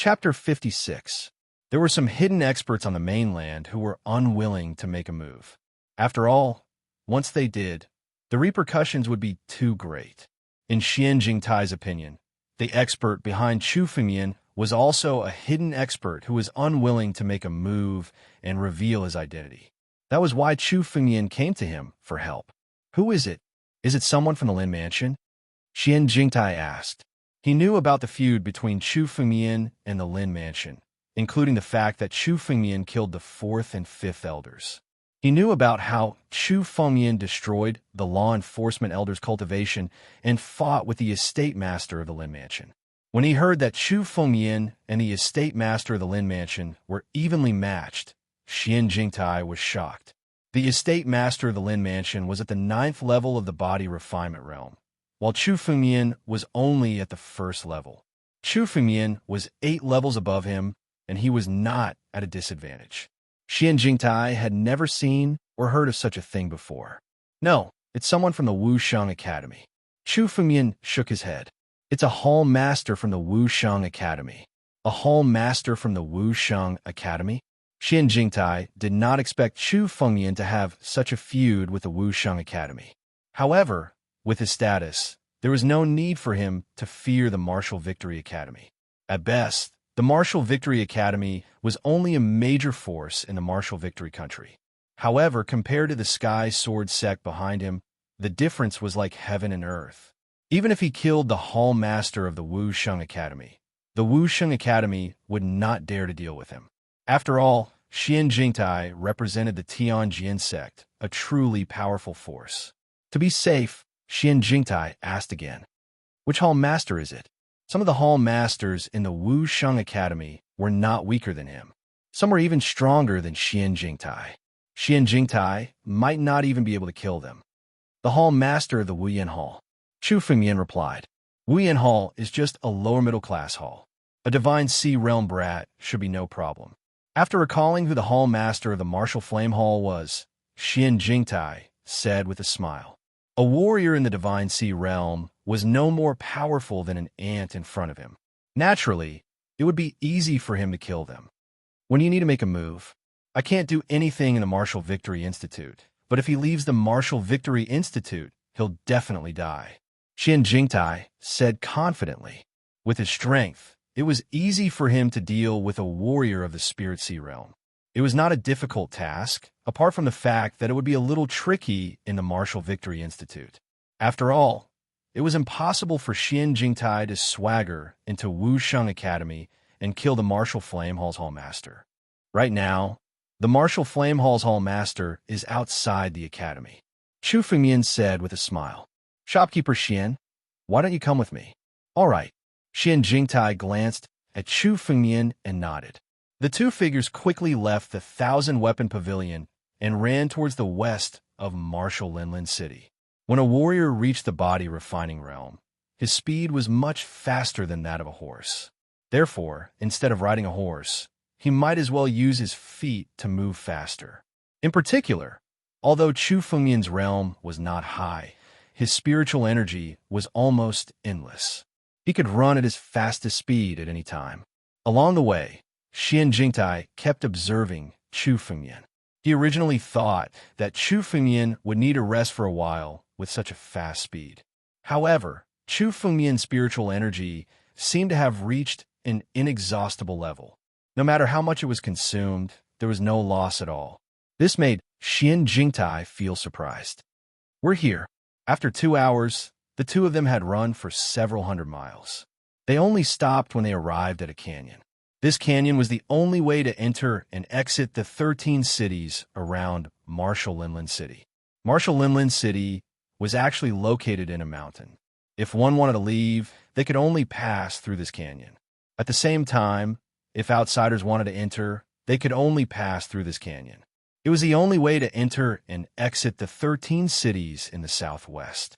Chapter 56. There were some hidden experts on the mainland who were unwilling to make a move. After all, once they did, the repercussions would be too great. In Xian Jingtai's opinion, the expert behind Chu Fengmian was also a hidden expert who was unwilling to make a move and reveal his identity. That was why Chu Fengmian came to him for help. Who is it? Is it someone from the Lin Mansion? Xian Jingtai asked. He knew about the feud between Chu Fengmian and the Lin Mansion, including the fact that Chu Fengmian killed the 4th and 5th elders. He knew about how Chu Fengmian destroyed the law enforcement elders' cultivation and fought with the estate master of the Lin Mansion. When he heard that Chu Fengmian and the estate master of the Lin Mansion were evenly matched, Xian Jingtai was shocked. The estate master of the Lin Mansion was at the 9th level of the body refinement realm, while Chu Fengmian was only at the 1st level. Chu Fengmian was 8 levels above him, and he was not at a disadvantage. Xian Jingtai had never seen or heard of such a thing before. No, it's someone from the Wusheng Academy. Chu Fengmian shook his head. It's a hall master from the Wusheng Academy. A hall master from the Wusheng Academy? Xian Jingtai did not expect Chu Fengmian to have such a feud with the Wusheng Academy. However, with his status, there was no need for him to fear the Martial Victory Academy. At best, the Martial Victory Academy was only a major force in the Martial Victory country. However, compared to the Sky Sword sect behind him, the difference was like heaven and earth. Even if he killed the Hall Master of the Wusheng Academy, the Wusheng Academy would not dare to deal with him. After all, Xian Jingtai represented the Tianjin sect, a truly powerful force. To be safe, Xian Jingtai asked again, "Which Hall Master is it?" Some of the Hall Masters in the Wusheng Academy were not weaker than him. Some were even stronger than Xian Jingtai. Xian Jingtai might not even be able to kill them. The Hall Master of the Wuyan Hall. Chu Fengmian replied. Wuyan Hall is just a lower middle-class hall. A Divine Sea Realm brat should be no problem. After recalling who the Hall Master of the Martial Flame Hall was, Xian Jingtai said with a smile. A warrior in the Divine Sea Realm was no more powerful than an ant in front of him. Naturally, it would be easy for him to kill them. When you need to make a move, I can't do anything in the Martial Victory Institute, but if he leaves the Martial Victory Institute, he'll definitely die. Xian Jingtai said confidently. With his strength, it was easy for him to deal with a warrior of the Spirit Sea Realm. It was not a difficult task, apart from the fact that it would be a little tricky in the Martial Victory Institute. After all, it was impossible for Xian Jingtai to swagger into Wusheng Academy and kill the Martial Flame Hall's Hall Master. Right now, the Martial Flame Hall's Hall Master is outside the academy. Chu Fengmian said with a smile. Shopkeeper Xian, why don't you come with me? All right. Xian Jingtai glanced at Chu Fengmian and nodded. The two figures quickly left the 1,000-weapon pavilion and ran towards the west of Martial Linlin City. When a warrior reached the body refining realm, his speed was much faster than that of a horse. Therefore, instead of riding a horse, he might as well use his feet to move faster. In particular, although Chu Fengmian's realm was not high, his spiritual energy was almost endless. He could run at his fastest speed at any time. Along the way, Xian Jingtai kept observing Chu Fengmian. He originally thought that Chu Fengmian would need a rest for a while with such a fast speed. However, Chu Fengmian's spiritual energy seemed to have reached an inexhaustible level. No matter how much it was consumed, there was no loss at all. This made Xian Jingtai feel surprised. We're here. After 2 hours, the two of them had run for several hundred miles. They only stopped when they arrived at a canyon. This canyon was the only way to enter and exit the 13 cities around Martial Linlin City. Martial Linlin City was actually located in a mountain. If one wanted to leave, they could only pass through this canyon. At the same time, if outsiders wanted to enter, they could only pass through this canyon. It was the only way to enter and exit the 13 cities in the southwest.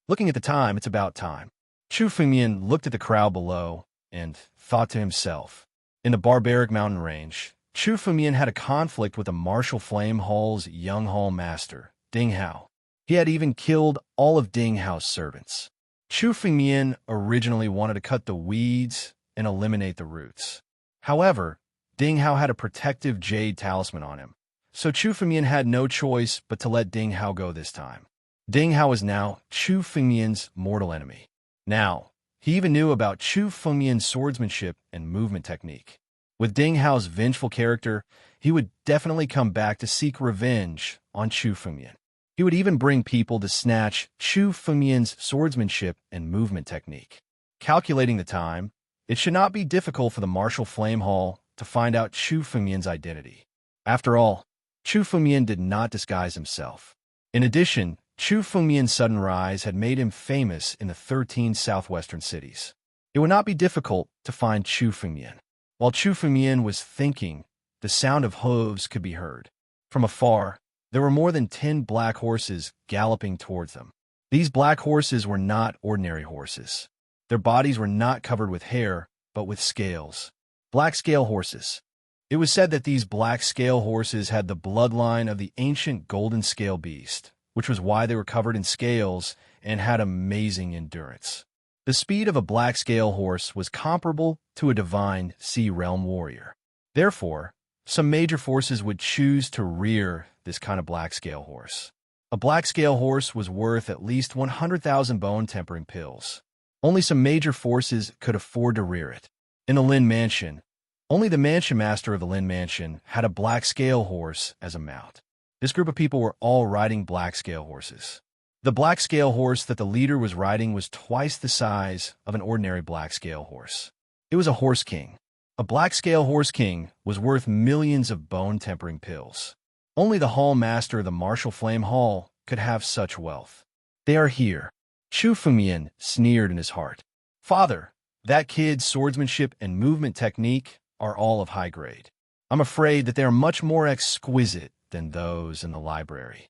Looking at the time, it's about time. Chu Fengmian looked at the crowd below and thought to himself. In the barbaric mountain range, Chu Fengmian had a conflict with the Martial Flame Hall's young hall master, Ding Hao. He had even killed all of Ding Hao's servants. Chu Fengmian originally wanted to cut the weeds and eliminate the roots. However, Ding Hao had a protective jade talisman on him, so Chu Fengmian had no choice but to let Ding Hao go this time. Ding Hao was now Chu Fengmian's mortal enemy. Now, he even knew about Chu Fengmian's swordsmanship and movement technique. With Ding Hao's vengeful character, he would definitely come back to seek revenge on Chu Fengmian. He would even bring people to snatch Chu Fengmian's swordsmanship and movement technique. Calculating the time, it should not be difficult for the Martial Flame Hall to find out Chu Fengmian's identity. After all, Chu Fengmian did not disguise himself. In addition, Chu Fengmian's sudden rise had made him famous in the 13 southwestern cities. It would not be difficult to find Chu Fengmian. While Chu Fengmian was thinking, the sound of hooves could be heard. From afar, there were more than 10 black horses galloping towards them. These black horses were not ordinary horses. Their bodies were not covered with hair, but with scales. Black scale horses. It was said that these black scale horses had the bloodline of the ancient golden scale beast, which was why they were covered in scales and had amazing endurance. The speed of a black scale horse was comparable to a divine sea realm warrior. Therefore, some major forces would choose to rear this kind of black scale horse. A black scale horse was worth at least 100,000 bone-tempering pills. Only some major forces could afford to rear it. In the Lin Mansion, only the mansion master of the Lin Mansion had a black scale horse as a mount. This group of people were all riding black scale horses. The black scale horse that the leader was riding was twice the size of an ordinary black scale horse. It was a horse king. A black scale horse king was worth millions of bone-tempering pills. Only the hall master of the Martial Flame Hall could have such wealth. They are here. Chu Fengmian sneered in his heart. Father, that kid's swordsmanship and movement technique are all of high grade. I'm afraid that they are much more exquisite than those in the library.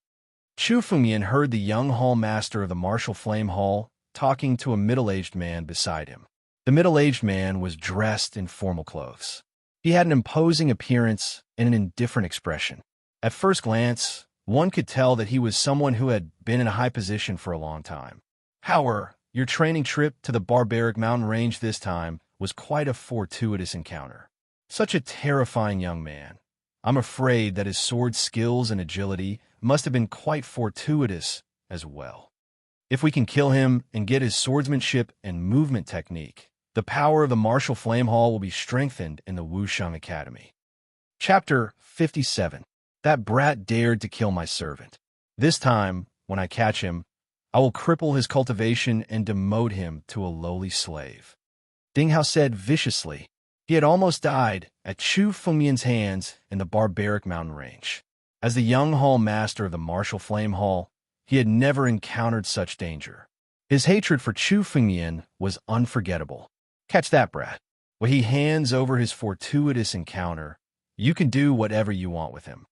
Chu Fengmian heard the young hall master of the Martial Flame Hall talking to a middle-aged man beside him. The middle-aged man was dressed in formal clothes. He had an imposing appearance and an indifferent expression. At first glance, one could tell that he was someone who had been in a high position for a long time. However, your training trip to the barbaric mountain range this time was quite a fortuitous encounter. Such a terrifying young man. I'm afraid that his sword skills and agility must have been quite fortuitous as well. If we can kill him and get his swordsmanship and movement technique, the power of the Martial Flame Hall will be strengthened in the Wusheng Academy. Chapter 57. That brat dared to kill my servant. This time, when I catch him, I will cripple his cultivation and demote him to a lowly slave. Ding Hao said viciously. He had almost died at Chu Fengmian's hands in the barbaric mountain range. As the young hall master of the Martial Flame Hall, he had never encountered such danger. His hatred for Chu Fengmian was unforgettable. Catch that, brat. When he hands over his fortuitous encounter, you can do whatever you want with him.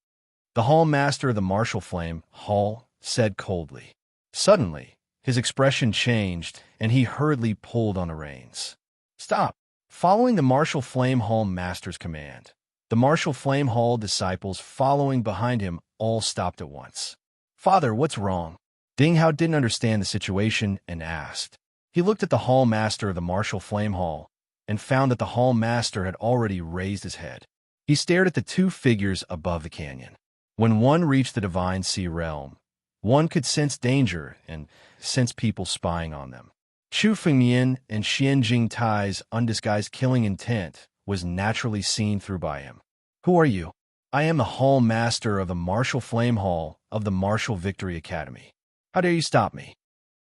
The hall master of the Martial Flame Hall said coldly. Suddenly, his expression changed, and he hurriedly pulled on the reins. Stop! Following the Martial Flame Hall master's command, the Martial Flame Hall disciples following behind him all stopped at once. Father, what's wrong? Ding Hao didn't understand the situation and asked. He looked at the hall master of the Martial Flame Hall and found that the hall master had already raised his head. He stared at the two figures above the canyon. When one reached the divine sea realm, one could sense danger and sense people spying on them. Chu Fengmian and Xian Jingtai's undisguised killing intent was naturally seen through by him. Who are you? I am the hall master of the Martial Flame Hall of the Martial Victory Academy. How dare you stop me?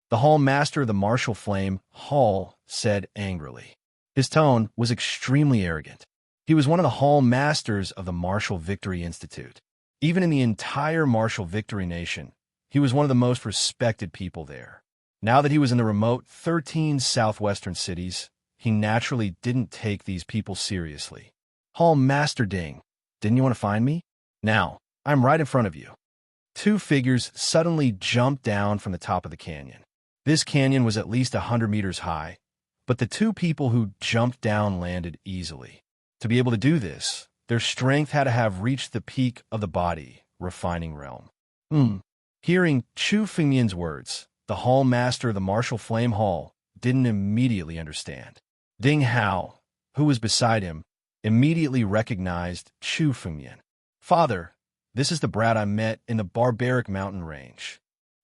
The hall master of the Martial Flame Hall said angrily. His tone was extremely arrogant. He was one of the hall masters of the Martial Victory Institute. Even in the entire Martial Victory Nation, he was one of the most respected people there. Now that he was in the remote 13 southwestern cities, he naturally didn't take these people seriously. Hall Master Ding, didn't you want to find me? Now, I'm right in front of you. Two figures suddenly jumped down from the top of the canyon. This canyon was at least 100 meters high, but the two people who jumped down landed easily. To be able to do this, their strength had to have reached the peak of the body, refining realm. Hearing Chu Fengmian's words, the hall master of the Martial Flame Hall didn't immediately understand. Ding Hao, who was beside him, immediately recognized Chu Fengmian. "Father, this is the brat I met in the barbaric mountain range."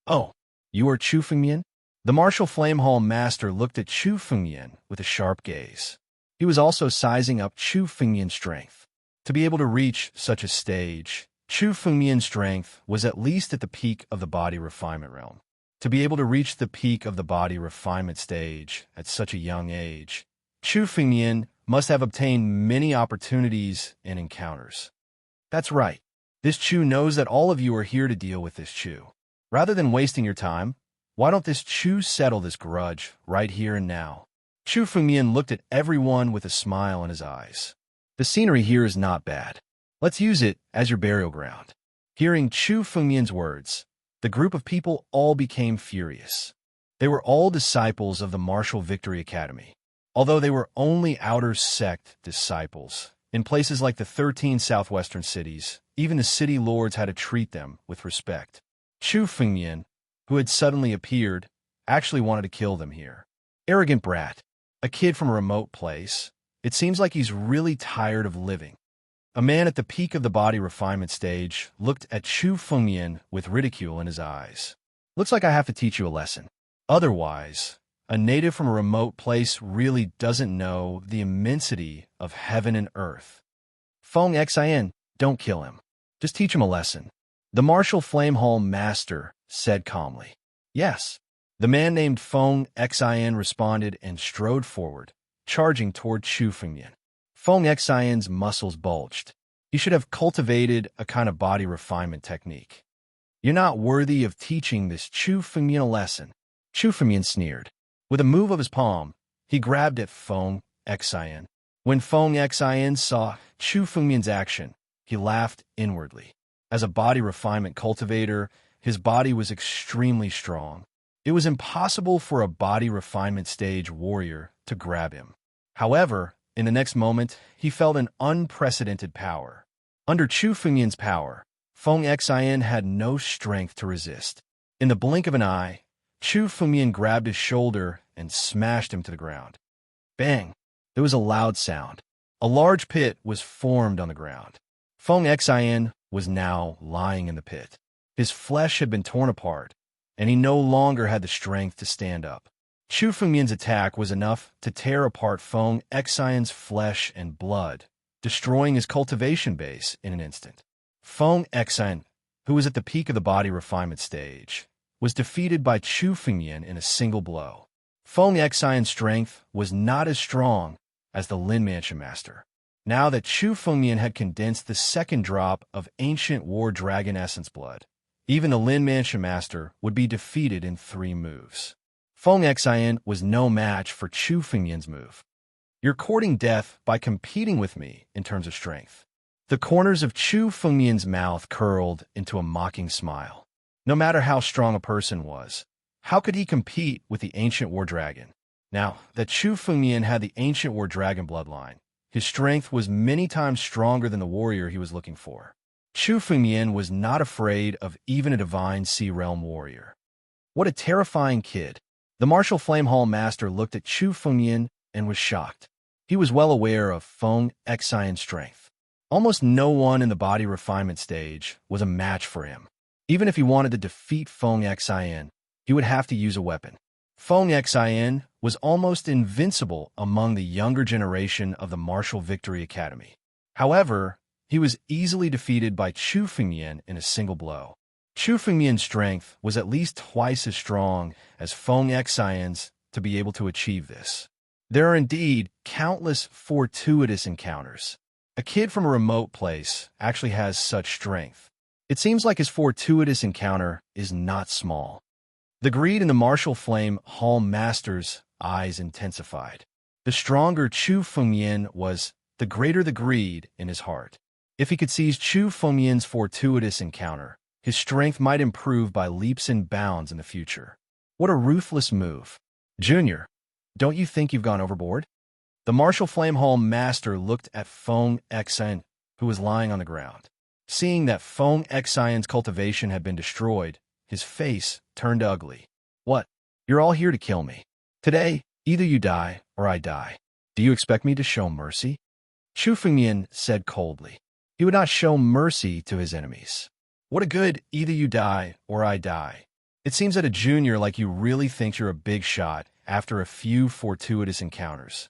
"Oh, you are Chu Fengmian?" The martial flame hall master looked at Chu Fengmian with a sharp gaze. He was also sizing up Chu Fengmian's strength. To be able to reach such a stage, Chu Fengmian's strength was at least at the peak of the body refinement realm. To be able to reach the peak of the body refinement stage at such a young age, Chu Fengmian must have obtained many opportunities and encounters. That's right. This Chu knows that all of you are here to deal with this Chu. Rather than wasting your time, why don't this Chu settle this grudge right here and now? Chu Fengmian looked at everyone with a smile in his eyes. The scenery here is not bad. Let's use it as your burial ground. Hearing Chu Fengmian's words, the group of people all became furious. They were all disciples of the Martial Victory Academy. Although they were only outer sect disciples, in places like the 13 southwestern cities, even the city lords had to treat them with respect. Chu Fengmian, who had suddenly appeared, actually wanted to kill them here. Arrogant brat. A kid from a remote place. It seems like he's really tired of living. A man at the peak of the body refinement stage looked at Chu Fengmian with ridicule in his eyes. Looks like I have to teach you a lesson. Otherwise, a native from a remote place really doesn't know the immensity of heaven and earth. Feng Xin, don't kill him. Just teach him a lesson. The martial flame hall master said calmly. Yes. The man named Feng Xin responded and strode forward, charging toward Chu Fengmian. Feng Xin's muscles bulged. He should have cultivated a kind of body refinement technique. You're not worthy of teaching this Chu Fengmian a lesson. Chu Fengmian sneered. With a move of his palm, he grabbed at Feng Xin. When Feng Xin saw Chu Fengmian's action, he laughed inwardly. As a body refinement cultivator, his body was extremely strong. It was impossible for a body refinement stage warrior to grab him. However, in the next moment, he felt an unprecedented power. Under Chu Fengmian's power, Feng Xin had no strength to resist. In the blink of an eye, Chu Fengmian grabbed his shoulder and smashed him to the ground. Bang! There was a loud sound. A large pit was formed on the ground. Feng Xin was now lying in the pit. His flesh had been torn apart, and he no longer had the strength to stand up. Chu Fengmian's attack was enough to tear apart Feng Xin's flesh and blood, destroying his cultivation base in an instant. Feng Xin, who was at the peak of the body refinement stage, was defeated by Chu Fengmian in a single blow. Feng Xin's strength was not as strong as the Lin Mansion Master. Now that Chu Fengmian had condensed the second drop of ancient war dragon essence blood, even the Lin Mansion Master would be defeated in 3 moves. Feng Xin was no match for Chu Fengmian's move. You're courting death by competing with me in terms of strength. The corners of Chu Fengmian's mouth curled into a mocking smile. No matter how strong a person was, how could he compete with the ancient war dragon? Now that Chu Fengmian had the ancient war dragon bloodline, his strength was many times stronger than the warrior he was looking for. Chu Fengmian was not afraid of even a divine Sea Realm warrior. What a terrifying kid. The martial flame hall master looked at Chu Fengmian and was shocked. He was well aware of Feng Xin's strength. Almost no one in the body refinement stage was a match for him. Even if he wanted to defeat Feng Xin, he would have to use a weapon. Feng Xin was almost invincible among the younger generation of the Martial Victory Academy. However, he was easily defeated by Chu Fengmian in a single blow. Chu Fengmian's strength was at least twice as strong as Feng Xin's to be able to achieve this. There are indeed countless fortuitous encounters. A kid from a remote place actually has such strength. It seems like his fortuitous encounter is not small. The greed in the martial flame hall master's eyes intensified. The stronger Chu Fengmian was, the greater the greed in his heart. If he could seize Chu Fengmian's fortuitous encounter, his strength might improve by leaps and bounds in the future. What a ruthless move. Junior, don't you think you've gone overboard? The martial flame hall master looked at Feng Xin, who was lying on the ground. Seeing that Feng Xin's cultivation had been destroyed, his face turned ugly. What? You're all here to kill me. Today, either you die or I die. Do you expect me to show mercy? Chu Fengmian said coldly. He would not show mercy to his enemies. What a good either you die or I die. It seems that a junior like you really thinks you're a big shot after a few fortuitous encounters.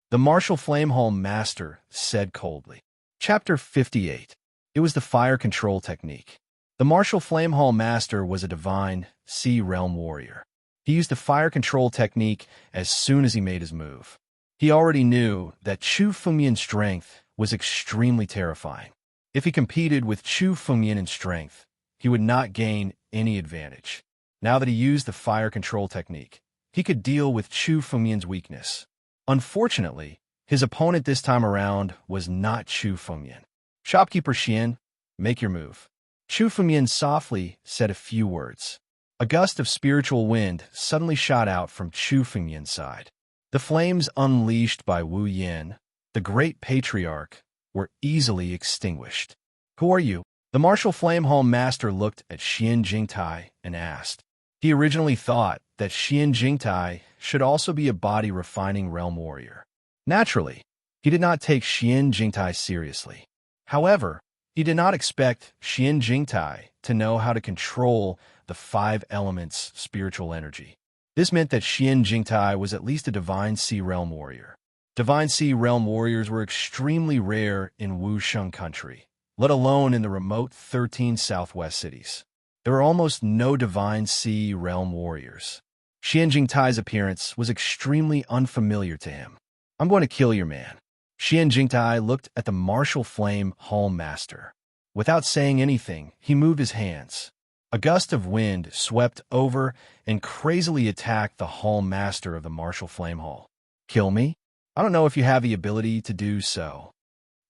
The martial Flamehall Master said coldly. Chapter 58. It was the fire control technique. The martial Flamehall Master was a divine Sea Realm warrior. He used the fire control technique as soon as he made his move. He already knew that Chu Fengmian's strength was extremely terrifying. If he competed with Chu Fengmian in strength, he would not gain any advantage. Now that he used the fire control technique, he could deal with Chu Fengmian's weakness. Unfortunately, his opponent this time around was not Chu Fengmian. Shopkeeper Xian, make your move. Chu Fengmian softly said a few words. A gust of spiritual wind suddenly shot out from Chu Fengmian's side. The flames unleashed by Wu Yin, the great patriarch, were easily extinguished. Who are you? The martial Flamehall Master looked at Xian Jingtai and asked. He originally thought that Xian Jingtai should also be a body-refining realm warrior. Naturally, he did not take Xian Jingtai seriously. However, he did not expect Xian Jingtai to know how to control the 5 elements spiritual energy. This meant that Xian Jingtai was at least a Divine Sea Realm warrior. Divine Sea Realm warriors were extremely rare in Wusheng country, let alone in the remote 13 southwest cities. There were almost no Divine Sea Realm warriors. Xian Jingtai's appearance was extremely unfamiliar to him. I'm going to kill your man. Xian Jingtai looked at the martial flame Hall Master. Without saying anything, he moved his hands. A gust of wind swept over and crazily attacked the Hall Master of the martial flame hall. Kill me? I don't know if you have the ability to do so.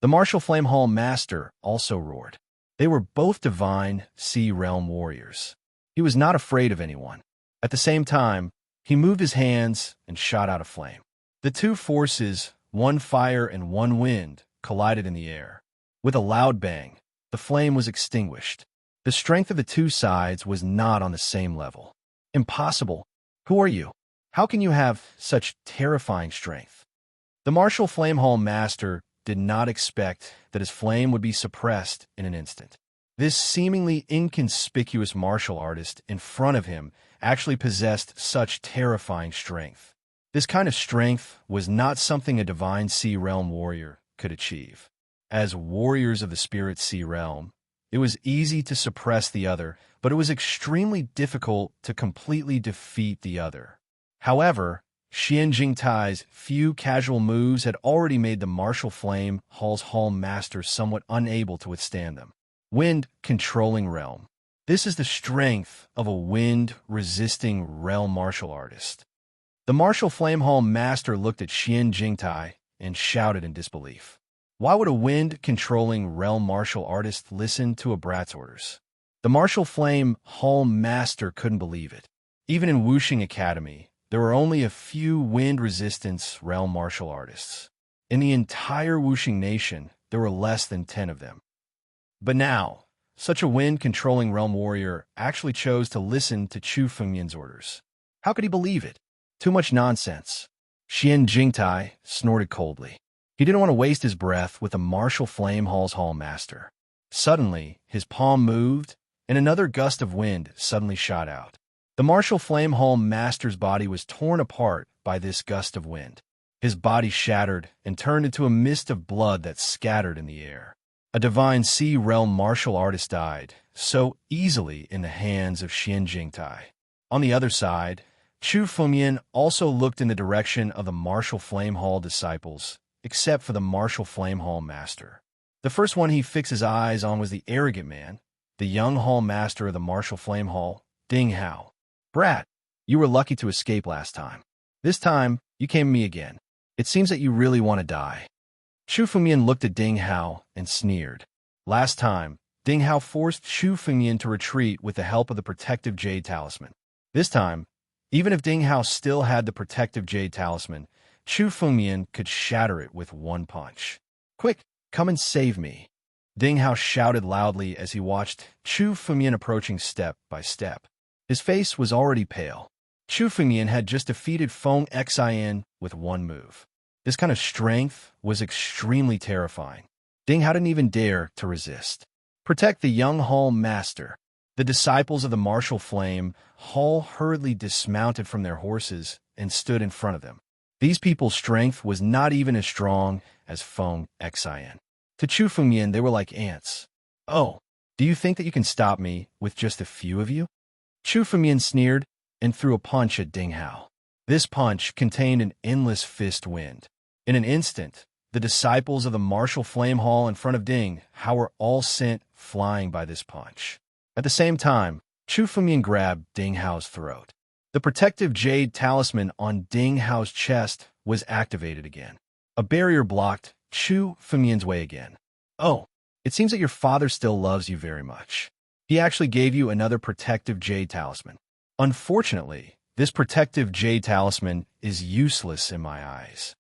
The martial flame hall Master also roared. They were both divine Sea Realm warriors. He was not afraid of anyone. At the same time, he moved his hands and shot out a flame. The two forces, one fire and one wind, collided in the air. With a loud bang, the flame was extinguished. The strength of the two sides was not on the same level. Impossible. Who are you? How can you have such terrifying strength? The martial Flamehall Master did not expect that his flame would be suppressed in an instant. This seemingly inconspicuous martial artist in front of him actually possessed such terrifying strength. This kind of strength was not something a Divine Sea Realm warrior could achieve. As warriors of the Spirit Sea Realm, it was easy to suppress the other, but it was extremely difficult to completely defeat the other. However, Xian Jingtai's few casual moves had already made the martial flame Hall's Hall Master somewhat unable to withstand them. Wind controlling realm. This is the strength of a wind-resisting realm martial artist. The martial flame Hall Master looked at Xian Jingtai and shouted in disbelief. Why would a wind-controlling realm martial artist listen to a brat's orders? The martial flame Hall Master couldn't believe it. Even in Wuxing Academy, there were only a few wind-resistance realm martial artists. In the entire Wuxing nation, there were less than 10 of them. But now, such a wind-controlling realm warrior actually chose to listen to Chu Fengmian's orders. How could he believe it? Too much nonsense. Xian Jingtai snorted coldly. He didn't want to waste his breath with the martial flame Hall's Hall Master. Suddenly, his palm moved, and another gust of wind suddenly shot out. The martial flame Hall Master's body was torn apart by this gust of wind. His body shattered and turned into a mist of blood that scattered in the air. A Divine Sea Realm martial artist died so easily in the hands of Xian Jingtai. On the other side, Chu Fengmian also looked in the direction of the martial flame Hall disciples, except for the martial flame Hall Master. The first one he fixed his eyes on was the arrogant man, the young Hall Master of the martial flame Hall, Ding Hao. Brat, you were lucky to escape last time. This time, you came to me again. It seems that you really want to die. Chu Fengmian looked at Ding Hao and sneered. Last time, Ding Hao forced Chu Fengmian to retreat with the help of the protective jade talisman. This time, even if Ding Hao still had the protective jade talisman, Chu Fengmian could shatter it with one punch. Quick, come and save me. Ding Hao shouted loudly as he watched Chu Fengmian approaching step by step. His face was already pale. Chu Fengmian had just defeated Feng Xin with one move. This kind of strength was extremely terrifying. Ding Hao didn't even dare to resist. Protect the young Hall Master. The disciples of the martial flame Hall hurriedly dismounted from their horses and stood in front of them. These people's strength was not even as strong as Feng Xin. To Chu Fengyan, they were like ants. Oh, do you think that you can stop me with just a few of you? Chu Fengyan sneered and threw a punch at Ding Hao. This punch contained an endless fist wind. In an instant, the disciples of the martial flame hall in front of Ding Hao were all sent flying by this punch. At the same time, Chu Fengyan grabbed Ding Hao's throat. The protective jade talisman on Ding Hao's chest was activated again. A barrier blocked Chu Fengyan's way again. Oh, it seems that your father still loves you very much. He actually gave you another protective jade talisman. Unfortunately, this protective jade talisman is useless in my eyes.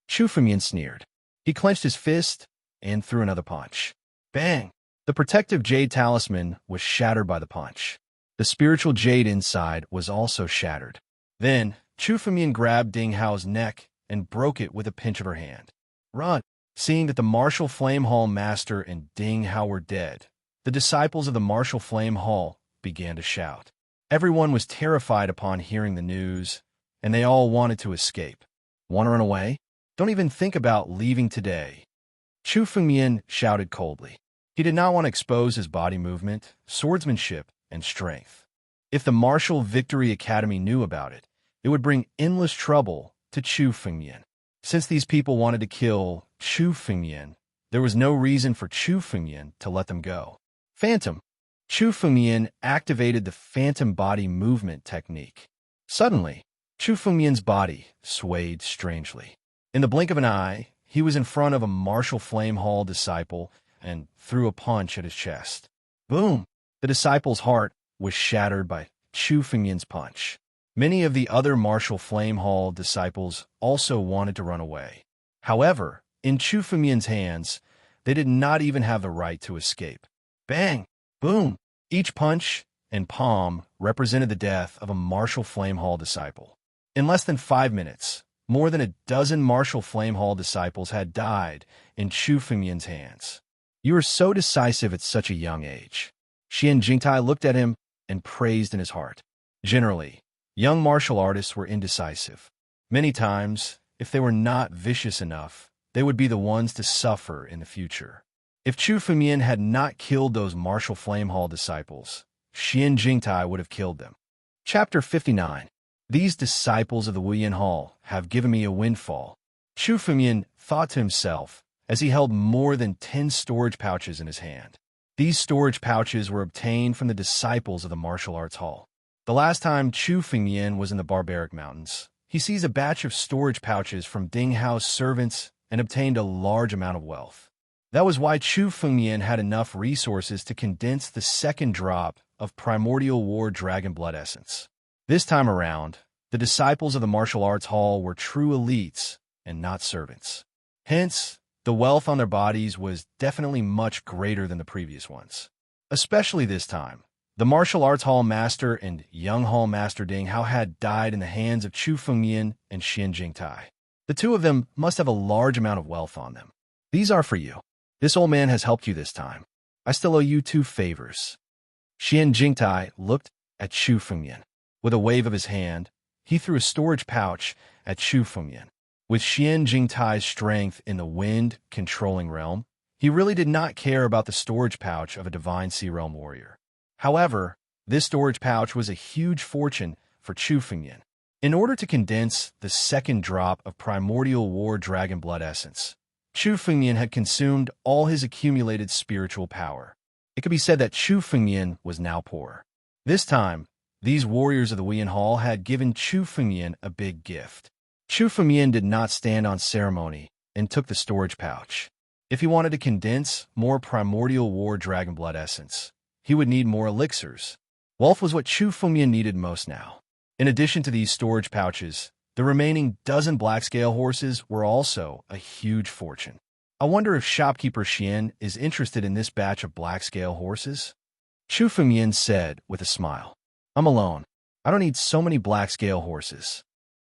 Chu Fengyan sneered. He clenched his fist and threw another punch. Bang! The protective jade talisman was shattered by the punch. The spiritual jade inside was also shattered. Then, Chu Fengyan grabbed Ding Hao's neck and broke it with a pinch of her hand. Run! Seeing that the martial flame hall master and Ding Hao were dead, the disciples of the martial flame hall began to shout. Everyone was terrified upon hearing the news, and they all wanted to escape. Want to run away? Don't even think about leaving today. Chu Fengyan shouted coldly. He did not want to expose his body movement, swordsmanship, and strength. If the Martial Victory Academy knew about it, it would bring endless trouble to Chu Fengyan. Since these people wanted to kill Chu Fengyan, there was no reason for Chu Fengyan to let them go. Phantom. Chu Fengyan activated the phantom body movement technique. Suddenly, Chu Fengyan's body swayed strangely. In the blink of an eye, he was in front of a martial flame hall disciple and threw a punch at his chest. Boom! The disciple's heart was shattered by Chu Fengyan's punch. Many of the other martial flame hall disciples also wanted to run away. However, in Chu Fengyan's hands, they did not even have the right to escape. Bang! Boom! Each punch and palm represented the death of a martial flame hall disciple. In less than 5 minutes, more than a dozen martial flame hall disciples had died in Chu Fengyan's hands. You are so decisive at such a young age. Xian Jingtai looked at him and praised in his heart. Generally, young martial artists were indecisive. Many times, if they were not vicious enough, they would be the ones to suffer in the future. If Chu Fengyan had not killed those martial flame hall disciples, Xian Jingtai would have killed them. Chapter 59. These disciples of the Wuyan Hall have given me a windfall. Chu Fengyan thought to himself as he held more than 10 storage pouches in his hand. These storage pouches were obtained from the disciples of the martial arts hall. The last time Chu Fengyan was in the barbaric mountains, he seized a batch of storage pouches from Ding Hao's servants and obtained a large amount of wealth. That was why Chu Fengyan had enough resources to condense the second drop of Primordial War Dragon Blood Essence. This time around, the disciples of the martial arts hall were true elites and not servants. Hence, the wealth on their bodies was definitely much greater than the previous ones. Especially this time, the martial arts hall master and young hall master Ding Hao had died in the hands of Chu Fengyan and Xian Jingtai. The two of them must have a large amount of wealth on them. These are for you. This old man has helped you this time. I still owe you 2 favors. Xian Jingtai looked at Chu Fengyan. With a wave of his hand, he threw a storage pouch at Chu Fengyan. With Xian Jingtai's strength in the wind-controlling realm, he really did not care about the storage pouch of a Divine Sea Realm warrior. However, this storage pouch was a huge fortune for Chu Fengyan. In order to condense the second drop of Primordial War Dragon Blood Essence, Chu Fengyan had consumed all his accumulated spiritual power. It could be said that Chu Fengyan was now poor. This time, these warriors of the Wuyan Hall had given Chu Fengyan a big gift. Chu Fengyan did not stand on ceremony and took the storage pouch. If he wanted to condense more Primordial War Dragon Blood Essence, he would need more elixirs. Wealth was what Chu Fengyan needed most now. In addition to these storage pouches, the remaining dozen black-scale horses were also a huge fortune. I wonder if shopkeeper Xian is interested in this batch of black-scale horses? Chu Fengyan said with a smile. I'm alone. I don't need so many black-scale horses.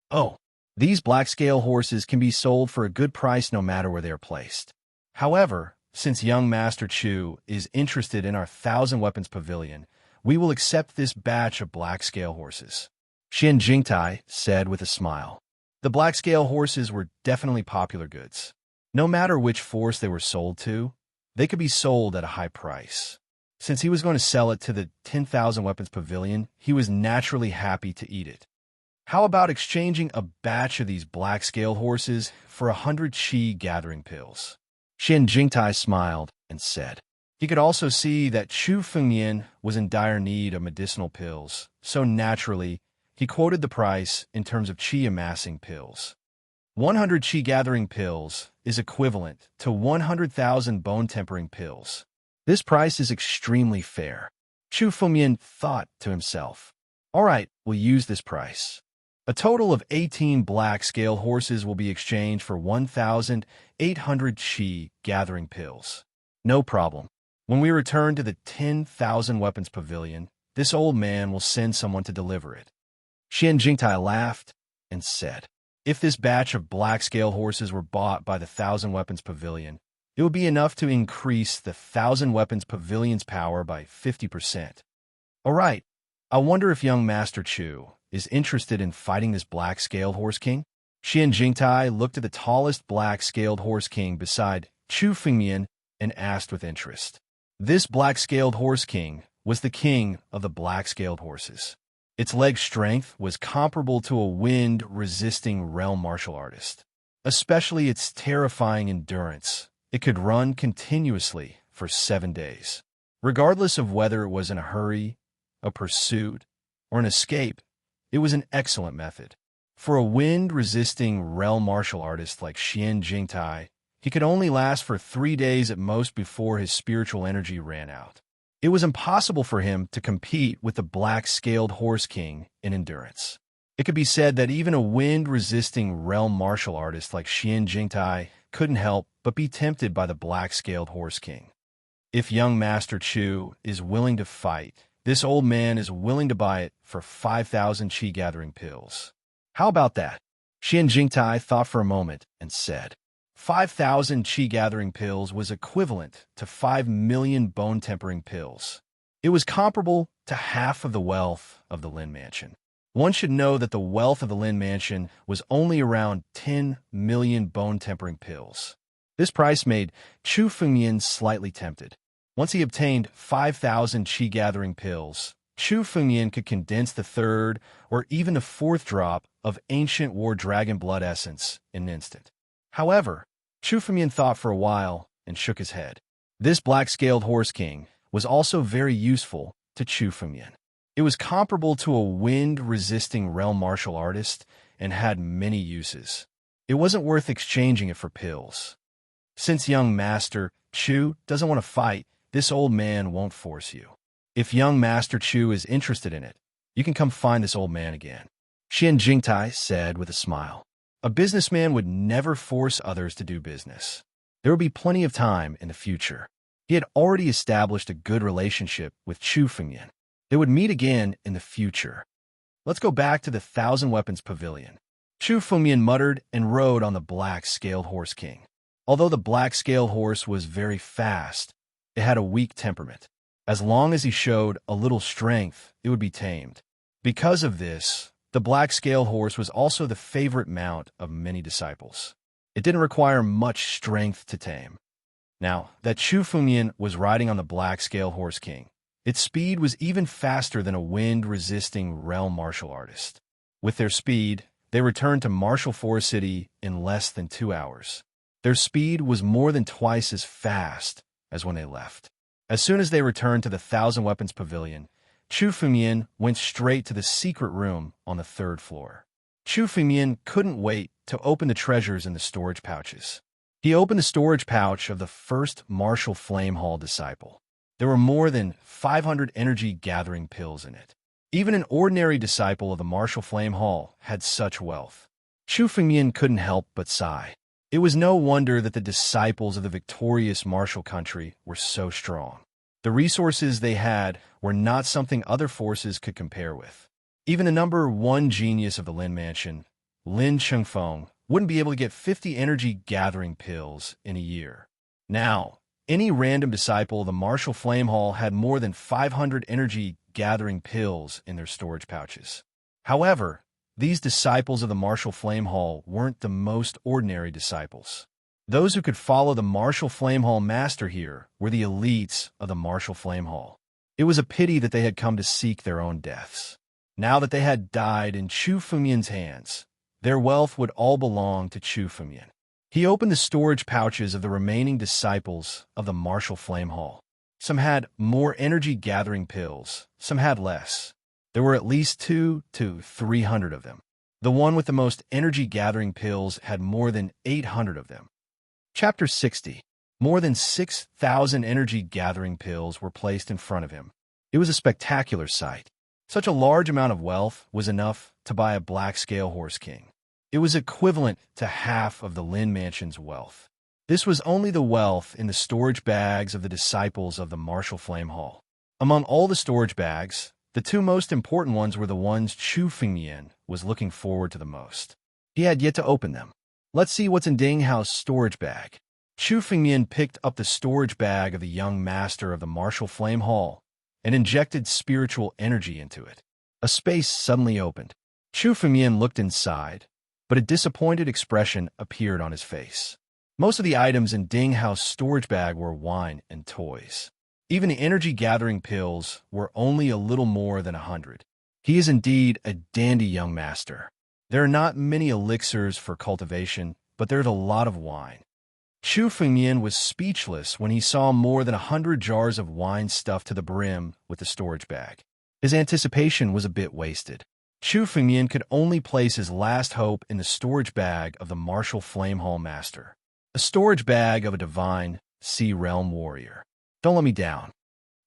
Oh, These black scale horses can be sold for a good price no matter where they are placed. However, since young Master Chu is interested in our Thousand Weapons Pavilion, we will accept this batch of black scale horses, Xian Jingtai said with a smile. The black scale horses were definitely popular goods. No matter which force they were sold to, they could be sold at a high price. Since he was going to sell it to the 10,000 Weapons Pavilion, he was naturally happy to eat it. How about exchanging a batch of these black scale horses for 100 qi gathering pills? Xian Jingtai smiled and said. He could also see that Chu Fengyan was in dire need of medicinal pills, so naturally, he quoted the price in terms of qi amassing pills. 100 qi gathering pills is equivalent to 100,000 bone tempering pills. This price is extremely fair. Chu Fengyan thought to himself, all right, we'll use this price. A total of 18 black scale horses will be exchanged for 1,800 qi gathering pills. No problem. When we return to the 10,000 Weapons Pavilion, this old man will send someone to deliver it. Xian Jingtai laughed and said, if this batch of black scale horses were bought by the 1,000 Weapons Pavilion, it would be enough to increase the 1,000 Weapons Pavilion's power by 50%. All right, I wonder if young Master Chu is interested in fighting this black-scaled horse king? Xian Jingtai looked at the tallest black-scaled horse king beside Chu Fengyan and asked with interest. This black-scaled horse king was the king of the black-scaled horses. Its leg strength was comparable to a wind-resisting realm martial artist. Especially its terrifying endurance. It could run continuously for 7 days. Regardless of whether it was in a hurry, a pursuit, or an escape, it was an excellent method. For a wind-resisting realm martial artist like Xian Jingtai, he could only last for 3 days at most before his spiritual energy ran out. It was impossible for him to compete with the black-scaled horse king in endurance. It could be said that even a wind-resisting realm martial artist like Xian Jingtai couldn't help but be tempted by the black-scaled horse king. If young Master Chu is willing to fight, this old man is willing to buy it for 5,000 qi gathering pills. How about that? Xian Jingtai thought for a moment and said, 5,000 qi gathering pills was equivalent to 5 million bone tempering pills. It was comparable to half of the wealth of the Lin Mansion. One should know that the wealth of the Lin Mansion was only around 10 million bone tempering pills. This price made Chu Fengyan slightly tempted. Once he obtained 5,000 qi gathering pills, Chu Fengyan could condense the third or even the fourth drop of ancient war dragon blood essence in an instant. However, Chu Fengyan thought for a while and shook his head. This black-scaled horse king was also very useful to Chu Fengyan. It was comparable to a wind-resisting realm martial artist and had many uses. It wasn't worth exchanging it for pills. Since young Master Chu doesn't want to fight, this old man won't force you. If young Master Chu is interested in it, you can come find this old man again. Xian Jingtai said with a smile. A businessman would never force others to do business. There would be plenty of time in the future. He had already established a good relationship with Chu Fengyan. They would meet again in the future. Let's go back to the 1,000 Weapons Pavilion. Chu Fengyan muttered and rode on the black-scaled horse king. Although the black-scaled horse was very fast, it had a weak temperament. As long as he showed a little strength, it would be tamed. Because of this, the black-scaled horse was also the favorite mount of many disciples. It didn't require much strength to tame. Now, that Chu Fengyan was riding on the black-scaled horse king, its speed was even faster than a wind-resisting realm martial artist. With their speed, they returned to Martial Forest City in less than 2 hours. Their speed was more than twice as fast as when they left. As soon as they returned to the 1,000 Weapons Pavilion, Chu Fengyan went straight to the secret room on the 3rd floor. Chu Fengyan couldn't wait to open the treasures in the storage pouches. He opened the storage pouch of the first Martial Flame Hall disciple. There were more than 500 energy-gathering pills in it. Even an ordinary disciple of the Martial Flame Hall had such wealth. Chu Fengyan couldn't help but sigh. It was no wonder that the disciples of the victorious martial country were so strong. The resources they had were not something other forces could compare with. Even the number 1 genius of the Lin Mansion Lin Chengfeng, wouldn't be able to get 50 energy gathering pills in a year. Now, any random disciple of the Martial Flame Hall had more than 500 energy gathering pills in their storage pouches. However, these disciples of the Martial Flame Hall weren't the most ordinary disciples. Those who could follow the Martial Flame Hall master here were the elites of the Martial Flame Hall. It was a pity that they had come to seek their own deaths. Now that they had died in Chu Fengmian's hands, their wealth would all belong to Chu Fengmian. He opened the storage pouches of the remaining disciples of the Martial Flame Hall. Some had more energy-gathering pills, some had less. There were at least 200 to 300 of them. The one with the most energy-gathering pills had more than 800 of them. Chapter 60. More than 6,000 energy-gathering pills were placed in front of him. It was a spectacular sight. Such a large amount of wealth was enough to buy a black scale horse king. It was equivalent to half of the Lin Mansion's wealth. This was only the wealth in the storage bags of the disciples of the Martial Flame Hall. Among all the storage bags, the two most important ones were the ones Chu Fengmian was looking forward to the most. He had yet to open them. Let's see what's in Ding Hao's storage bag. Chu Fengmian picked up the storage bag of the young master of the Martial Flame Hall and injected spiritual energy into it. A space suddenly opened. Chu Fengmian looked inside, but a disappointed expression appeared on his face. Most of the items in Ding Hao's storage bag were wine and toys. Even the energy-gathering pills were only a little more than 100. He is indeed a dandy young master. There are not many elixirs for cultivation, but there's a lot of wine. Chu Fengmian was speechless when he saw more than 100 jars of wine stuffed to the brim with the storage bag. His anticipation was a bit wasted. Chu Fengmian could only place his last hope in the storage bag of the Martial Flame Hall master. A storage bag of a divine Sea Realm warrior. Don't let me down.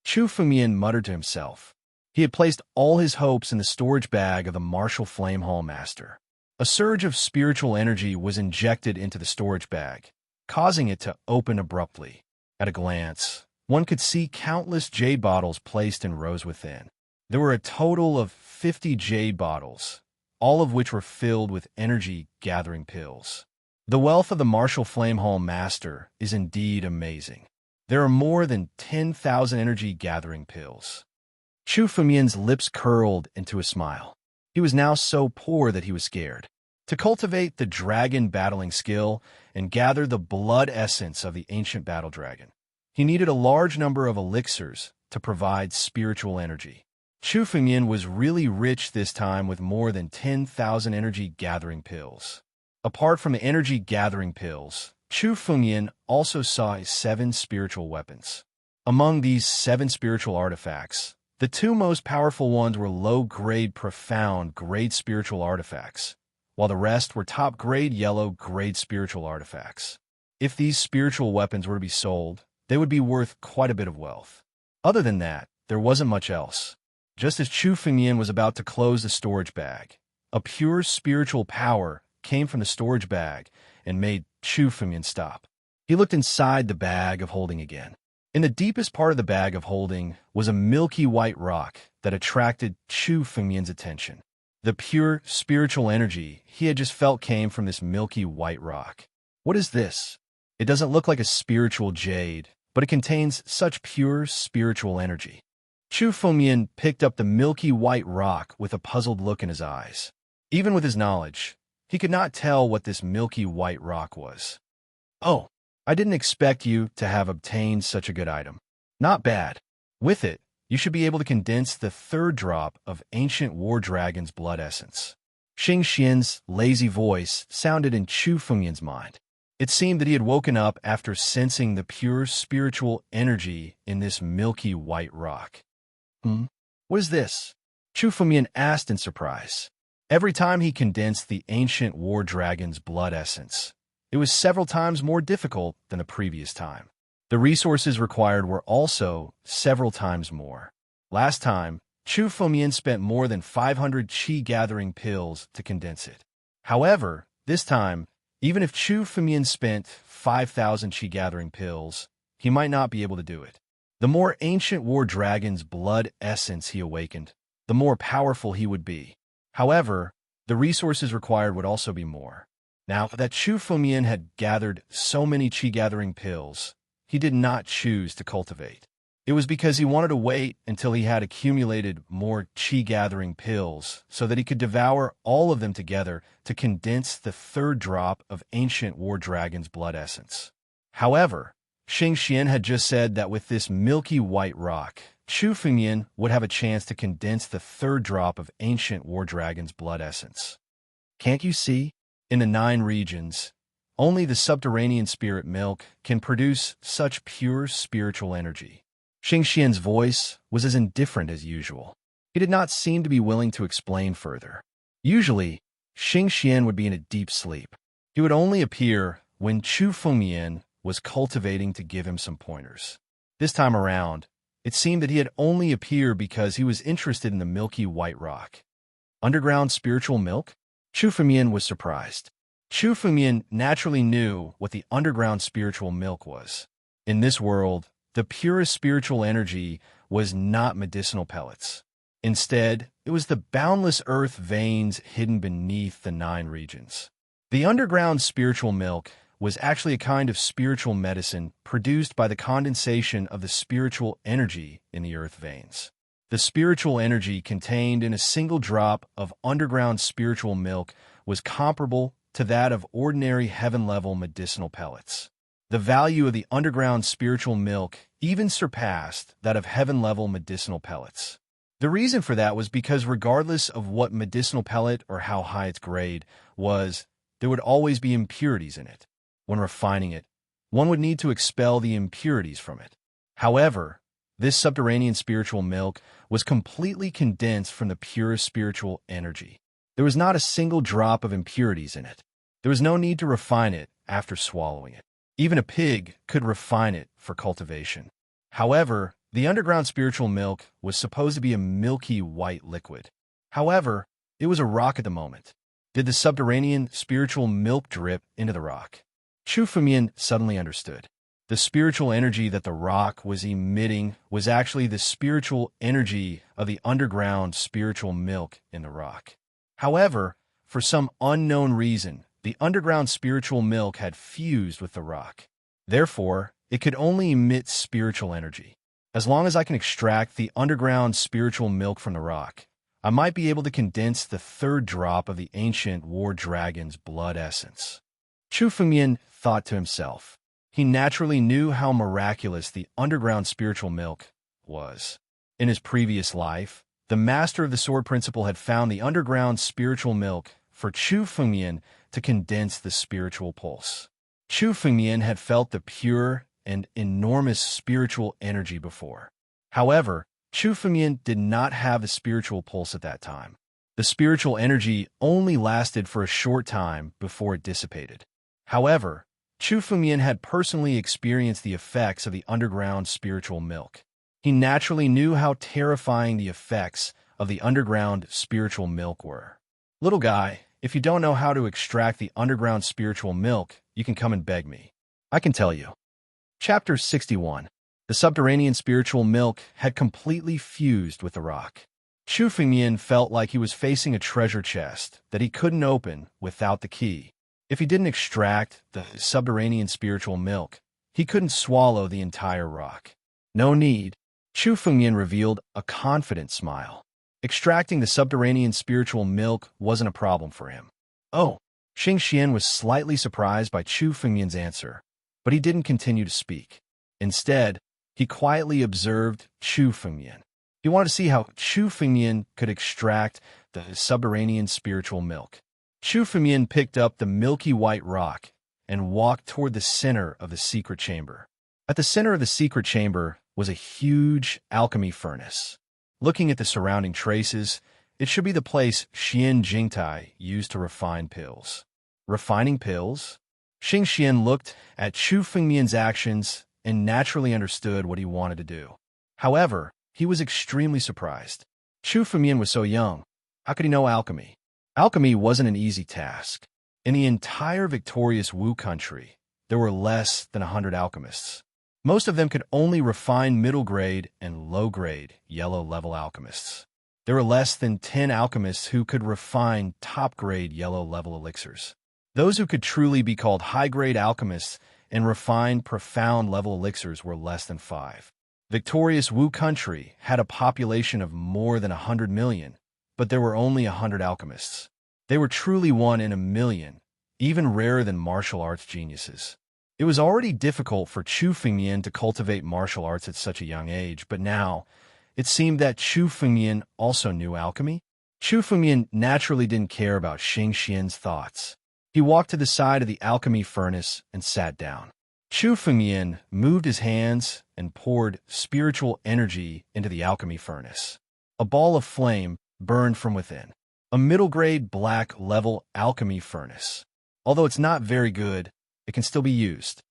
Chu Fengmian muttered to himself. He had placed all his hopes in the storage bag of the Martial Flame Hall master. A surge of spiritual energy was injected into the storage bag, causing it to open abruptly. At a glance, one could see countless jade bottles placed in rows within. There were a total of 50 jade bottles, all of which were filled with energy-gathering pills. The wealth of the Martial Flame Hall master is indeed amazing. There are more than 10,000 energy-gathering pills. Chu Fengmian's lips curled into a smile. He was now so poor that he was scared. To cultivate the dragon battling skill and gather the blood essence of the ancient battle dragon, he needed a large number of elixirs to provide spiritual energy. Chu Fengmian was really rich this time with more than 10,000 energy-gathering pills. Apart from the energy-gathering pills, Chu Fengmian also saw 7 spiritual weapons. Among these 7 spiritual artifacts, the 2 most powerful ones were low-grade profound-grade spiritual artifacts, while the rest were top-grade yellow-grade spiritual artifacts. If these spiritual weapons were to be sold, they would be worth quite a bit of wealth. Other than that, there wasn't much else. Just as Chu Fengmian was about to close the storage bag, a pure spiritual power came from the storage bag and made Chu Fengmian stop. He looked inside the bag of holding again. In the deepest part of the bag of holding was a milky white rock that attracted Chu Fengmian's attention. The pure spiritual energy he had just felt came from this milky white rock. What is this? It doesn't look like a spiritual jade, but it contains such pure spiritual energy. Chu Fengmian picked up the milky white rock with a puzzled look in his eyes. Even with his knowledge, he could not tell what this milky white rock was. Oh, I didn't expect you to have obtained such a good item. Not bad. With it, you should be able to condense the 3rd drop of ancient war dragon's blood essence. Xing Xian's lazy voice sounded in Chu Fengmian's mind. It seemed that he had woken up after sensing the pure spiritual energy in this milky white rock. What is this? Chu Fengmian asked in surprise. Every time he condensed the ancient war dragon's blood essence, it was several times more difficult than the previous time. The resources required were also several times more. Last time, Chu Fengmian spent more than 500 qi-gathering pills to condense it. However, this time, even if Chu Fengmian spent 5,000 qi-gathering pills, he might not be able to do it. The more ancient war dragon's blood essence he awakened, the more powerful he would be. However, the resources required would also be more. Now, that Chu Fumian had gathered so many qi-gathering pills, he did not choose to cultivate. It was because he wanted to wait until he had accumulated more qi-gathering pills so that he could devour all of them together to condense the third drop of ancient war dragon's blood essence. However, Xing Xian had just said that with this milky white rock, Chu Fumian would have a chance to condense the third drop of ancient war dragon's blood essence. Can't you see? In the 9 regions, only the subterranean spirit milk can produce such pure spiritual energy. Xing Xian's voice was as indifferent as usual. He did not seem to be willing to explain further. Usually, Xing Xian would be in a deep sleep. He would only appear when Chu Fumian was cultivating to give him some pointers. This time around, it seemed that he had only appeared because he was interested in the milky white rock. Underground spiritual milk? Chu Fumian was surprised. Chu Fumian naturally knew what the underground spiritual milk was. In this world, the purest spiritual energy was not medicinal pellets. Instead, it was the boundless earth veins hidden beneath the 9 regions. The underground spiritual milk was actually a kind of spiritual medicine produced by the condensation of the spiritual energy in the earth veins. The spiritual energy contained in a single drop of underground spiritual milk was comparable to that of ordinary heaven-level medicinal pellets. The value of the underground spiritual milk even surpassed that of heaven-level medicinal pellets. The reason for that was because regardless of what medicinal pellet or how high its grade was, there would always be impurities in it. When refining it, one would need to expel the impurities from it. However, this subterranean spiritual milk was completely condensed from the purest spiritual energy. There was not a single drop of impurities in it. There was no need to refine it after swallowing it. Even a pig could refine it for cultivation. However, the underground spiritual milk was supposed to be a milky white liquid. However, it was a rock at the moment. Did the subterranean spiritual milk drip into the rock? Chu Fumian suddenly understood. The spiritual energy that the rock was emitting was actually the spiritual energy of the underground spiritual milk in the rock. However, for some unknown reason, the underground spiritual milk had fused with the rock. Therefore, it could only emit spiritual energy. As long as I can extract the underground spiritual milk from the rock, I might be able to condense the third drop of the ancient war dragon's blood essence. Chu Fumian thought to himself. He naturally knew how miraculous the underground spiritual milk was. In his previous life, the master of the sword principle had found the underground spiritual milk for Chu Fumian to condense the spiritual pulse. Chu Fumian had felt the pure and enormous spiritual energy before. However, Chu Fumian did not have a spiritual pulse at that time. The spiritual energy only lasted for a short time before it dissipated. However, Chu Fumian had personally experienced the effects of the underground spiritual milk. He naturally knew how terrifying the effects of the underground spiritual milk were. Little guy, if you don't know how to extract the underground spiritual milk, you can come and beg me. I can tell you. Chapter 61. The subterranean spiritual milk had completely fused with the rock. Chu Fumian felt like he was facing a treasure chest that he couldn't open without the key. If he didn't extract the subterranean spiritual milk, he couldn't swallow the entire rock. No need. Chu Fumian revealed a confident smile. Extracting the subterranean spiritual milk wasn't a problem for him. Oh, Xing Xian was slightly surprised by Chu Fumian's answer, but he didn't continue to speak. Instead, he quietly observed Chu Fumian. He wanted to see how Chu Fumian could extract the subterranean spiritual milk. Chu Fumian picked up the milky white rock and walked toward the center of the secret chamber. At the center of the secret chamber was a huge alchemy furnace. Looking at the surrounding traces, it should be the place Xian Jingtai used to refine pills. Refining pills? Xing Xian looked at Chu Fumian's actions and naturally understood what he wanted to do. However, he was extremely surprised. Chu Fumian was so young. How could he know alchemy? Alchemy wasn't an easy task. In the entire victorious Wu country, there were less than 100 alchemists. Most of them could only refine middle-grade and low-grade yellow-level alchemists. There were less than 10 alchemists who could refine top-grade yellow-level elixirs. Those who could truly be called high-grade alchemists and refine profound-level elixirs were less than 5. Victorious Wu country had a population of more than 100 million, but there were only 100 alchemists. They were truly 1 in a million, even rarer than martial arts geniuses. It was already difficult for Chu Fengmian to cultivate martial arts at such a young age, but now it seemed that Chu Fengmian also knew alchemy. Chu Fengmian naturally didn't care about Xing Xian's thoughts. He walked to the side of the alchemy furnace and sat down. Chu Fengmian moved his hands and poured spiritual energy into the alchemy furnace. A ball of flame burned from within. A middle-grade black-level alchemy furnace. Although it's not very good, it can still be used.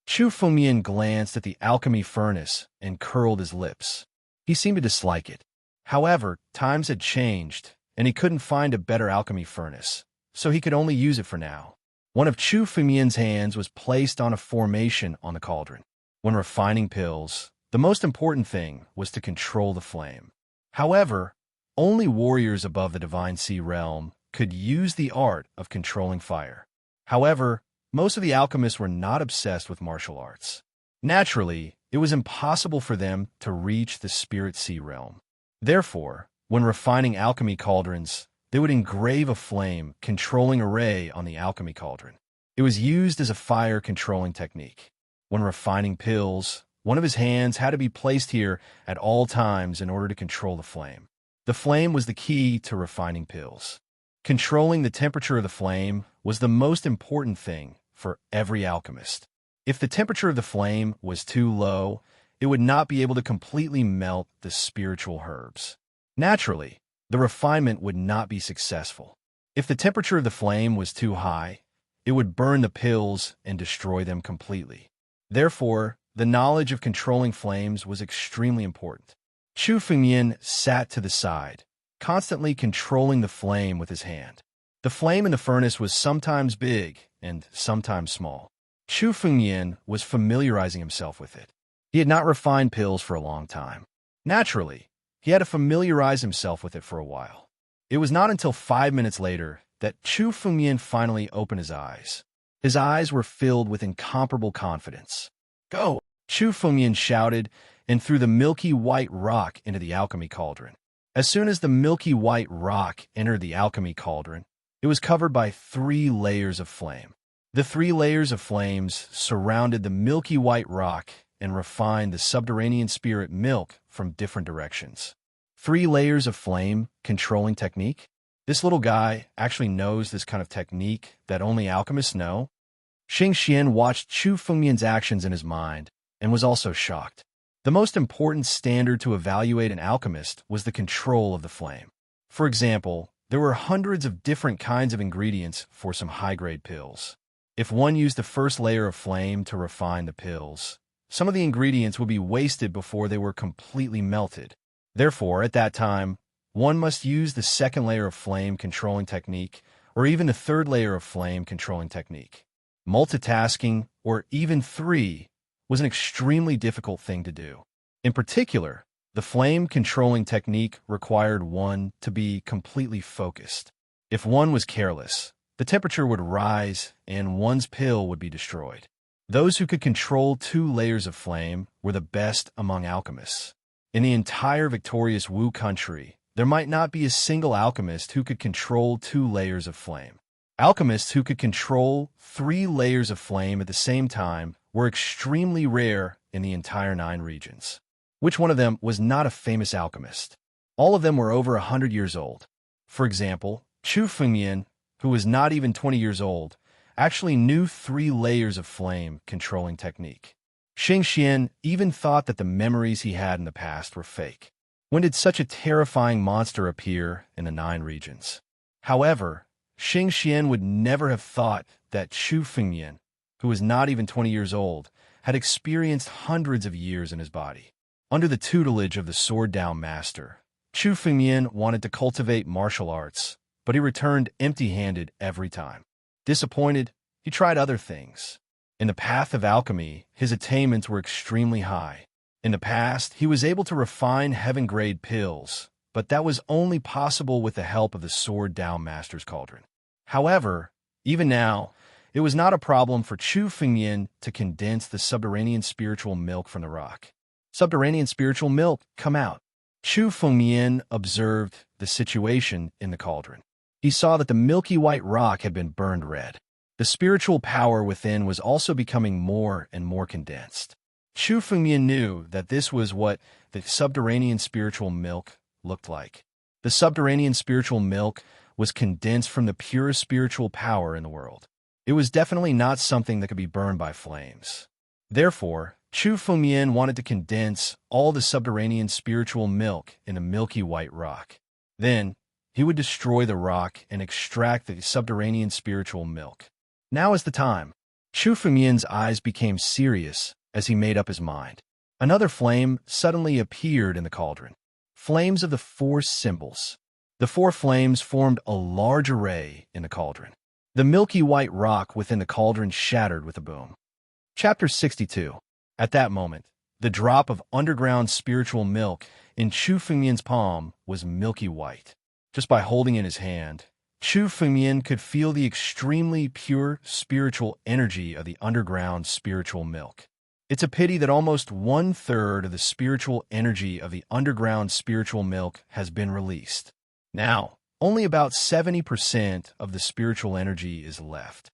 Chu Fengmian glanced at the alchemy furnace and curled his lips. He seemed to dislike it. However, times had changed, and he couldn't find a better alchemy furnace, so he could only use it for now. One of Chu Fengmian's hands was placed on a formation on the cauldron. When refining pills, the most important thing was to control the flame. However, only warriors above the Divine Sea realm could use the art of controlling fire. However, most of the alchemists were not obsessed with martial arts. Naturally, it was impossible for them to reach the Spirit Sea realm. Therefore, when refining alchemy cauldrons, they would engrave a flame controlling array on the alchemy cauldron. It was used as a fire controlling technique. When refining pills, one of his hands had to be placed here at all times in order to control the flame. The flame was the key to refining pills. Controlling the temperature of the flame was the most important thing for every alchemist. If the temperature of the flame was too low, it would not be able to completely melt the spiritual herbs. Naturally, the refinement would not be successful. If the temperature of the flame was too high, it would burn the pills and destroy them completely. Therefore, the knowledge of controlling flames was extremely important. Chu Fengmian sat to the side, constantly controlling the flame with his hand. The flame in the furnace was sometimes big and sometimes small. Chu Fengmian was familiarizing himself with it. He had not refined pills for a long time. Naturally, he had to familiarize himself with it for a while. It was not until 5 minutes later that Chu Fengmian finally opened his eyes. His eyes were filled with incomparable confidence. "Go!" Chu Fengmian shouted and threw the milky white rock into the alchemy cauldron. As soon as the milky white rock entered the alchemy cauldron, it was covered by 3 layers of flame. The 3 layers of flames surrounded the milky white rock and refined the subterranean spirit milk from different directions. 3 layers of flame controlling technique? This little guy actually knows this kind of technique that only alchemists know? Xing Xian watched Chu Fengmian's actions in his mind and was also shocked. The most important standard to evaluate an alchemist was the control of the flame. For example, there were hundreds of different kinds of ingredients for some high-grade pills. If one used the first layer of flame to refine the pills, some of the ingredients would be wasted before they were completely melted. Therefore, at that time, one must use the second layer of flame controlling technique or even the third layer of flame controlling technique. Multitasking, or even 3, was an extremely difficult thing to do. In particular, the flame controlling technique required one to be completely focused. If one was careless, the temperature would rise and one's pill would be destroyed. Those who could control 2 layers of flame were the best among alchemists. In the entire victorious Wu country, there might not be a single alchemist who could control 2 layers of flame. Alchemists who could control 3 layers of flame at the same time were extremely rare in the entire 9 regions. Which one of them was not a famous alchemist? All of them were over 100 years old. For example, Chu Fengmian, who was not even 20 years old, actually knew 3 layers of flame controlling technique. Xing Xian even thought that the memories he had in the past were fake. When did such a terrifying monster appear in the 9 regions? However, Xing Xian would never have thought that Chu Fengmian, who was not even 20 years old, had experienced hundreds of years in his body. Under the tutelage of the sword-down master, Chu Fengmian wanted to cultivate martial arts, but he returned empty-handed every time. Disappointed, he tried other things. In the path of alchemy, his attainments were extremely high. In the past, he was able to refine heaven-grade pills, but that was only possible with the help of the Sword Dao Master's Cauldron. However, even now, it was not a problem for Chu Fengyan to condense the subterranean spiritual milk from the rock. Subterranean spiritual milk, come out. Chu Fengyan observed the situation in the cauldron. He saw that the milky white rock had been burned red. The spiritual power within was also becoming more and more condensed. Chu Fengyan knew that this was what the subterranean spiritual milk looked like. The subterranean spiritual milk was condensed from the purest spiritual power in the world. It was definitely not something that could be burned by flames. Therefore, Chu Fengyan wanted to condense all the subterranean spiritual milk in a milky white rock. Then, he would destroy the rock and extract the subterranean spiritual milk. Now is the time. Chu Fengyan's eyes became serious as he made up his mind. Another flame suddenly appeared in the cauldron. Flames of the 4 symbols. The 4 flames formed a large array in the cauldron. The milky white rock within the cauldron shattered with a boom. Chapter 62. At that moment, the drop of underground spiritual milk in Chu Fengyan's palm was milky white. Just by holding in his hand, Chu Fengyan could feel the extremely pure spiritual energy of the underground spiritual milk. It's a pity that almost 1/3 of the spiritual energy of the underground spiritual milk has been released. Now, only about 70% of the spiritual energy is left.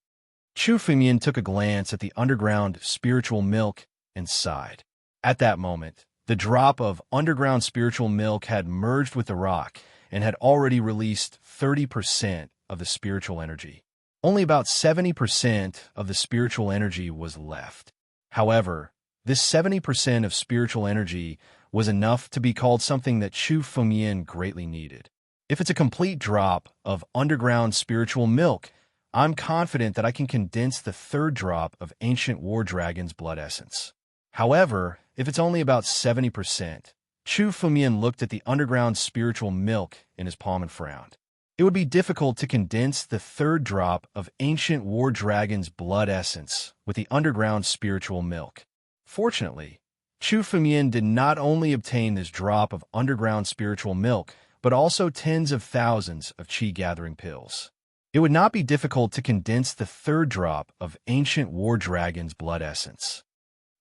Chu Fengyan took a glance at the underground spiritual milk and sighed. At that moment, the drop of underground spiritual milk had merged with the rock and had already released 30% of the spiritual energy. Only about 70% of the spiritual energy was left. However, this 70% of spiritual energy was enough to be called something that Chu Fengyan greatly needed. If it's a complete drop of underground spiritual milk, I'm confident that I can condense the 3rd drop of ancient war dragon's blood essence. However, if it's only about 70%, Chu Fengyan looked at the underground spiritual milk in his palm and frowned. It would be difficult to condense the 3rd drop of ancient war dragon's blood essence with the underground spiritual milk. Fortunately, Chu Fengyan did not only obtain this drop of underground spiritual milk, but also tens of thousands of chi gathering pills. It would not be difficult to condense the 3rd drop of ancient war dragon's blood essence.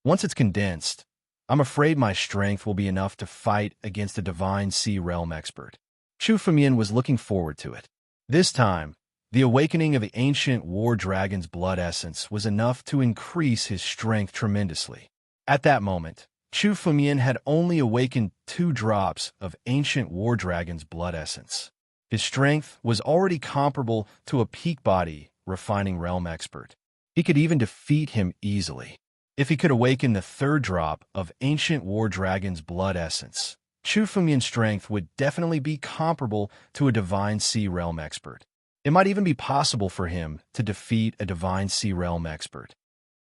Once it's condensed, I'm afraid my strength will be enough to fight against a divine sea realm expert. Chu Fengyan was looking forward to it. This time, the awakening of the ancient war dragon's blood essence was enough to increase his strength tremendously. At that moment, Chu Fengyan had only awakened 2 drops of ancient war dragon's blood essence. His strength was already comparable to a peak body refining realm expert. He could even defeat him easily. If he could awaken the 3rd drop of ancient war dragon's blood essence, Chu Fengyan's strength would definitely be comparable to a divine sea realm expert. It might even be possible for him to defeat a divine sea realm expert.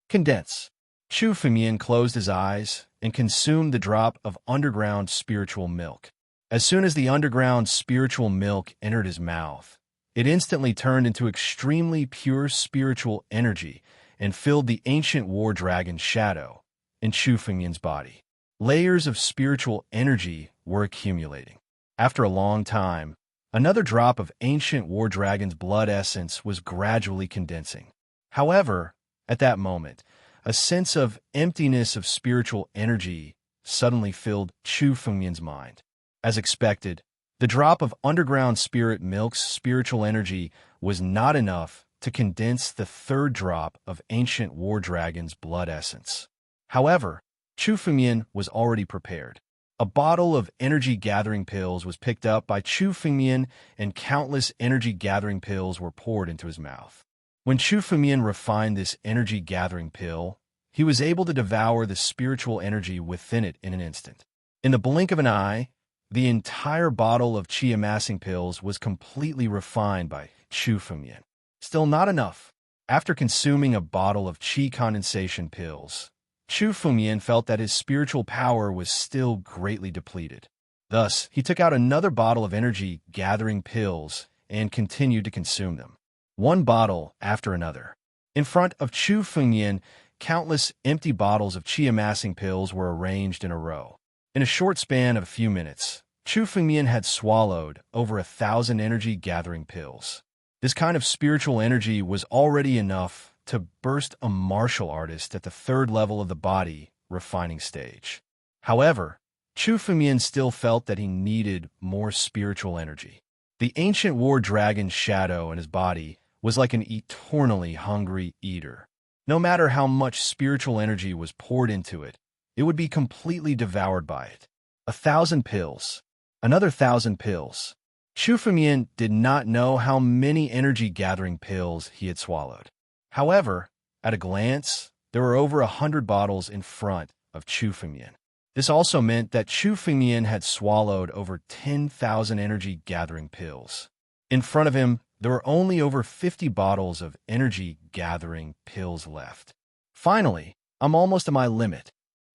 Condense. Chu Fengyan closed his eyes and consumed the drop of underground spiritual milk. As soon as the underground spiritual milk entered his mouth, it instantly turned into extremely pure spiritual energy and filled the ancient war dragon's shadow in Chu Fengyan's body. Layers of spiritual energy were accumulating. After a long time, another drop of ancient war dragon's blood essence was gradually condensing. However, at that moment, a sense of emptiness of spiritual energy suddenly filled Chu Fengyan's mind. As expected, the drop of underground spirit milk's spiritual energy was not enough to condense the 3rd drop of ancient war dragon's blood essence. However, Chu Fengyan was already prepared. A bottle of energy-gathering pills was picked up by Chu Fengyan, and countless energy-gathering pills were poured into his mouth. When Chu Fengyan refined this energy-gathering pill, he was able to devour the spiritual energy within it in an instant. In the blink of an eye, the entire bottle of chi-amassing pills was completely refined by Chu Fengyan. Still not enough. After consuming a bottle of chi condensation pills, Chu Fengyan felt that his spiritual power was still greatly depleted. Thus, he took out another bottle of energy-gathering pills and continued to consume them, one bottle after another. In front of Chu Fengyan, countless empty bottles of chi-amassing pills were arranged in a row. In a short span of a few minutes, Chu Fengmian had swallowed over 1,000 energy-gathering pills. This kind of spiritual energy was already enough to burst a martial artist at the third level of the body refining stage. However, Chu Fengmian still felt that he needed more spiritual energy. The ancient war dragon's shadow in his body was like an eternally hungry eater. No matter how much spiritual energy was poured into it, it would be completely devoured by it. 1,000 pills. Another 1,000 pills. Chu Fengmian did not know how many energy-gathering pills he had swallowed. However, at a glance, there were over 100 bottles in front of Chu Fengmian. This also meant that Chu Fengmian had swallowed over 10,000 energy-gathering pills. In front of him, there were only over 50 bottles of energy-gathering pills left. Finally, I'm almost at my limit.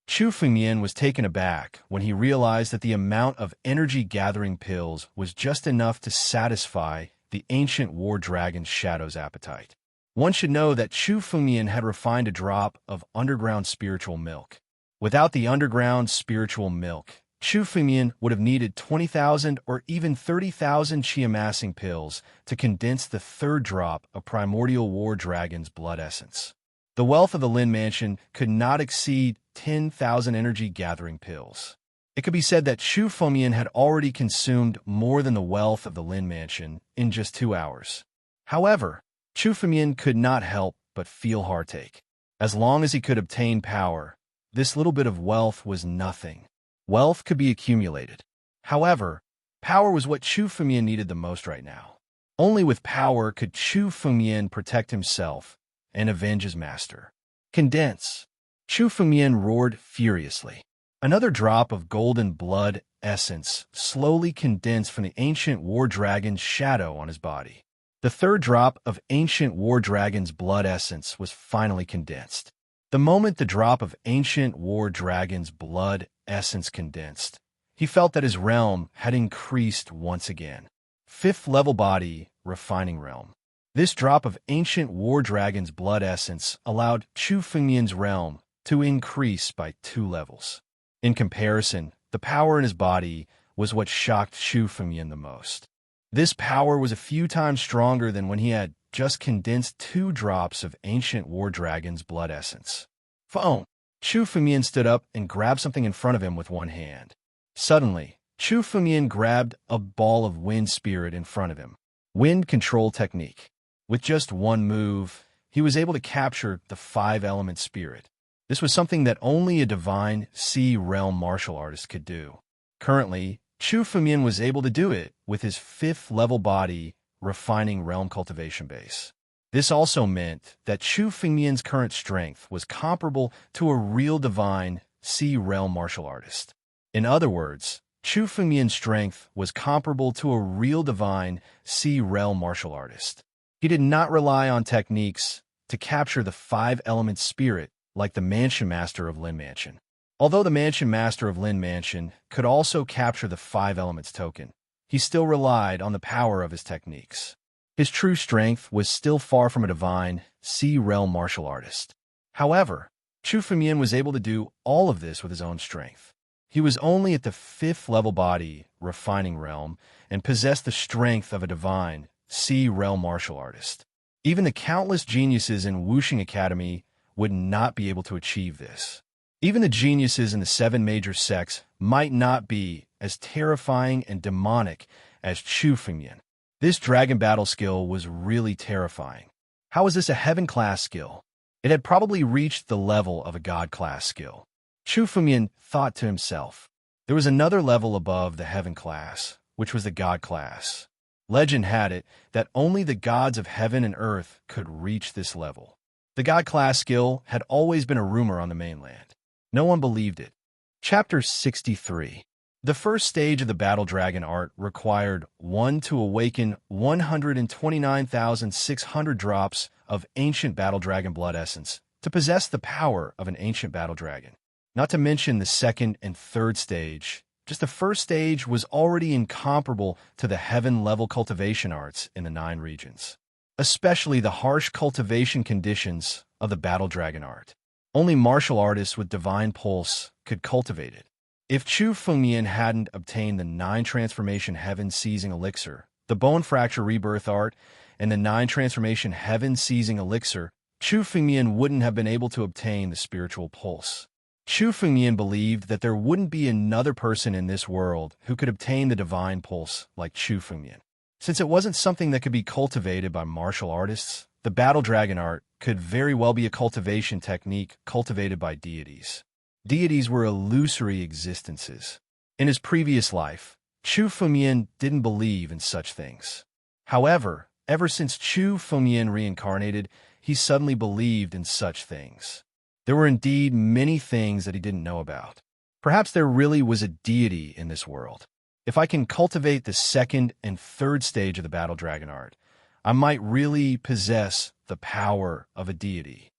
Chu Fengmian was taken aback when he realized that the amount of energy-gathering pills was just enough to satisfy the ancient war dragon's shadow's appetite. One should know that Chu Fengmian had refined a drop of underground spiritual milk. Without the underground spiritual milk, Chu Fengmian would have needed 20,000 or even 30,000 chi-amassing pills to condense the third drop of primordial war dragon's blood essence. The wealth of the Lin Mansion could not exceed 10,000 energy-gathering pills. It could be said that Chu Fengmian had already consumed more than the wealth of the Lin Mansion in just 2 hours. However, Chu Fengmian could not help but feel heartache. As long as he could obtain power, this little bit of wealth was nothing. Wealth could be accumulated. However, power was what Chu Fengmian needed the most right now. Only with power could Chu Fengmian protect himself and avenge his master. Condense. Chu Fengmian roared furiously. Another drop of golden blood essence slowly condensed from the ancient war dragon's shadow on his body. The third drop of ancient war dragon's blood essence was finally condensed. The moment the drop of ancient war dragon's blood essence condensed, he felt that his realm had increased once again. 5th level body, refining realm. This drop of ancient war dragon's blood essence allowed Chu Fengmian's realm to increase by 2 levels. In comparison, the power in his body was what shocked Chu Fengmian the most. This power was a few times stronger than when he had just condensed 2 drops of ancient war dragon's blood essence. Phone! Chu Fengmian stood up and grabbed something in front of him with one hand. Suddenly, Chu Fengmian grabbed a ball of wind spirit in front of him. Wind control technique. With just one move, he was able to capture the 5-element spirit. This was something that only a divine sea realm martial artist could do. Currently, Chu Fengmian was able to do it with his 5th level body refining realm cultivation base. This also meant that Chu Fengmian's current strength was comparable to a real divine sea realm martial artist. In other words, Chu Fengmian's strength was comparable to a real divine sea realm martial artist. He did not rely on techniques to capture the 5-element spirit like the Mansion Master of Lin Mansion. Although the Mansion Master of Lin Mansion could also capture the 5 elements token, he still relied on the power of his techniques. His true strength was still far from a divine sea realm martial artist. However, Chu Fengmian was able to do all of this with his own strength. He was only at the 5th level body refining realm and possessed the strength of a divine sea realm martial artist. Even the countless geniuses in Wuxing Academy would not be able to achieve this. Even the geniuses in the 7 major sects might not be as terrifying and demonic as Chu Fengmian. This dragon battle skill was really terrifying. How was this a heaven-class skill? It had probably reached the level of a god-class skill. Chu Fengmian thought to himself. There was another level above the heaven class, which was the god class. Legend had it that only the gods of heaven and earth could reach this level. The god class skill had always been a rumor on the mainland. No one believed it. Chapter 63. The first stage of the Battle Dragon art required 1 to awaken 129,600 drops of ancient Battle Dragon blood essence to possess the power of an ancient Battle Dragon. Not to mention the second and third stage. Just the first stage was already incomparable to the heaven-level cultivation arts in the 9 regions, especially the harsh cultivation conditions of the Battle Dragon art. Only martial artists with divine pulse could cultivate it. If Chu Fengmian hadn't obtained the 9 transformation heaven-seizing elixir, the bone fracture rebirth art, and the 9 transformation heaven-seizing elixir, Chu Fengmian wouldn't have been able to obtain the spiritual pulse. Chu Fengmian believed that there wouldn't be another person in this world who could obtain the divine pulse like Chu Fengmian. Since it wasn't something that could be cultivated by martial artists, the battle dragon art could very well be a cultivation technique cultivated by deities. Deities were illusory existences. In his previous life, Chu Fengmian didn't believe in such things. However, ever since Chu Fengmian reincarnated, he suddenly believed in such things. There were indeed many things that he didn't know about. Perhaps there really was a deity in this world. If I can cultivate the 2nd and 3rd stage of the battle dragon art, I might really possess the power of a deity.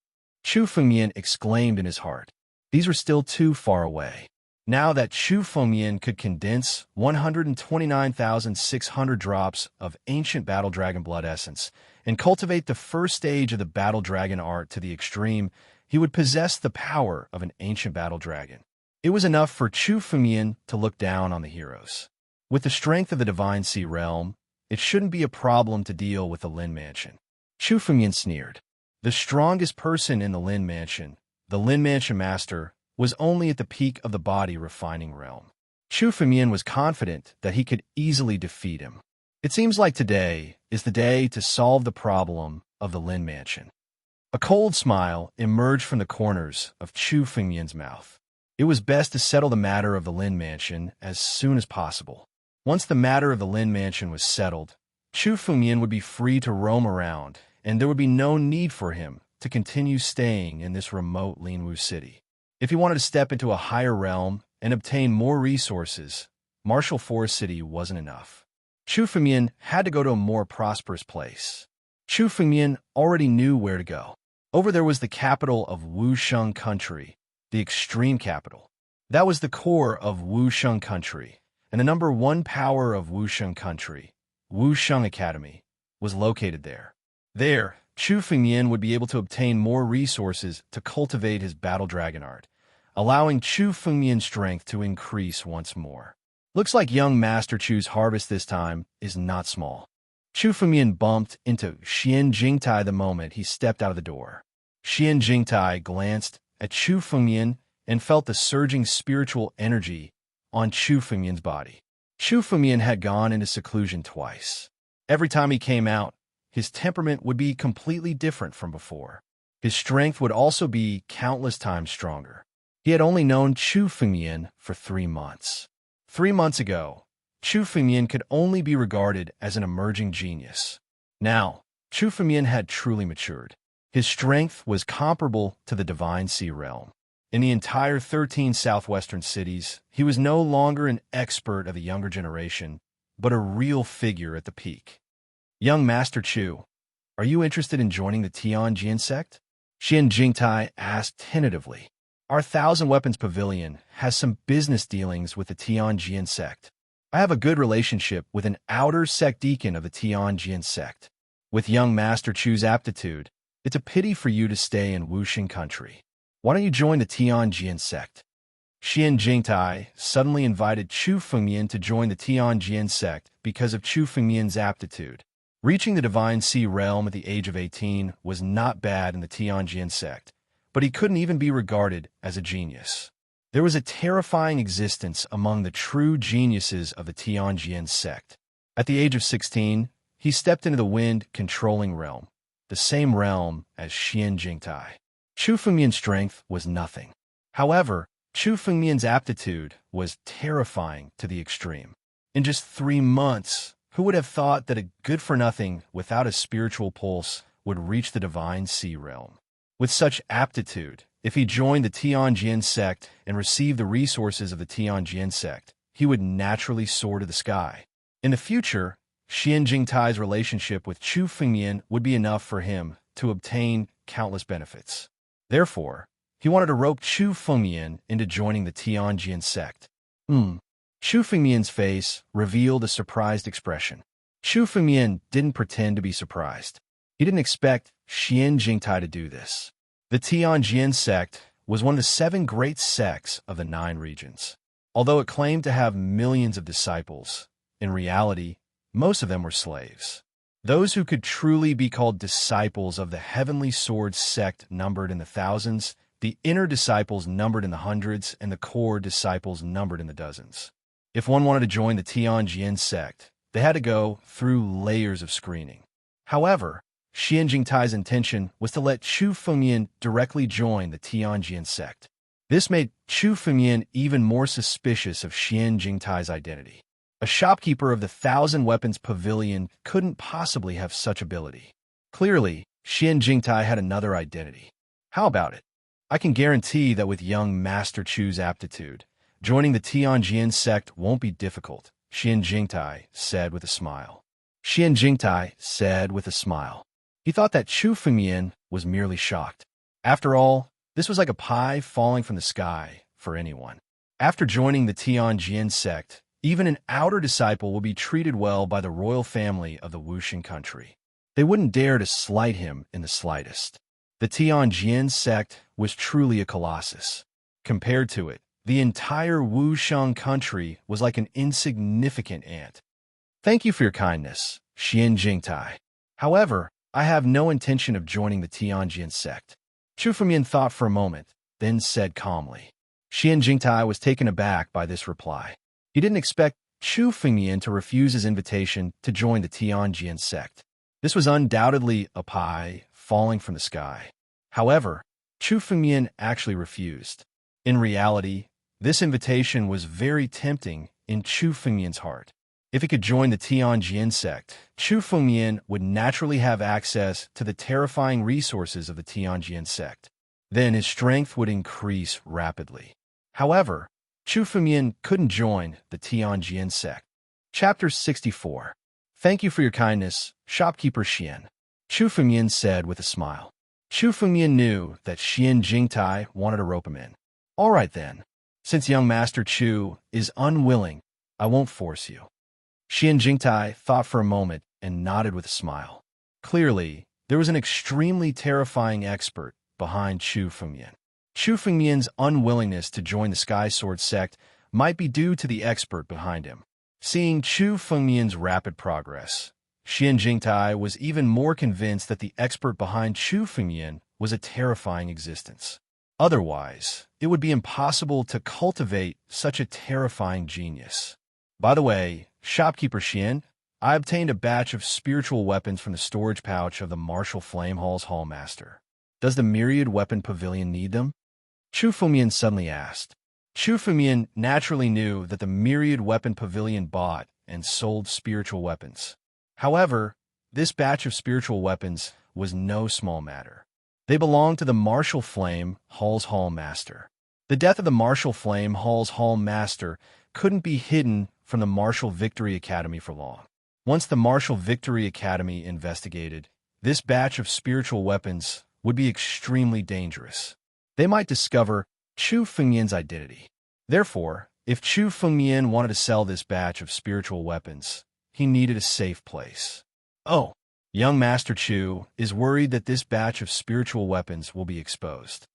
Chu Fengmian exclaimed in his heart. These were still too far away. Now that Chu Fengmian could condense 129,600 drops of ancient battle dragon blood essence and cultivate the 1st stage of the battle dragon art to the extreme, he would possess the power of an ancient battle dragon. It was enough for Chu Fengmian to look down on the heroes. With the strength of the Divine Sea realm, it shouldn't be a problem to deal with the Lin Mansion. Chu Fengmian sneered. The strongest person in the Lin Mansion, the Lin Mansion Master, was only at the peak of the body refining realm. Chu Fengmian was confident that he could easily defeat him. It seems like today is the day to solve the problem of the Lin Mansion. A cold smile emerged from the corners of Chu Fengmian's mouth. It was best to settle the matter of the Lin Mansion as soon as possible. Once the matter of the Lin Mansion was settled, Chu Fengmian would be free to roam around, and there would be no need for him to continue staying in this remote Linwu city. If he wanted to step into a higher realm and obtain more resources, Martial Forest City wasn't enough. Chu Fengmian had to go to a more prosperous place. Chu Fengmian already knew where to go. Over there was the capital of Wusheng Country, the extreme capital. That was the core of Wusheng Country, and the number 1 power of Wusheng Country, Wusheng Academy, was located there. There, Chu Fengmian would be able to obtain more resources to cultivate his battle dragon art, allowing Chu Fengmian's strength to increase once more. Looks like young Master Chu's harvest this time is not small. Chu Fengmian bumped into Xian Jingtai the moment he stepped out of the door. Xian Jingtai glanced at Chu Fengmian and felt the surging spiritual energy on Chu Fengmian's body. Chu Fengmian had gone into seclusion twice. Every time he came out, his temperament would be completely different from before. His strength would also be countless times stronger. He had only known Chu Fengmian for 3 months. 3 months ago, Chu Fengmian could only be regarded as an emerging genius. Now, Chu Fengmian had truly matured. His strength was comparable to the Divine Sea realm. In the entire 13 southwestern cities, he was no longer an expert of the younger generation, but a real figure at the peak. Young Master Chu, are you interested in joining the Tianjin sect? Xian Jingtai asked tentatively. Our Thousand Weapons Pavilion has some business dealings with the Tianjin sect. I have a good relationship with an outer sect deacon of the Tianjin sect. With young Master Chu's aptitude, it's a pity for you to stay in Wusheng Country. Why don't you join the Tianjin sect? Xian Jingtai suddenly invited Chu Fengmian to join the Tianjin sect because of Chu Fengmian's aptitude. Reaching the Divine Sea realm at the age of 18 was not bad in the Tianjin sect, but he couldn't even be regarded as a genius. There was a terrifying existence among the true geniuses of the Tianjin sect. At the age of 16, he stepped into the wind-controlling realm, the same realm as Xian Jingtai. Chu Fengmian's strength was nothing. However, Chu Fengmian's aptitude was terrifying to the extreme. In just 3 months, who would have thought that a good-for-nothing without a spiritual pulse would reach the Divine Sea realm? With such aptitude, if he joined the Tianjin sect and received the resources of the Tianjin sect, he would naturally soar to the sky. In the future, Xian Jingtai's relationship with Chu Fengmian would be enough for him to obtain countless benefits. Therefore, he wanted to rope Chu Fengmian into joining the Tianjin sect. Chu Fengmian's face revealed a surprised expression. Chu Fengmian didn't pretend to be surprised. He didn't expect Xian Jingtai to do this. The Tianjin sect was one of the 7 great sects of the 9 regions. Although it claimed to have millions of disciples, in reality, most of them were slaves. Those who could truly be called disciples of the Heavenly Sword sect numbered in the thousands, the inner disciples numbered in the hundreds, and the core disciples numbered in the dozens. If one wanted to join the Tianjin sect, they had to go through layers of screening. However, Xian Jingtai's intention was to let Chu Fengmian directly join the Tianjin sect. This made Chu Fengmian even more suspicious of Xian Jingtai's identity. A shopkeeper of the Thousand Weapons Pavilion couldn't possibly have such ability. Clearly, Xian Jingtai had another identity. How about it? I can guarantee that with young Master Chu's aptitude, joining the Tianjin sect won't be difficult, Xian Jingtai said with a smile. Xian Jingtai said with a smile. He thought that Chu Fengmian was merely shocked. After all, this was like a pie falling from the sky for anyone. After joining the Tianjin sect, even an outer disciple will be treated well by the royal family of the Wuxing country. They wouldn't dare to slight him in the slightest. The Tianjin sect was truly a colossus. Compared to it, the entire Wuxing country was like an insignificant ant. Thank you for your kindness, Xian Jingtai. However, I have no intention of joining the Tianjin sect. Chu Fengmian thought for a moment, then said calmly. Xian Jingtai was taken aback by this reply. He didn't expect Chu Fengmian to refuse his invitation to join the Tianjin sect. This was undoubtedly a pie falling from the sky. However, Chu Fengmian actually refused. In reality, this invitation was very tempting in Chu Fengmian's heart. If he could join the Tianjin sect, Chu Fengmian would naturally have access to the terrifying resources of the Tianjin sect. Then his strength would increase rapidly. However, Chu Fengmian couldn't join the Tianjin sect. Chapter 64. Thank you for your kindness, shopkeeper Xian, Chu Fengmian said with a smile. Chu Fengmian knew that Xian Jingtai wanted to rope him in. All right then. Since young Master Chu is unwilling, I won't force you. Xian Jingtai thought for a moment and nodded with a smile. Clearly, there was an extremely terrifying expert behind Chu Fengmian. Chu Fengmian's unwillingness to join the Sky Sword sect might be due to the expert behind him. Seeing Chu Fengmian's rapid progress, Xian Jingtai was even more convinced that the expert behind Chu Fengmian was a terrifying existence. Otherwise, it would be impossible to cultivate such a terrifying genius. By the way, shopkeeper Xian, I obtained a batch of spiritual weapons from the storage pouch of the Martial Flame Hall's Hallmaster. Does the Myriad Weapon Pavilion need them? Chu Fengmian suddenly asked. Chu Fengmian naturally knew that the Myriad Weapon Pavilion bought and sold spiritual weapons. However, this batch of spiritual weapons was no small matter. They belonged to the Martial Flame Hall's Hallmaster. The death of the Martial Flame Hall's Hallmaster couldn't be hidden from the Martial Victory Academy for long. Once the Martial Victory Academy investigated, this batch of spiritual weapons would be extremely dangerous. They might discover Chu Fengmian's identity. Therefore, if Chu Fengmian wanted to sell this batch of spiritual weapons, he needed a safe place. Oh, young Master Chu is worried that this batch of spiritual weapons will be exposed.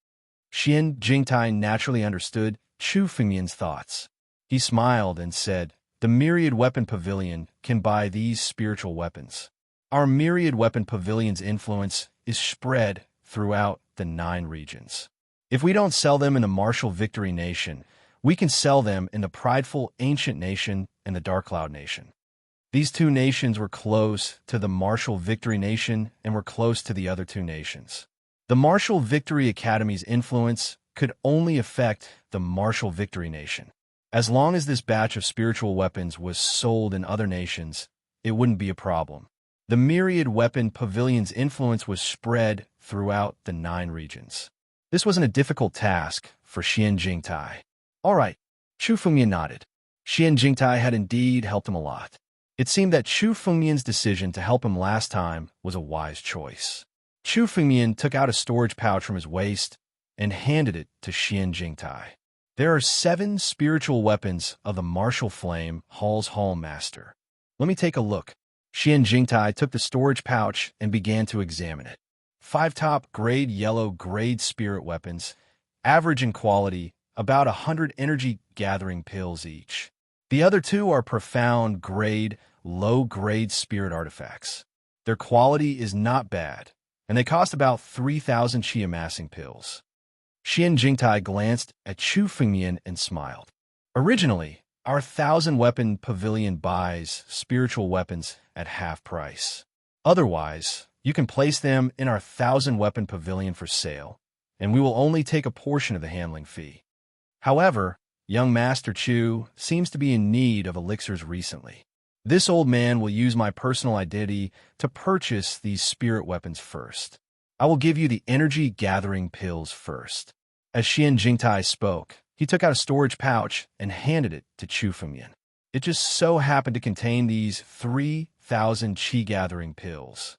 Xian Jingtai naturally understood Chu Fengmian's thoughts. He smiled and said, the Myriad Weapon Pavilion can buy these spiritual weapons. Our Myriad Weapon Pavilion's influence is spread throughout the 9 regions. If we don't sell them in the Martial Victory Nation, we can sell them in the prideful Ancient Nation and the Dark Cloud Nation. These 2 nations were close to the Martial Victory Nation and were close to the other 2 nations. The Martial Victory Academy's influence could only affect the Martial Victory Nation. As long as this batch of spiritual weapons was sold in other nations, it wouldn't be a problem. The Myriad Weapon Pavilion's influence was spread throughout the 9 regions. This wasn't a difficult task for Xian Jingtai. All right, Chu Fengmian nodded. Xian Jingtai had indeed helped him a lot. It seemed that Chu Fengmian's decision to help him last time was a wise choice. Chu Fengmian took out a storage pouch from his waist and handed it to Xian Jingtai. There are 7 spiritual weapons of the Martial Flame Hall's Hallmaster. Let me take a look. Xian Jingtai took the storage pouch and began to examine it. 5 top grade yellow grade spirit weapons, average in quality, about 100 energy-gathering pills each. The other two are profound-grade, low-grade spirit artifacts. Their quality is not bad, and they cost about 3,000 chi-amassing pills. Xian Jingtai glanced at Chu Fengmian and smiled. Originally, our 1,000-weapon pavilion buys spiritual weapons at half price. Otherwise, you can place them in our 1,000-weapon pavilion for sale, and we will only take a portion of the handling fee. However, young Master Chu seems to be in need of elixirs recently. This old man will use my personal identity to purchase these spirit weapons first. I will give you the energy-gathering pills first. As Xian Jingtai spoke, he took out a storage pouch and handed it to Chu Fengmian. It just so happened to contain these 3,000 chi-gathering pills.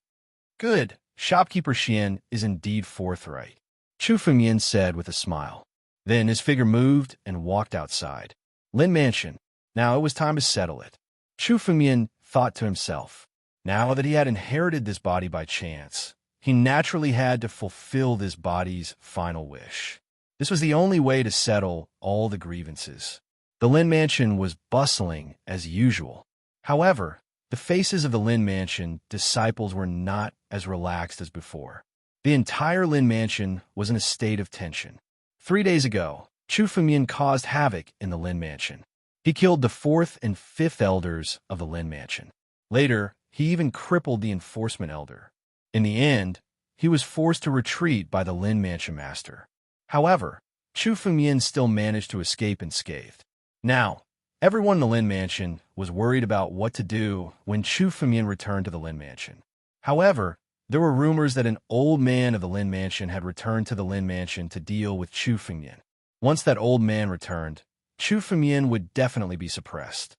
Good, shopkeeper Xian is indeed forthright, Chu Fengmian said with a smile. Then his figure moved and walked outside. Lin Mansion. Now it was time to settle it. Chu Fengmian thought to himself. Now that he had inherited this body by chance, he naturally had to fulfill this body's final wish. This was the only way to settle all the grievances. The Lin Mansion was bustling as usual. However, the faces of the Lin Mansion disciples were not as relaxed as before. The entire Lin Mansion was in a state of tension. 3 days ago, Chu Fengmian caused havoc in the Lin Mansion. He killed the 4th and 5th elders of the Lin Mansion. Later, he even crippled the enforcement elder. In the end, he was forced to retreat by the Lin Mansion master. However, Chu Fengmian still managed to escape unscathed. Now, everyone in the Lin Mansion was worried about what to do when Chu Fengmian returned to the Lin Mansion. However, there were rumors that an old man of the Lin Mansion had returned to the Lin Mansion to deal with Chu Fengmian. Once that old man returned, Chu Fengmian would definitely be suppressed.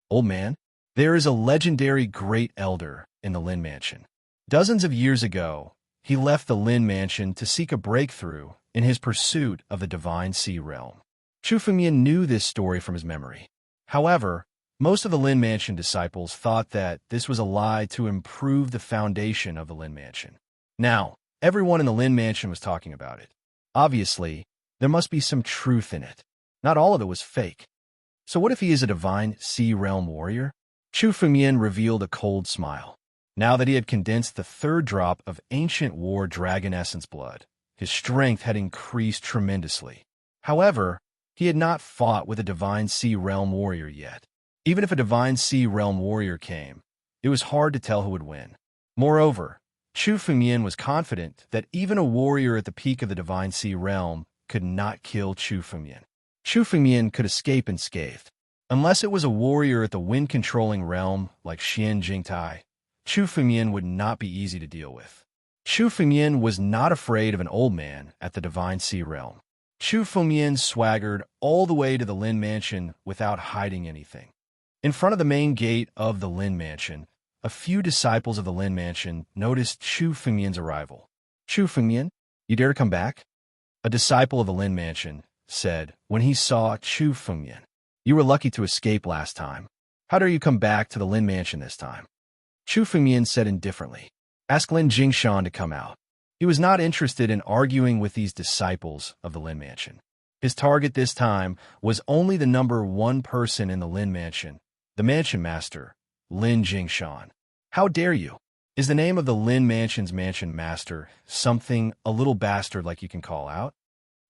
Old man? There is a legendary great elder in the Lin Mansion. Dozens of years ago, he left the Lin Mansion to seek a breakthrough in his pursuit of the Divine Sea Realm. Chu Fengmian knew this story from his memory. However, most of the Lin Mansion disciples thought that this was a lie to improve the foundation of the Lin Mansion. Now, everyone in the Lin Mansion was talking about it. Obviously, there must be some truth in it. Not all of it was fake. So what if he is a Divine Sea Realm warrior? Chu Fengmian revealed a cold smile. Now that he had condensed the 3rd drop of ancient war dragon essence blood, his strength had increased tremendously. However, he had not fought with a Divine Sea Realm warrior yet. Even if a Divine Sea Realm warrior came, it was hard to tell who would win. Moreover, Chu Fengmian was confident that even a warrior at the peak of the Divine Sea Realm could not kill Chu Fengmian. Chu Fengmian could escape unscathed. Unless it was a warrior at the wind-controlling realm like Xian Jingtai, Chu Fengmian would not be easy to deal with. Chu Fengmian was not afraid of an old man at the Divine Sea Realm. Chu Fengmian swaggered all the way to the Lin Mansion without hiding anything. In front of the main gate of the Lin Mansion, a few disciples of the Lin Mansion noticed Chu Fengmian's arrival. Chu Fengmian, you dare to come back? A disciple of the Lin Mansion said when he saw Chu Fengmian. You were lucky to escape last time. How dare you come back to the Lin Mansion this time? Chu Fengmian said indifferently. Ask Lin Jingshan to come out. He was not interested in arguing with these disciples of the Lin Mansion. His target this time was only the number 1 person in the Lin Mansion, the Mansion Master, Lin Jingshan. How dare you? Is the name of the Lin Mansion's Mansion Master something a little bastard like you can call out?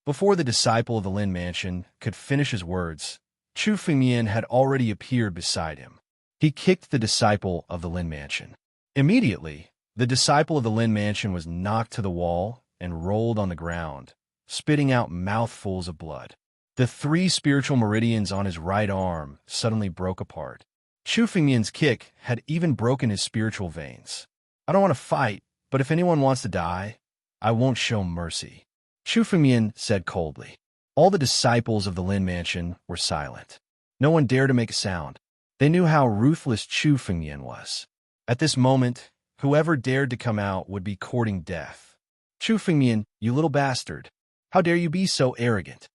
Before the disciple of the Lin Mansion could finish his words, Chu Fengmian had already appeared beside him. He kicked the disciple of the Lin Mansion. Immediately, the disciple of the Lin Mansion was knocked to the wall and rolled on the ground, spitting out mouthfuls of blood. The 3 spiritual meridians on his right arm suddenly broke apart. Chu Fengmian's kick had even broken his spiritual veins. I don't want to fight, but if anyone wants to die, I won't show mercy, Chu Fengmian said coldly. All the disciples of the Lin Mansion were silent. No one dared to make a sound. They knew how ruthless Chu Fengmian was. At this moment, whoever dared to come out would be courting death. Chu Fengmian, you little bastard. How dare you be so arrogant?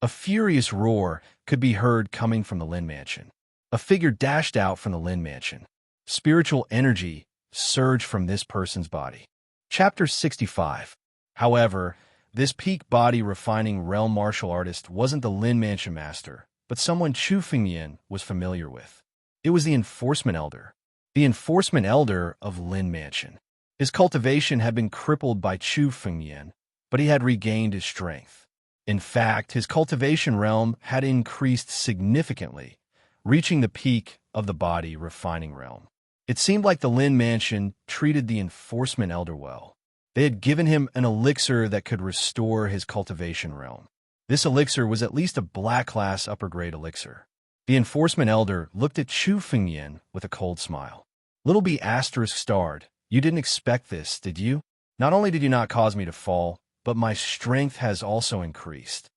A furious roar could be heard coming from the Lin Mansion. A figure dashed out from the Lin Mansion. Spiritual energy surged from this person's body. Chapter 65. However, This peak body refining realm martial artist wasn't the Lin Mansion master, but someone Chu Fengyan was familiar with. It was the Enforcement Elder. The Enforcement Elder of Lin Mansion. His cultivation had been crippled by Chu Fengyan, but he had regained his strength. In fact, his cultivation realm had increased significantly, reaching the peak of the body refining realm. It seemed like the Lin Mansion treated the Enforcement Elder well. They had given him an elixir that could restore his cultivation realm. This elixir was at least a black-class upper-grade elixir. The Enforcement Elder looked at Chu Fengyan with a cold smile. Little B asterisk starred, "You didn't expect this, did you? Not only did you not cause me to fall, but my strength has also increased."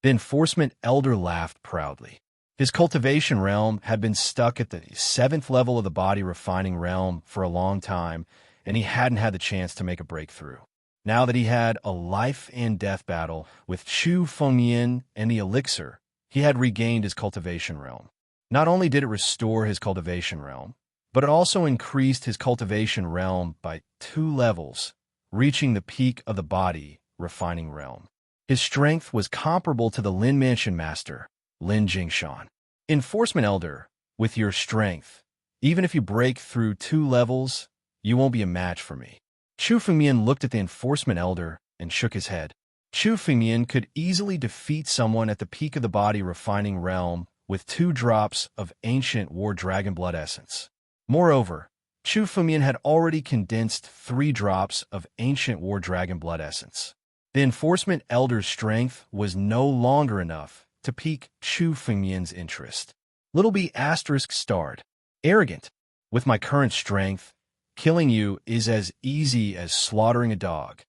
The Enforcement Elder laughed proudly. His cultivation realm had been stuck at the 7th level of the body refining realm for a long time, and he hadn't had the chance to make a breakthrough. Now that he had a life and death battle with Chu Fengyan and the elixir, he had regained his cultivation realm. Not only did it restore his cultivation realm, but it also increased his cultivation realm by 2 levels, reaching the peak of the body refining realm. His strength was comparable to the Lin Mansion master, Lin Jingshan. Enforcement Elder, with your strength, even if you break through 2 levels, you won't be a match for me. Chu Fengyan looked at the Enforcement Elder and shook his head. Chu Fengyan could easily defeat someone at the peak of the body refining realm with 2 drops of ancient war dragon blood essence. Moreover, Chu Fengyan had already condensed 3 drops of ancient war dragon blood essence. The Enforcement Elder's strength was no longer enough to pique Chu Fengyan's interest. Little B asterisk starred, "Arrogant. With my current strength, killing you is as easy as slaughtering a dog."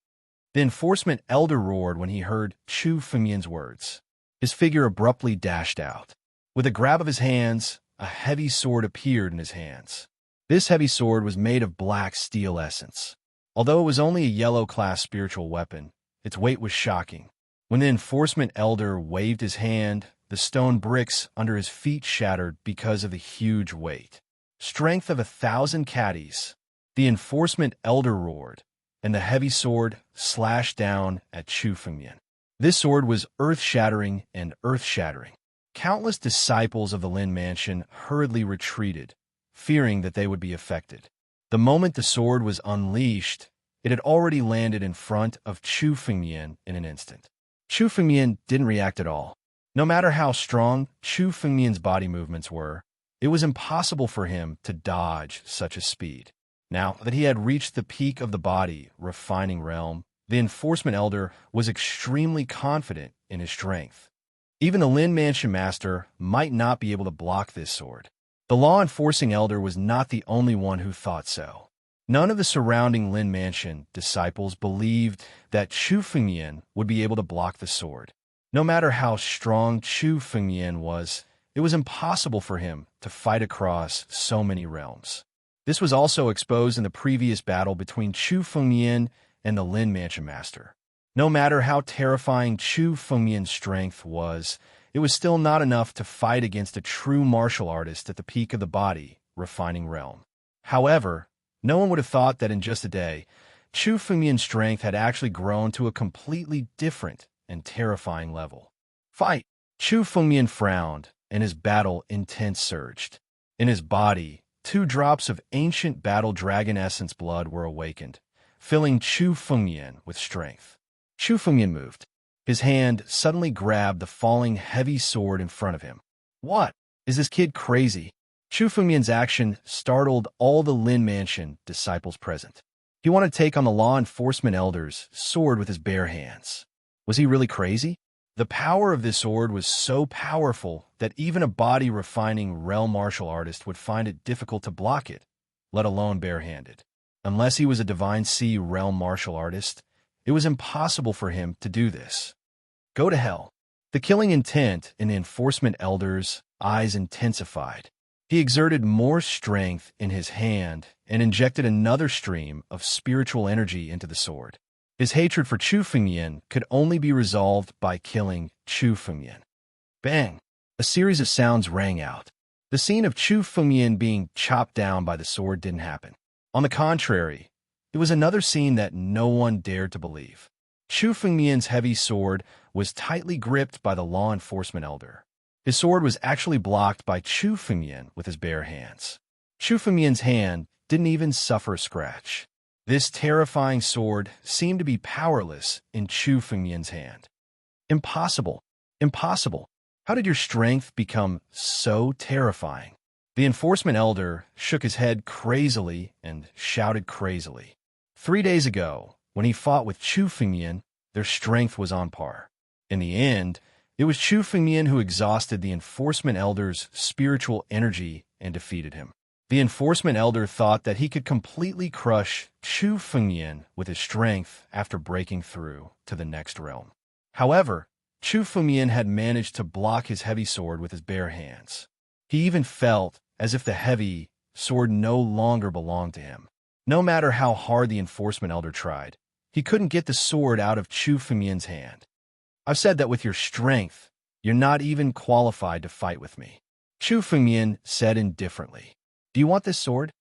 The Enforcement Elder roared when he heard Chu Fengyan's words. His figure abruptly dashed out. With a grab of his hands, a heavy sword appeared in his hands. This heavy sword was made of black steel essence. Although it was only a yellow-class spiritual weapon, its weight was shocking. When the Enforcement Elder waved his hand, the stone bricks under his feet shattered because of the huge weight. Strength of 1,000 caddies. The Enforcement Elder roared, and the heavy sword slashed down at Chu Fengyan. This sword was earth-shattering and earth-shattering. Countless disciples of the Lin Mansion hurriedly retreated, fearing that they would be affected. The moment the sword was unleashed, it had already landed in front of Chu Fengyan in an instant. Chu Fengyan didn't react at all. No matter how strong Chu Fengyan's body movements were, it was impossible for him to dodge such a speed. Now that he had reached the peak of the body refining realm, the Enforcement Elder was extremely confident in his strength. Even the Lin Mansion master might not be able to block this sword. The law-enforcing elder was not the only one who thought so. None of the surrounding Lin Mansion disciples believed that Chu Fengyan would be able to block the sword. No matter how strong Chu Fengyan was, it was impossible for him to fight across so many realms. This was also exposed in the previous battle between Chu Fengyan and the Lin Mansion master. No matter how terrifying Chu Fengyan's strength was, it was still not enough to fight against a true martial artist at the peak of the body refining realm. However, no one would have thought that in just a day, Chu Fengyan's strength had actually grown to a completely different and terrifying level. Fight! Chu Fengyan frowned, and his battle intent surged. In his body, 2 drops of ancient battle dragon essence blood were awakened, filling Chu Fengyan with strength. Chu Fengyan moved. His hand suddenly grabbed the falling heavy sword in front of him. What? Is this kid crazy? Chu Fengyan's action startled all the Lin Mansion disciples present. He wanted to take on the law enforcement elder's sword with his bare hands. Was he really crazy? The power of this sword was so powerful that even a body-refining realm martial artist would find it difficult to block it, let alone barehanded. Unless he was a Divine Sea realm martial artist, it was impossible for him to do this. Go to hell. The killing intent in the enforcement elder's eyes intensified. He exerted more strength in his hand and injected another stream of spiritual energy into the sword. His hatred for Chu Fengyan could only be resolved by killing Chu Fengyan. Bang! A series of sounds rang out. The scene of Chu Fengyan being chopped down by the sword didn't happen. On the contrary, it was another scene that no one dared to believe. Chu Fengmian's heavy sword was tightly gripped by the law enforcement elder. His sword was actually blocked by Chu Fengmian with his bare hands. Chu Fengmian's hand didn't even suffer a scratch. This terrifying sword seemed to be powerless in Chu Fengmian's hand. Impossible. Impossible. How did your strength become so terrifying? The enforcement elder shook his head crazily and shouted crazily. 3 days ago, when he fought with Chu Fengmian, their strength was on par. In the end, it was Chu Fengmian who exhausted the enforcement elder's spiritual energy and defeated him. The enforcement elder thought that he could completely crush Chu Fengmian with his strength after breaking through to the next realm. However, Chu Fengmian had managed to block his heavy sword with his bare hands. He even felt as if the heavy sword no longer belonged to him. No matter how hard the enforcement elder tried, he couldn't get the sword out of Chu Fengmian's hand. I've said that with your strength, you're not even qualified to fight with me, Chu Fengmian said indifferently. Do you want this sword?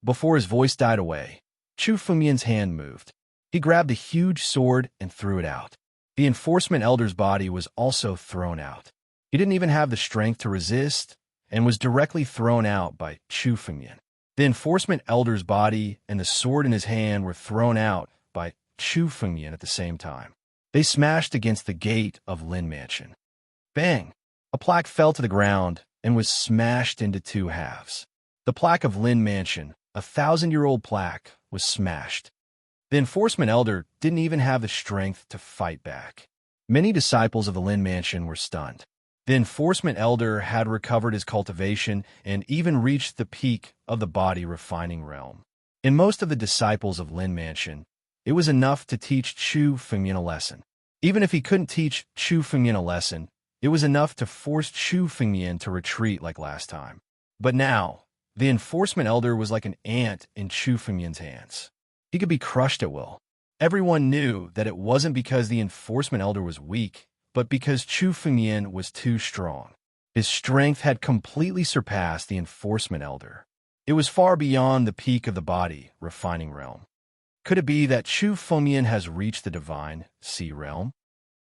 Before his voice died away, Chu Fengmian's hand moved. He grabbed the huge sword and threw it out. The enforcement elder's body was also thrown out. He didn't even have the strength to resist and was directly thrown out by Chu Fengmian. The enforcement elder's body and the sword in his hand were thrown out by Chu Fengmian at the same time. They smashed against the gate of Lin Mansion. Bang! A plaque fell to the ground and was smashed into 2 halves. The plaque of Lin Mansion, a 1,000-year-old plaque, was smashed. The enforcement elder didn't even have the strength to fight back. Many disciples of the Lin Mansion were stunned. The enforcement elder had recovered his cultivation and even reached the peak of the body refining realm. In most of the disciples of Lin Mansion, it was enough to teach Chu Fengmian a lesson. Even if he couldn't teach Chu Fengmian a lesson, it was enough to force Chu Fengmian to retreat like last time. But now, the enforcement elder was like an ant in Chu Fengmian's hands. He could be crushed at will. Everyone knew that it wasn't because the enforcement elder was weak, but because Chu Fengmian was too strong. His strength had completely surpassed the enforcement elder. It was far beyond the peak of the body refining realm. Could it be that Chu Fengmian has reached the divine sea realm?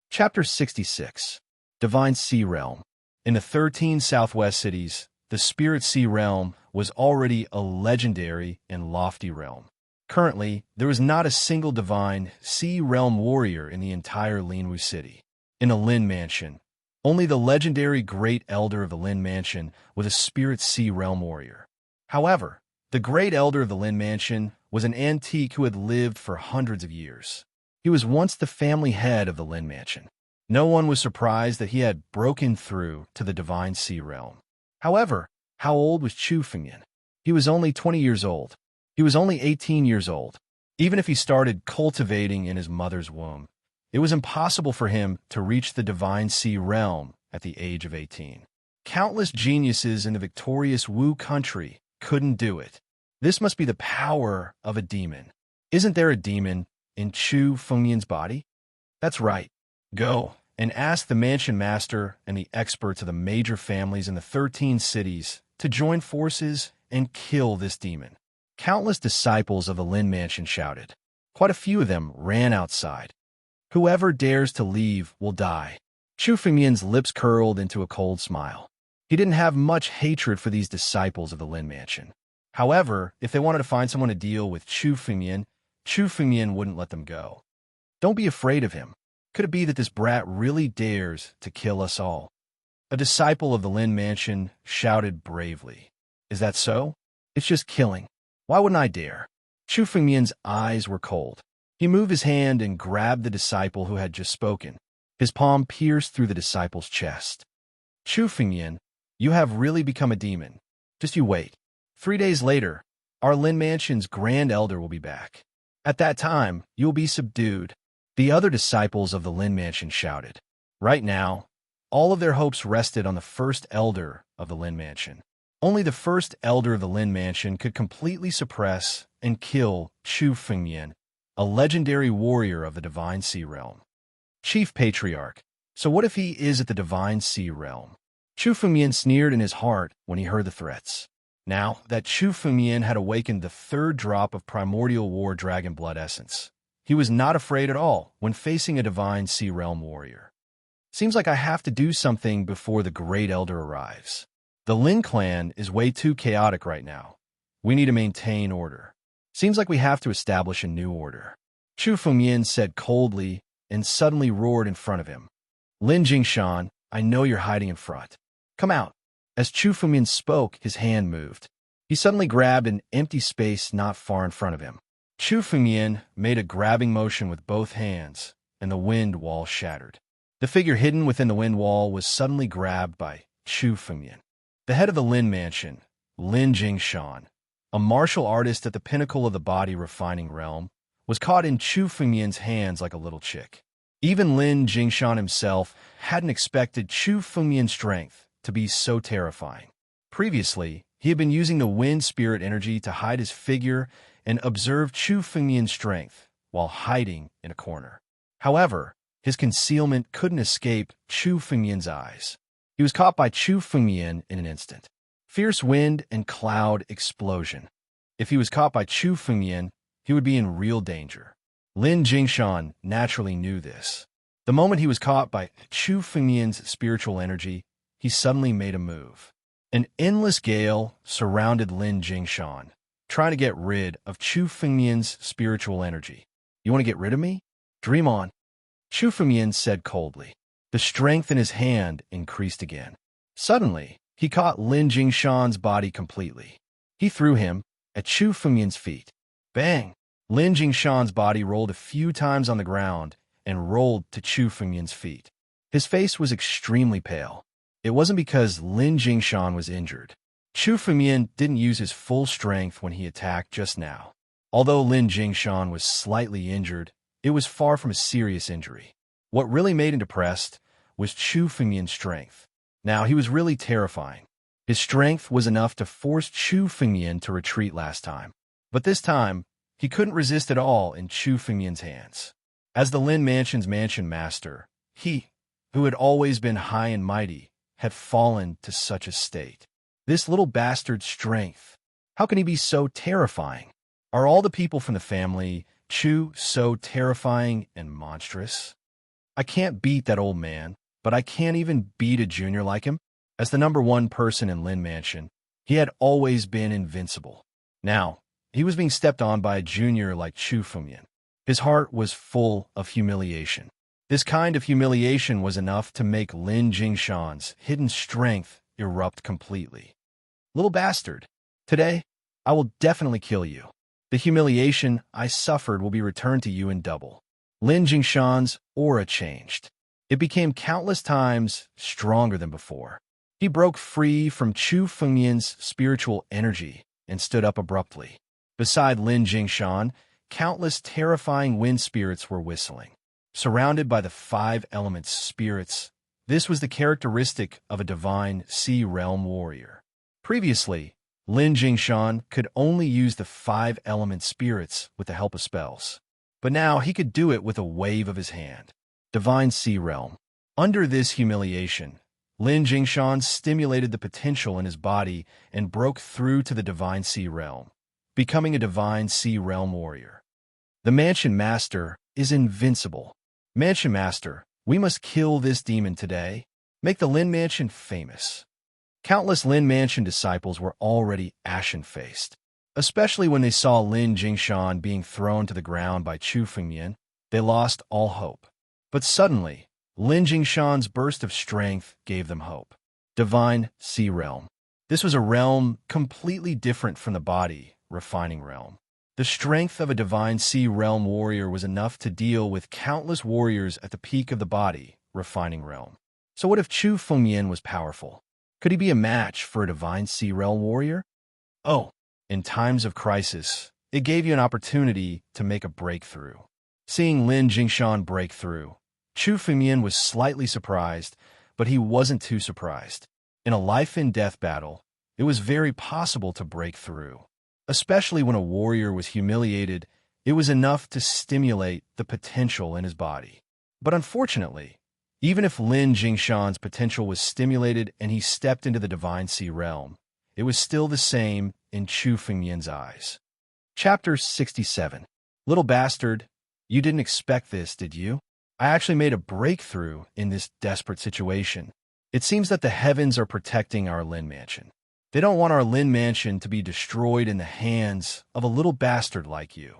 Chapter 66. Divine Sea Realm. In the 13 southwest cities, the Spirit Sea Realm was already a legendary and lofty realm. Currently, there was not a single divine Sea Realm warrior in the entire Linwu city. In the Lin Mansion, only the legendary Great Elder of the Lin Mansion was a Spirit Sea Realm warrior. However, the Great Elder of the Lin Mansion was an antique who had lived for hundreds of years. He was once the family head of the Lin Mansion. No one was surprised that he had broken through to the Divine Sea Realm. However, how old was Chu Fengmian? He was only 20 years old. He was only 18 years old. Even if he started cultivating in his mother's womb, it was impossible for him to reach the Divine Sea Realm at the age of 18. Countless geniuses in the victorious Wu country couldn't do it. This must be the power of a demon. Isn't there a demon in Chu Fengmian's body? That's right. Go and ask the mansion master and the experts of the major families in the 13 cities to join forces and kill this demon. Countless disciples of the Lin Mansion shouted. Quite a few of them ran outside. Whoever dares to leave will die. Chu Fengmian's lips curled into a cold smile. He didn't have much hatred for these disciples of the Lin Mansion. However, if they wanted to find someone to deal with Chu Fengmian wouldn't let them go. Don't be afraid of him. Could it be that this brat really dares to kill us all? A disciple of the Lin Mansion shouted bravely. Is that so? It's just killing. Why wouldn't I dare? Chu Fengmian's eyes were cold. He moved his hand and grabbed the disciple who had just spoken. His palm pierced through the disciple's chest. Chu Fengmian, you have really become a demon. Just you wait. 3 days later, our Lin Mansion's Grand Elder will be back. At that time, you will be subdued. The other disciples of the Lin Mansion shouted. Right now, all of their hopes rested on the first elder of the Lin Mansion. Only the first elder of the Lin Mansion could completely suppress and kill Chu Fengmian, a legendary warrior of the Divine Sea Realm. Chief Patriarch, so what if he is at the Divine Sea Realm? Chu Fengmian sneered in his heart when he heard the threats. Now that Chu Fengmian had awakened the 3rd drop of primordial war dragon blood essence, he was not afraid at all when facing a divine Sea Realm warrior. Seems like I have to do something before the Great Elder arrives. The Lin clan is way too chaotic right now. We need to maintain order. Seems like we have to establish a new order. Chu Fengyan said coldly and suddenly roared in front of him. Lin Jingshan, I know you're hiding in front. Come out. As Chu Fengyan spoke, his hand moved. He suddenly grabbed an empty space not far in front of him. Chu Fengyan made a grabbing motion with both hands, and the wind wall shattered. The figure hidden within the wind wall was suddenly grabbed by Chu Fengyan. The head of the Lin mansion, Lin Jingshan, a martial artist at the pinnacle of the body refining realm, was caught in Chu Fengyan's hands like a little chick. Even Lin Jingshan himself hadn't expected Chu Fengyan's strength to be so terrifying. Previously, he had been using the wind spirit energy to hide his figure and observe Chu Fengyan's strength while hiding in a corner. However, his concealment couldn't escape Chu Fengyan's eyes. He was caught by Chu Fengyan in an instant. Fierce wind and cloud explosion. If he was caught by Chu Fengyan, he would be in real danger. Lin Jingshan naturally knew this. The moment he was caught by Chu Fengyan's spiritual energy, he suddenly made a move. An endless gale surrounded Lin Jingshan, trying to get rid of Chu Fengyan's spiritual energy. You want to get rid of me? Dream on. Chu Fengyan said coldly. The strength in his hand increased again. Suddenly, he caught Lin Jingshan's body completely. He threw him at Chu Fengyan's feet. Bang! Lin Jingshan's body rolled a few times on the ground and rolled to Chu Fengyan's feet. His face was extremely pale. It wasn't because Lin Jingshan was injured. Chu Fengyan didn't use his full strength when he attacked just now. Although Lin Jingshan was slightly injured, it was far from a serious injury. What really made him depressed was Chu Fengyan's strength. Now, he was really terrifying. His strength was enough to force Chu Fengyan to retreat last time. But this time, he couldn't resist at all in Chu Fengyan's hands. As the Lin Mansion's mansion master, he, who had always been high and mighty, had fallen to such a state. This little bastard's strength. How can he be so terrifying? Are all the people from the family, Chu, so terrifying and monstrous? I can't beat that old man, but I can't even beat a junior like him. As the #1 person in Lin Mansion, he had always been invincible. Now, he was being stepped on by a junior like Chu Fengyan. His heart was full of humiliation. This kind of humiliation was enough to make Lin Jingshan's hidden strength erupt completely. Little bastard, today, I will definitely kill you. The humiliation I suffered will be returned to you in double. Lin Jingshan's aura changed. It became countless times stronger than before. He broke free from Chu Fengyan's spiritual energy and stood up abruptly. Beside Lin Jingshan, countless terrifying wind spirits were whistling. Surrounded by the 5 elements spirits, this was the characteristic of a divine Sea Realm warrior. Previously, Lin Jingshan could only use the 5 element spirits with the help of spells. But now he could do it with a wave of his hand. Divine Sea Realm. Under this humiliation, Lin Jingshan stimulated the potential in his body and broke through to the Divine Sea Realm, becoming a Divine Sea Realm warrior. The Mansion Master is invincible. Mansion Master, we must kill this demon today. Make the Lin Mansion famous. Countless Lin Mansion disciples were already ashen-faced. Especially when they saw Lin Jingshan being thrown to the ground by Chu Fengyan, they lost all hope. But suddenly, Lin Jingshan's burst of strength gave them hope. Divine Sea Realm. This was a realm completely different from the body, refining realm. The strength of a Divine Sea Realm warrior was enough to deal with countless warriors at the peak of the body, refining realm. So what if Chu Fengyan was powerful? Could he be a match for a Divine Sea Realm warrior? Oh, in times of crisis, it gave you an opportunity to make a breakthrough. Seeing Lin Jingshan break through, Chu Fengyan was slightly surprised, but he wasn't too surprised. In a life-and-death battle, it was very possible to break through. Especially when a warrior was humiliated, it was enough to stimulate the potential in his body. But unfortunately, even if Lin Jingshan's potential was stimulated and he stepped into the Divine Sea Realm, it was still the same in Chu Fengyan's eyes. Chapter 67. Little bastard, You didn't expect this, did you? I actually made a breakthrough in this desperate situation. It seems that the heavens are protecting our Lin Mansion. They don't want our Lin Mansion to be destroyed in the hands of a little bastard like you.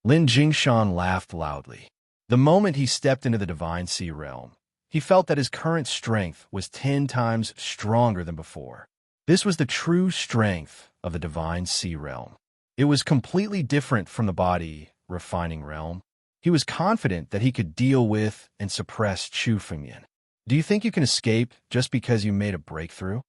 Lin Jingshan laughed loudly. The moment he stepped into the Divine Sea realm, he felt that his current strength was 10 times stronger than before. This was the true strength of the Divine Sea realm. It was completely different from the body refining realm. He was confident that he could deal with and suppress Chu Fengmian. Do you think you can escape just because you made a breakthrough?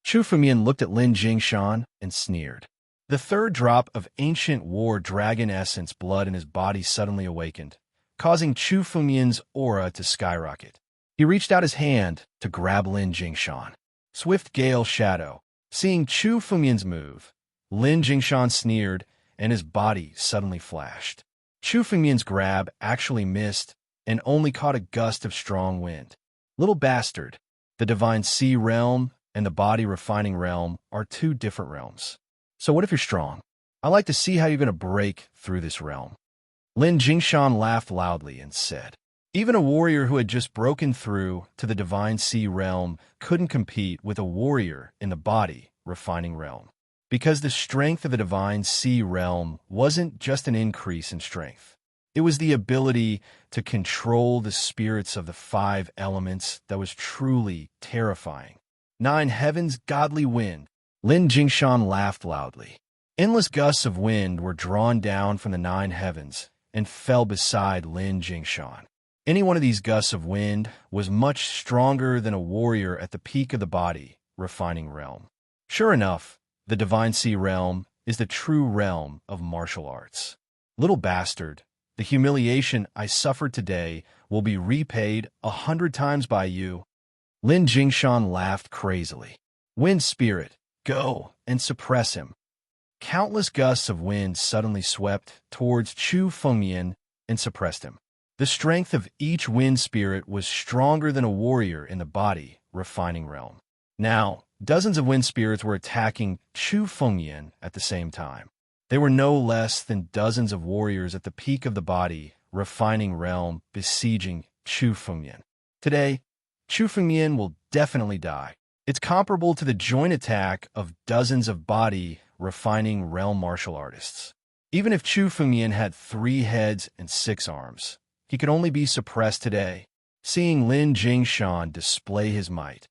Chu Fengmian looked at Lin Jingshan and sneered. The third drop of ancient war dragon essence blood in his body suddenly awakened, causing Chu Fengmian's aura to skyrocket. He reached out his hand to grab Lin Jingshan. Swift gale shadow. Seeing Chu Fengmian's move, Lin Jingshan sneered and his body suddenly flashed. Chu Fengmian's grab actually missed and only caught a gust of strong wind. Little bastard, the Divine Sea realm and the body refining realm are two different realms. So what if you're strong? I like to see how you're going to break through this realm. Lin Jingshan laughed loudly and said, even a warrior who had just broken through to the Divine Sea realm couldn't compete with a warrior in the body refining realm. Because the strength of the Divine Sea realm wasn't just an increase in strength. It was the ability to control the spirits of the 5 elements that was truly terrifying. 9 heavens, godly wind. Lin Jingshan laughed loudly. Endless gusts of wind were drawn down from the 9 heavens and fell beside Lin Jingshan. Any one of these gusts of wind was much stronger than a warrior at the peak of the body refining realm. Sure enough, the Divine Sea realm is the true realm of martial arts. Little bastard, the humiliation I suffered today will be repaid 100 times by you. Lin Jingshan laughed crazily. Wind spirit, go and suppress him. Countless gusts of wind suddenly swept towards Chu Fengmian and suppressed him. The strength of each wind spirit was stronger than a warrior in the body refining realm. Now, dozens of wind spirits were attacking Chu Fengmian at the same time. They were no less than dozens of warriors at the peak of the body refining realm besieging Chu Fengmian. Today, Chu Fengmian will definitely die. It's comparable to the joint attack of dozens of body refining realm martial artists. Even if Chu Fengmian had 3 heads and 6 arms, he could only be suppressed today. Seeing Lin Jingshan display his might,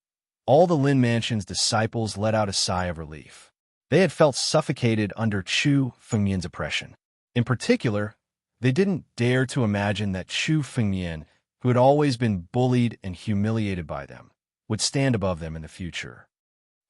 all the Lin Mansion's disciples let out a sigh of relief. They had felt suffocated under Chu Fengmian's oppression. In particular, they didn't dare to imagine that Chu Fengmian, who had always been bullied and humiliated by them, would stand above them in the future.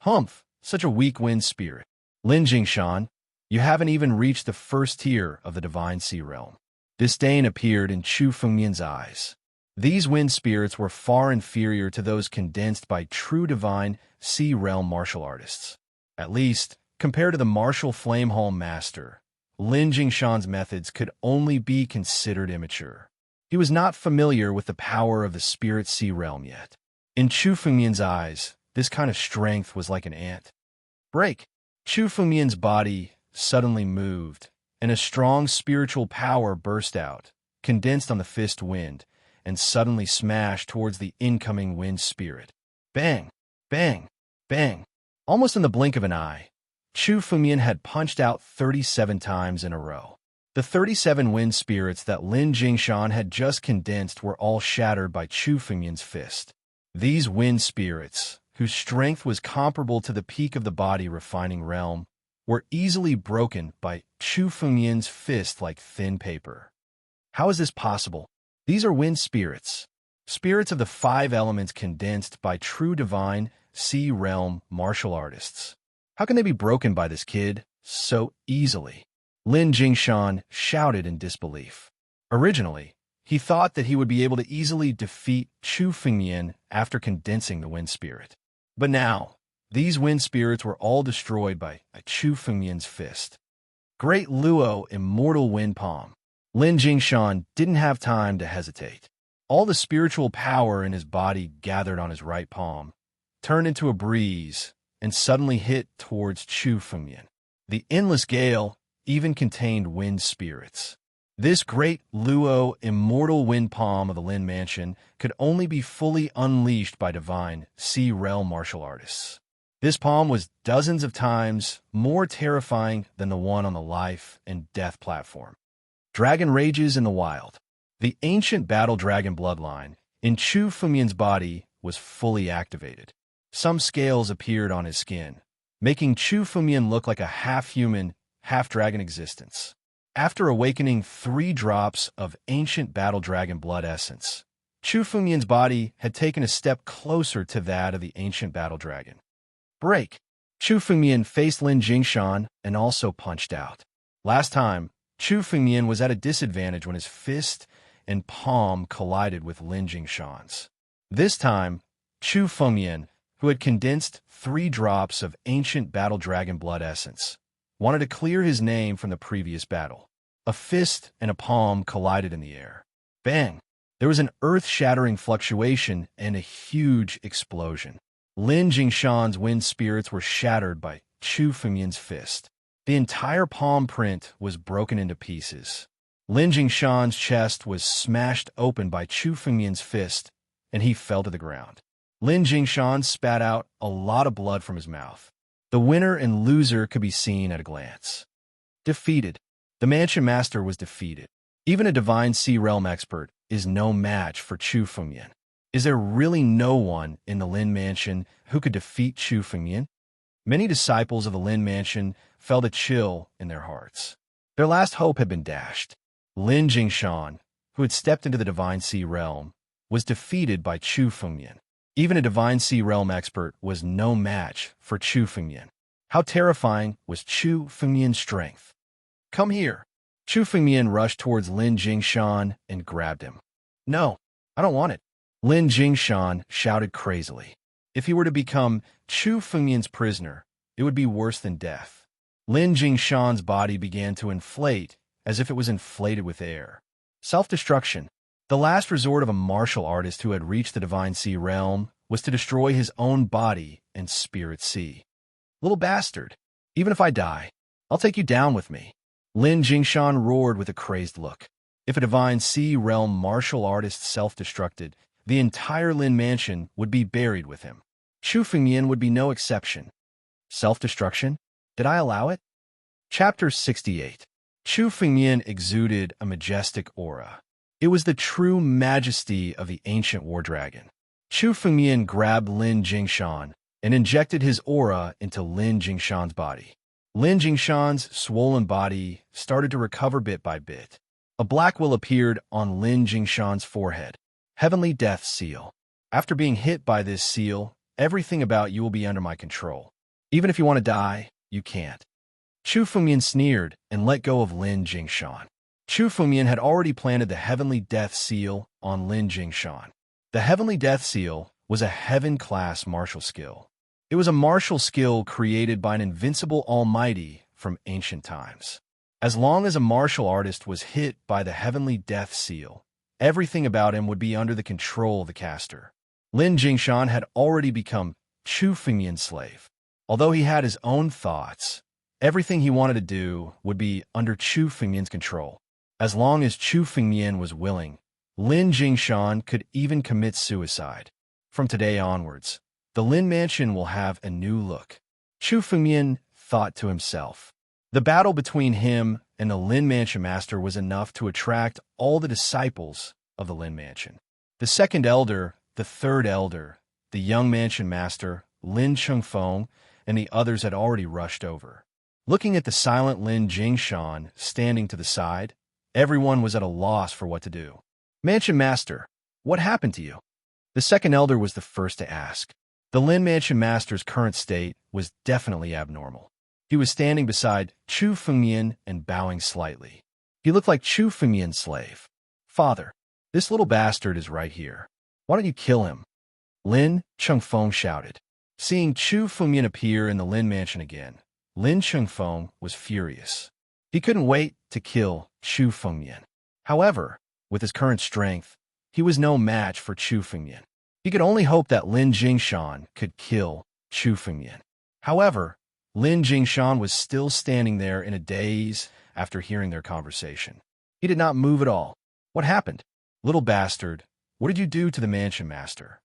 Humph, such a weak wind spirit. Lin Jingshan, you haven't even reached the first tier of the Divine Sea realm. Disdain appeared in Chu Fengmian's eyes. These wind spirits were far inferior to those condensed by true Divine Sea realm martial artists. At least, compared to the martial Flameholm master, Lin Jingshan's methods could only be considered immature. He was not familiar with the power of the Spirit Sea realm yet. In Chu Fengmian's eyes, this kind of strength was like an ant. Break! Chu Fengmian's body suddenly moved, and a strong spiritual power burst out, condensed on the fist wind, and suddenly smashed towards the incoming wind spirit. Bang! Bang! Bang! Almost in the blink of an eye, Chu Fengmian had punched out 37 times in a row. The 37 wind spirits that Lin Jingshan had just condensed were all shattered by Chu Fengmian's fist. These wind spirits, whose strength was comparable to the peak of the body refining realm, were easily broken by Chu Fengmian's fist like thin paper. How is this possible? These are wind spirits, spirits of the 5 elements condensed by true Divine Sea realm martial artists. How can they be broken by this kid so easily? Lin Jingshan shouted in disbelief. Originally, he thought that he would be able to easily defeat Chu Fengmian after condensing the wind spirit. But now, these wind spirits were all destroyed by Chu Fengmian's fist. Great Luo, immortal wind palm. Lin Jingshan didn't have time to hesitate. All the spiritual power in his body gathered on his right palm, turned into a breeze, and suddenly hit towards Chu Fengmian. The endless gale even contained wind spirits. This great Luo immortal wind palm of the Lin Mansion could only be fully unleashed by divine Sea Realm martial artists. This palm was dozens of times more terrifying than the one on the life and death platform. Dragon rages in the wild. The ancient battle dragon bloodline in Chu Fumian's body was fully activated. Some scales appeared on his skin, making Chu Fumian look like a half-human, half-dragon existence. After awakening 3 drops of ancient battle dragon blood essence, Chu Fumian's body had taken a step closer to that of the ancient battle dragon. Break! Chu Fumian faced Lin Jingshan and also punched out. Last time, Chu Fumian was at a disadvantage when his fist and palm collided with Lin Jingshan's. This time, Chu Fumian, who had condensed 3 drops of ancient battle dragon blood essence, wanted to clear his name from the previous battle. A fist and a palm collided in the air. Bang! There was an earth-shattering fluctuation and a huge explosion. Lin Jingshan's wind spirits were shattered by Chu Fumian's fist. The entire palm print was broken into pieces. Lin Jingshan's chest was smashed open by Chu Fumian's fist, and he fell to the ground. Lin Jingshan spat out a lot of blood from his mouth. The winner and loser could be seen at a glance. Defeated. The Mansion Master was defeated. Even a divine Sea Realm expert is no match for Chu Fumian. Is there really no one in the Lin Mansion who could defeat Chu Fumian? Many disciples of the Lin Mansion felt a chill in their hearts. Their last hope had been dashed. Lin Jingshan, who had stepped into the divine Sea Realm, was defeated by Chu Fumian. Even a divine Sea Realm expert was no match for Chu Fumian. How terrifying was Chu Fumian's strength? Come here. Chu Fumian rushed towards Lin Jingshan and grabbed him. No, I don't want it. Lin Jingshan shouted crazily. If he were to become Chu Fumian's prisoner, it would be worse than death. Lin Jingshan's body began to inflate as if it was inflated with air. Self-destruction. The last resort of a martial artist who had reached the divine Sea Realm was to destroy his own body and spirit sea. Little bastard, even if I die, I'll take you down with me. Lin Jingshan roared with a crazed look. If a divine Sea Realm martial artist self-destructed, the entire Lin Mansion would be buried with him. Chu Fumian would be no exception. Self-destruction? Did I allow it? Chapter 68. Chu Fumian exuded a majestic aura. It was the true majesty of the ancient war dragon. Chu Fumian grabbed Lin Jingshan and injected his aura into Lin Jingshan's body. Lin Jingshan's swollen body started to recover bit by bit. A black will appeared on Lin Jingshan's forehead. Heavenly Death Seal. After being hit by this seal, everything about you will be under my control. Even if you want to die, you can't. Chu Fumian sneered and let go of Lin Jingshan. Chu Fumian had already planted the Heavenly Death Seal on Lin Jingshan. The Heavenly Death Seal was a heaven-class martial skill. It was a martial skill created by an invincible almighty from ancient times. As long as a martial artist was hit by the Heavenly Death Seal, everything about him would be under the control of the caster. Lin Jingshan had already become Chu Fumian's slave. Although he had his own thoughts, everything he wanted to do would be under Chu Fumian's control. As long as Chu Fumian was willing, Lin Jingshan could even commit suicide. From today onwards, the Lin Mansion will have a new look. Chu Fumian thought to himself. The battle between him and the Lin Mansion Master was enough to attract all the disciples of the Lin Mansion. The second elder, the third elder, the young Mansion Master, Lin Chengfeng, and the others had already rushed over. Looking at the silent Lin Jingshan standing to the side, everyone was at a loss for what to do. Mansion Master, what happened to you? The second elder was the first to ask. The Lin Mansion Master's current state was definitely abnormal. He was standing beside Chu Fumian and bowing slightly. He looked like Chu Fumian's slave. Father, this little bastard is right here. Why don't you kill him? Lin Chengfeng shouted. Seeing Chu Fumian appear in the Lin Mansion again, Lin Chengfeng was furious. He couldn't wait to kill Chu Fumian. However, with his current strength, he was no match for Chu Fumian. He could only hope that Lin Jingshan could kill Chu Fumian. However, Lin Jingshan was still standing there in a daze after hearing their conversation. He did not move at all. What happened? Little bastard, what did you do to the mansion master?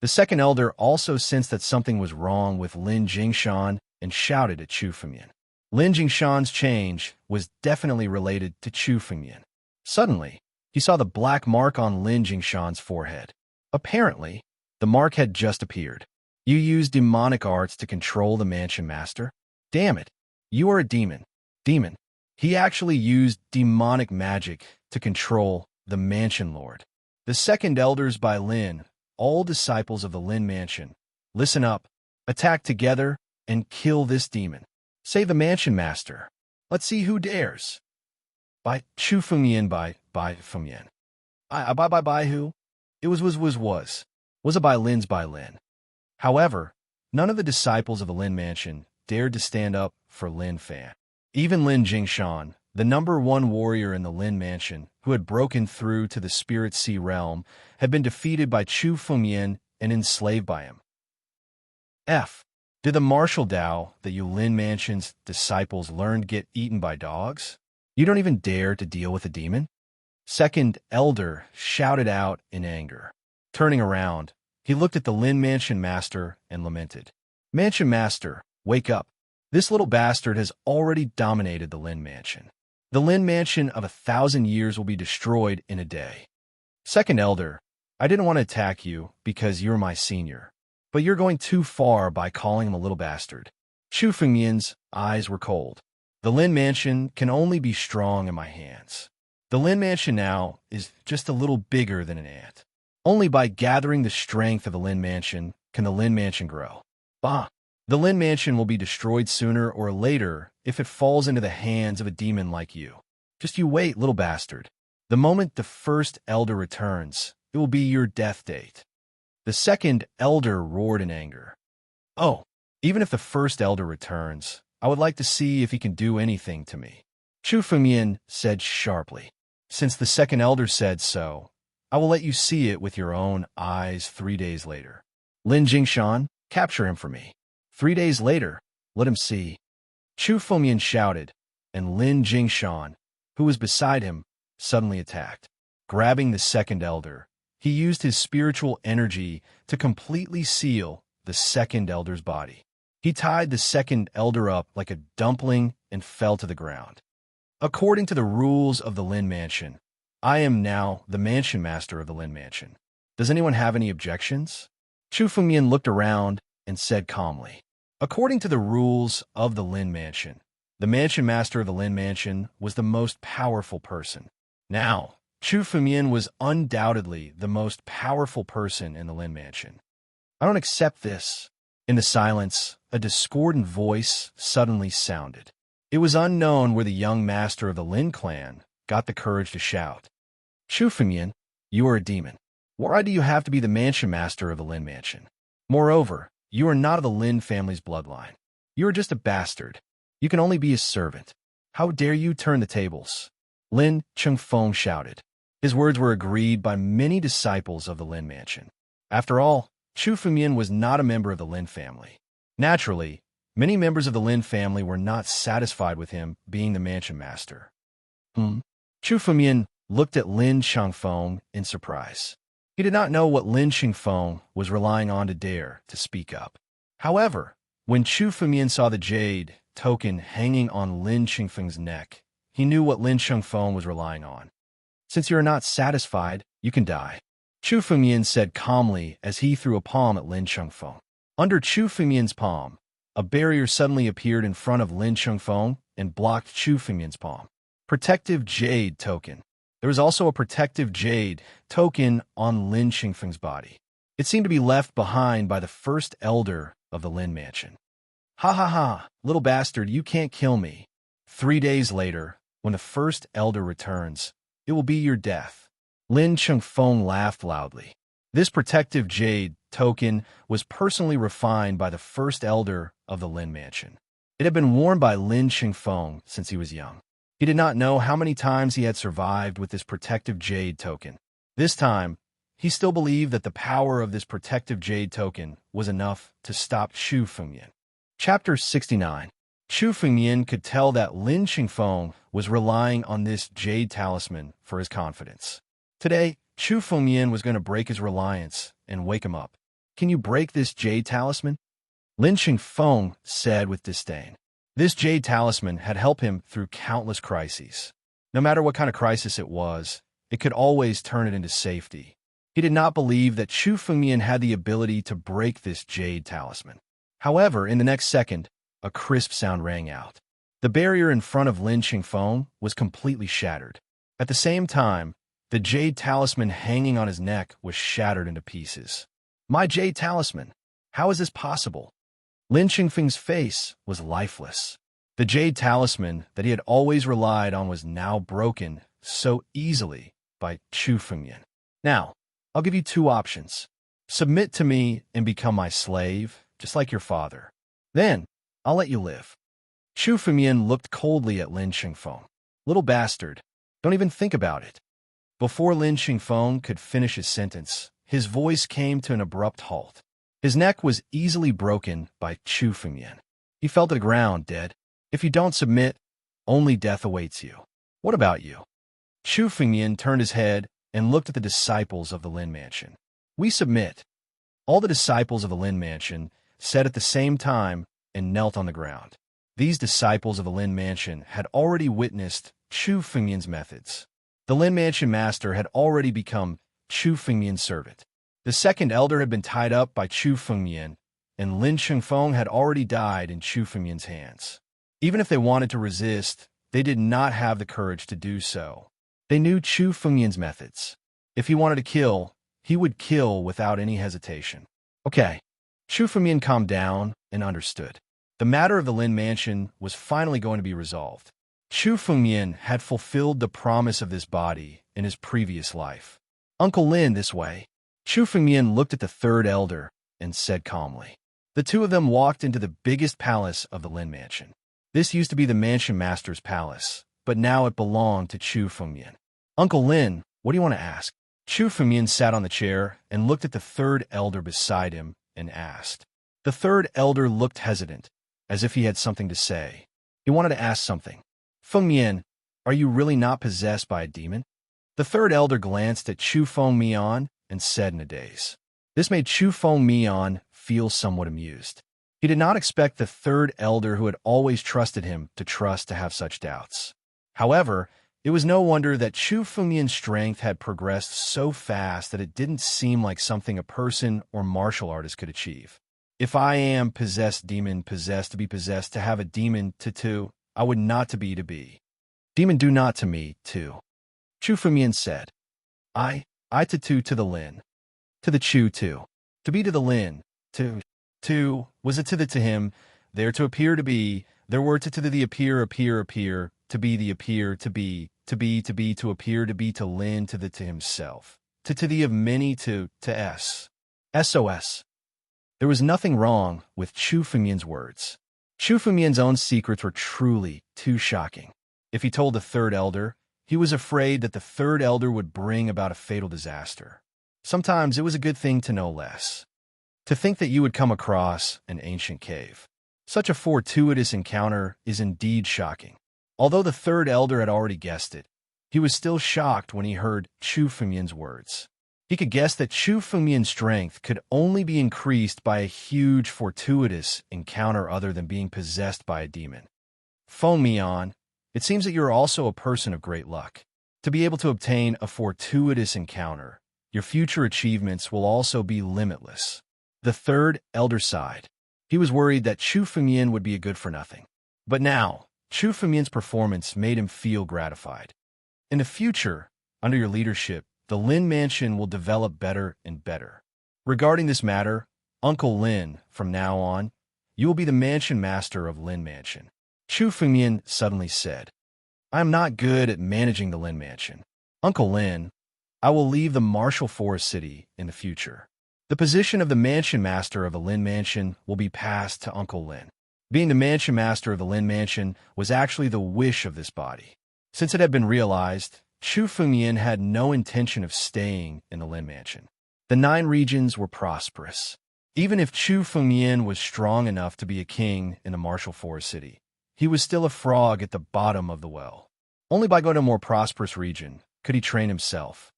The second elder also sensed that something was wrong with Lin Jingshan and shouted at Chu Fengyan. Lin Jingshan's change was definitely related to Chu Fengyan. Suddenly, he saw the black mark on Lin Jingshan's forehead. Apparently, the mark had just appeared. You used demonic arts to control the mansion master? Damn it, you are a demon. Demon. He actually used demonic magic to control the mansion lord. The second elders by Lin, all disciples of the Lin mansion, listen up, attack together, and kill this demon. Save the mansion master. Let's see who dares. By Chu Fengyan by Fengyan. By who? It was a by Lin's by Lin. However, none of the disciples of the Lin mansion dared to stand up for Lin Fan. Even Lin Jingshan, the #1 warrior in the Lin mansion who had broken through to the Spirit Sea realm, had been defeated by Chu Fengyan and enslaved by him. Did the martial Tao that you Lin mansion's disciples learned get eaten by dogs? You don't even dare to deal with a demon? Second elder shouted out in anger. Turning around, he looked at the Lin mansion master and lamented. Mansion master, wake up. This little bastard has already dominated the Lin mansion. The Lin mansion of 1,000 years will be destroyed in a day. Second elder, I didn't want to attack you because you're my senior, but you're going too far by calling him a little bastard. Chu Fengyan's eyes were cold. The Lin mansion can only be strong in my hands. The Lin mansion now is just a little bigger than an ant. Only by gathering the strength of the Lin mansion can the Lin mansion grow. Bah! The Lin mansion will be destroyed sooner or later if it falls into the hands of a demon like you. Just you wait, little bastard. The moment the first elder returns, it will be your death date. The second elder roared in anger. Oh, even if the first elder returns, I would like to see if he can do anything to me. Chu Fengyan said sharply. Since the second elder said so, I will let you see it with your own eyes 3 days later. Lin Jingshan, capture him for me. 3 days later, let him see. Chu Fengyan shouted, and Lin Jingshan, who was beside him, suddenly attacked. Grabbing the second elder, he used his spiritual energy to completely seal the second elder's body. He tied the second elder up like a dumpling and fell to the ground. According to the rules of the Lin mansion, I am now the mansion master of the Lin mansion. Does anyone have any objections? Chu Fengyan looked around and said calmly. According to the rules of the Lin mansion, the mansion master of the Lin mansion was the most powerful person. Now, Chu Fengyan was undoubtedly the most powerful person in the Lin mansion. I don't accept this. In the silence, a discordant voice suddenly sounded. It was unknown where the young master of the Lin clan got the courage to shout. Chu Fengyan, you are a demon. Why do you have to be the mansion master of the Lin mansion? Moreover, you are not of the Lin family's bloodline. You are just a bastard. You can only be a servant. How dare you turn the tables? Lin Chengfeng shouted. His words were agreed by many disciples of the Lin mansion. After all, Chu Fengyan was not a member of the Lin family. Naturally, many members of the Lin family were not satisfied with him being the mansion master. Chu Fengyan looked at Lin Chengfeng in surprise. He did not know what Lin Chengfeng was relying on to dare to speak up. However, when Chu Fengyan saw the jade token hanging on Lin Chengfeng's neck, he knew what Lin Chengfeng was relying on. Since you are not satisfied, you can die. Chu Fengyan said calmly as he threw a palm at Lin Chengfeng. Under Chu Fengyan's palm, a barrier suddenly appeared in front of Lin Chengfeng and blocked Chu Fengyan's palm. Protective Jade Token. There was also a Protective Jade Token on Lin Chengfeng's body. It seemed to be left behind by the first elder of the Lin mansion. Ha ha ha, little bastard, you can't kill me. 3 days later, when the first elder returns, it will be your death. Lin Chengfeng laughed loudly. This Protective Jade Token was personally refined by the first elder of the Lin mansion. It had been worn by Lin Chengfeng since he was young. He did not know how many times he had survived with this Protective Jade Token. This time, he still believed that the power of this Protective Jade Token was enough to stop Chu Fengyan. Chapter 69. Chu Fengmian could tell that Lin Qingfeng was relying on this jade talisman for his confidence. Today, Chu Fengmian was going to break his reliance and wake him up. Can you break this jade talisman? Lin Qingfeng said with disdain. This jade talisman had helped him through countless crises. No matter what kind of crisis it was, it could always turn it into safety. He did not believe that Chu Fengmian had the ability to break this jade talisman. However, in the next second, a crisp sound rang out. The barrier in front of Lin Qingfeng was completely shattered. At the same time, the jade talisman hanging on his neck was shattered into pieces. My jade talisman! How is this possible? Lin Qingfeng's face was lifeless. The jade talisman that he had always relied on was now broken so easily by Chu Fengmian. Now, I'll give you two options. Submit to me and become my slave, just like your father. Then, I'll let you live. Chu Fengmian looked coldly at Lin Qingfeng. Little bastard, don't even think about it. Before Lin Qingfeng could finish his sentence, his voice came to an abrupt halt. His neck was easily broken by Chu Fengmian. He fell to the ground, dead. If you don't submit, only death awaits you. What about you? Chu Fengmian turned his head and looked at the disciples of the Lin Mansion. We submit. All the disciples of the Lin Mansion said at the same time and knelt on the ground. These disciples of the Lin Mansion had already witnessed Chu Fengmian's methods. The Lin Mansion master had already become Chu Fengmian's servant. The second elder had been tied up by Chu Fengmian, and Lin Qingfeng had already died in Chu Fengmian's hands. Even if they wanted to resist, they did not have the courage to do so. They knew Chu Fengmian's methods. If he wanted to kill, he would kill without any hesitation. Okay. Chu Fengmian calmed down and understood. The matter of the Lin Mansion was finally going to be resolved. Chu Fengmian had fulfilled the promise of this body in his previous life. Uncle Lin, this way. Chu Fengmian looked at the third elder and said calmly. The two of them walked into the biggest palace of the Lin Mansion. This used to be the mansion master's palace, but now it belonged to Chu Fengmian. Uncle Lin, what do you want to ask? Chu Fengmian sat on the chair and looked at the third elder beside him and asked. The third elder looked hesitant, as if he had something to say. He wanted to ask something. Fengmian, are you really not possessed by a demon? The third elder glanced at Chu Fengmian and said in a daze. This made Chu Fengmian feel somewhat amused. He did not expect the third elder who had always trusted him to have such doubts. However, it was no wonder that Chu Fengmian's strength had progressed so fast that it didn't seem like something a person or martial artist could achieve. If I am possessed demon possessed to have a demon to I would not to be. Demon do not to me, too. Chu Fengmian said. I to the Lin. To the Chu, too. To be to the Lin. To, was it to him, there to appear to be, there were to the appear, to be the appear, to appear to be to Lin to himself. To the of many to S. SOS. There was nothing wrong with Chu Fengmian's words. Chu Fengmian's own secrets were truly too shocking. If he told the third elder, he was afraid that the third elder would bring about a fatal disaster. Sometimes it was a good thing to know less. To think that you would come across an ancient cave. Such a fortuitous encounter is indeed shocking. Although the third elder had already guessed it, he was still shocked when he heard Chu Fengmian's words. He could guess that Chu Fengmian's strength could only be increased by a huge fortuitous encounter other than being possessed by a demon. Fengmian, it seems that you are also a person of great luck. To be able to obtain a fortuitous encounter, your future achievements will also be limitless. The third elder sighed. He was worried that Chu Fengmian would be a good-for-nothing. But now, Chu Fengmian's performance made him feel gratified. In the future, under your leadership, the Lin Mansion will develop better and better. Regarding this matter, Uncle Lin, from now on, you will be the mansion master of Lin Mansion. Chu Fengmian suddenly said, I am not good at managing the Lin Mansion. Uncle Lin, I will leave the Martial Forest City in the future. The position of the mansion master of the Lin Mansion will be passed to Uncle Lin. Being the mansion master of the Lin Mansion was actually the wish of this body. Since it had been realized, Chu Fengmian had no intention of staying in the Lin Mansion. The 9 regions were prosperous. Even if Chu Fengmian was strong enough to be a king in the Martial Forest City, He was still a frog at the bottom of the well. Only by going to a more prosperous region could he train himself.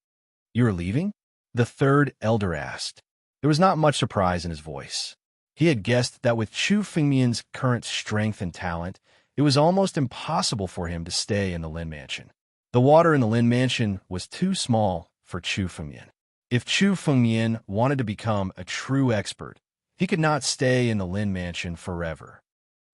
"You are leaving?" the third elder asked. There was not much surprise in his voice. He had guessed that with Chu Fengmian's current strength and talent, it was almost impossible for him to stay in the Lin Mansion. The water in the Lin Mansion was too small for Chu Fengmian. If Chu Fengmian wanted to become a true expert, he could not stay in the Lin Mansion forever.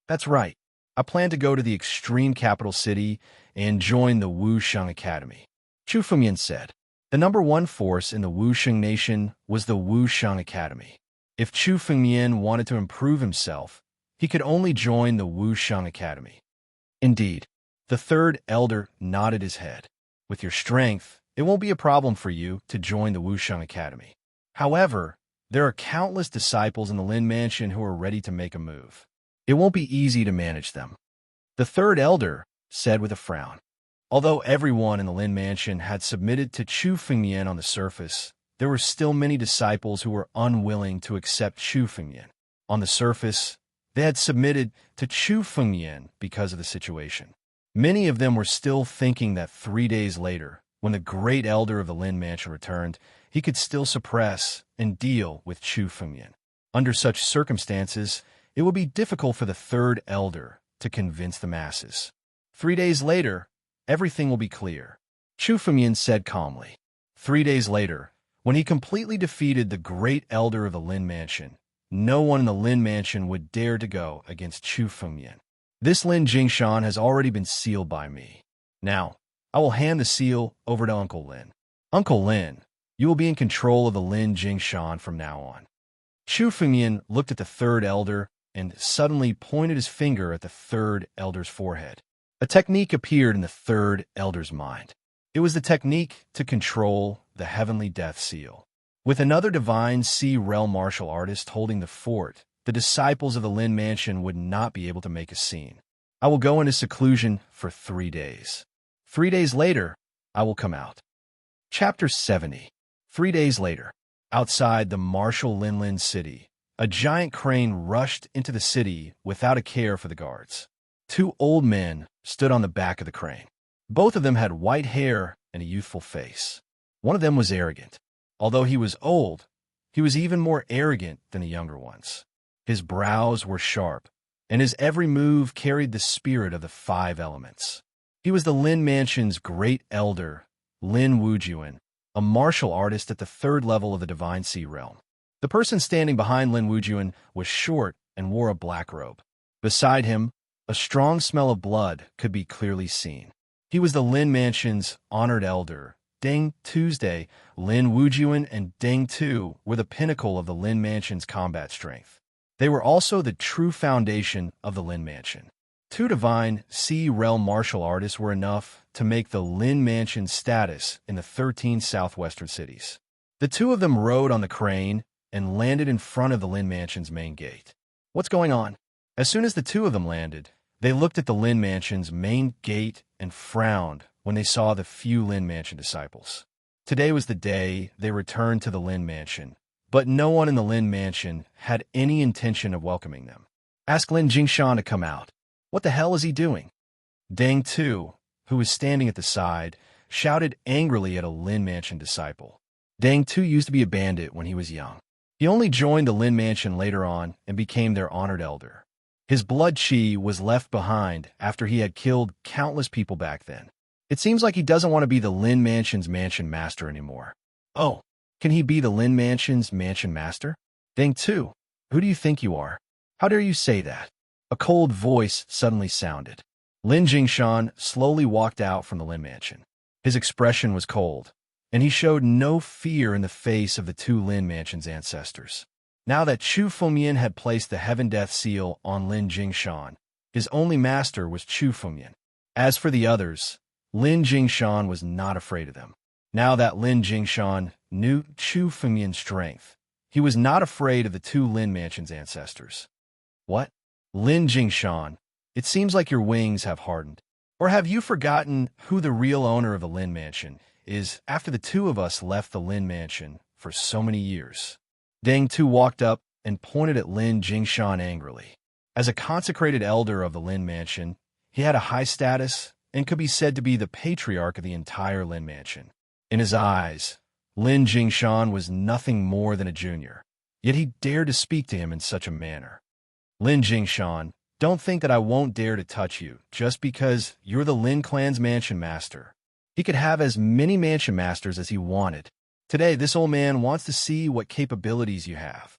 "That's right. I plan to go to the extreme capital city and join the Wusheng Academy," Chu Fengmian said. The number one force in the Wusheng nation was the Wusheng Academy. If Chu Fengmian wanted to improve himself, he could only join the Wusheng Academy. Indeed, the third elder nodded his head. "With your strength, it won't be a problem for you to join the Wusheng Academy. However, there are countless disciples in the Lin Mansion who are ready to make a move. It won't be easy to manage them," the third elder said with a frown. Although everyone in the Lin Mansion had submitted to Chu Fengmian on the surface, there were still many disciples who were unwilling to accept Chu Fengmian. On the surface, they had submitted to Chu Fengmian because of the situation. Many of them were still thinking that 3 days later, when the great elder of the Lin Mansion returned, he could still suppress and deal with Chu Fengmian. Under such circumstances, it would be difficult for the third elder to convince the masses. 3 days later, everything will be clear, Chu Fengmian said calmly. 3 days later, when he completely defeated the great elder of the Lin Mansion, no one in the Lin Mansion would dare to go against Chu Fengmian. "This Lin Jingshan has already been sealed by me. Now, I will hand the seal over to Uncle Lin. Uncle Lin, you will be in control of the Lin Jingshan from now on." Chu Fengmian looked at the third elder and suddenly pointed his finger at the third elder's forehead. A technique appeared in the third elder's mind. It was the technique to control the heavenly death seal. With another divine sea realm martial artist holding the fort, the disciples of the Lin Mansion would not be able to make a scene. "I will go into seclusion for 3 days. 3 days later, I will come out." Chapter 70. 3 days later, outside the martial Linlin city, a giant crane rushed into the city without a care for the guards. 2 old men stood on the back of the crane. Both of them had white hair and a youthful face. One of them was arrogant. Although he was old, he was even more arrogant than the younger ones. His brows were sharp, and his every move carried the spirit of the 5 elements. He was the Lin Mansion's great elder, Lin Wujuan, a martial artist at the 3rd level of the Divine Sea Realm. The person standing behind Lin Wujuan was short and wore a black robe. Beside him, a strong smell of blood could be clearly seen. He was the Lin Mansion's honored elder, Deng Tuesday. Lin Wujuan and Deng Tu were the pinnacle of the Lin Mansion's combat strength. They were also the true foundation of the Lin Mansion. 2 divine sea realm martial artists were enough to make the Lin Mansion's status in the 13 southwestern cities. The 2 of them rode on the crane and landed in front of the Lin Mansion's main gate. "What's going on?" As soon as the 2 of them landed, they looked at the Lin Mansion's main gate and frowned when they saw the few Lin Mansion disciples. Today was the day they returned to the Lin Mansion, but no one in the Lin Mansion had any intention of welcoming them. "Ask Lin Jingshan to come out." "What the hell is he doing?" Deng Tu, who was standing at the side, shouted angrily at a Lin Mansion disciple. Deng Tu used to be a bandit when he was young. He only joined the Lin Mansion later on and became their honored elder. His blood chi was left behind after he had killed countless people back then. It seems like he doesn't want to be the Lin Mansion's mansion master anymore. "Oh, can he be the Lin Mansion's mansion master?" "Deng Tu, who do you think you are? How dare you say that?" A cold voice suddenly sounded. Lin Jingshan slowly walked out from the Lin Mansion. His expression was cold, and he showed no fear in the face of the 2 Lin Mansion's ancestors. Now that Chu Fengmian had placed the Heaven Death Seal on Lin Jingshan, his only master was Chu Fengmian. As for the others, Lin Jingshan was not afraid of them. Now that Lin Jingshan knew Chu Fengmian's strength, he was not afraid of the 2 Lin Mansion's ancestors. "What? Lin Jingshan, it seems like your wings have hardened. Or have you forgotten who the real owner of the Lin Mansion is after the 2 of us left the Lin Mansion for so many years?" Deng Tu walked up and pointed at Lin Jingshan angrily. As a consecrated elder of the Lin Mansion, he had a high status and could be said to be the patriarch of the entire Lin Mansion. In his eyes, Lin Jingshan was nothing more than a junior, yet he dared to speak to him in such a manner. Lin Jingshan, don't think that I won't dare to touch you just because you're the Lin clan's mansion master. He could have as many mansion masters as he wanted. Today, this old man wants to see what capabilities you have.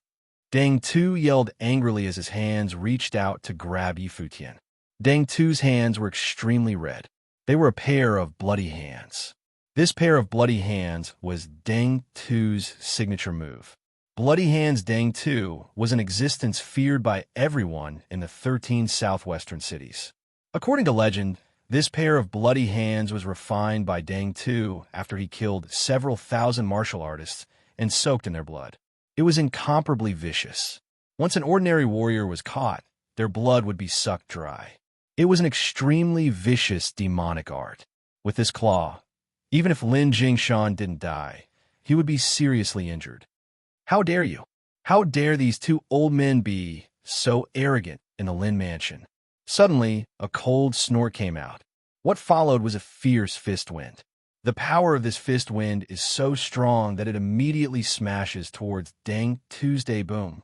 Deng Tu yelled angrily as his hands reached out to grab Yi Futian. Deng Tu's hands were extremely red. They were a pair of bloody hands. This pair of bloody hands was Deng Tu's signature move. Bloody Hands Deng Tu was an existence feared by everyone in the 13 southwestern cities. According to legend, this pair of bloody hands was refined by Deng Tu after he killed several thousand martial artists and soaked in their blood. It was incomparably vicious. Once an ordinary warrior was caught, their blood would be sucked dry. It was an extremely vicious demonic art. With this claw, even if Lin Jingshan didn't die, he would be seriously injured. How dare you? How dare these two old men be so arrogant in the Lin Mansion? Suddenly, a cold snort came out. What followed was a fierce fist wind. The power of this fist wind is so strong that it immediately smashes towards Deng Tu's boom.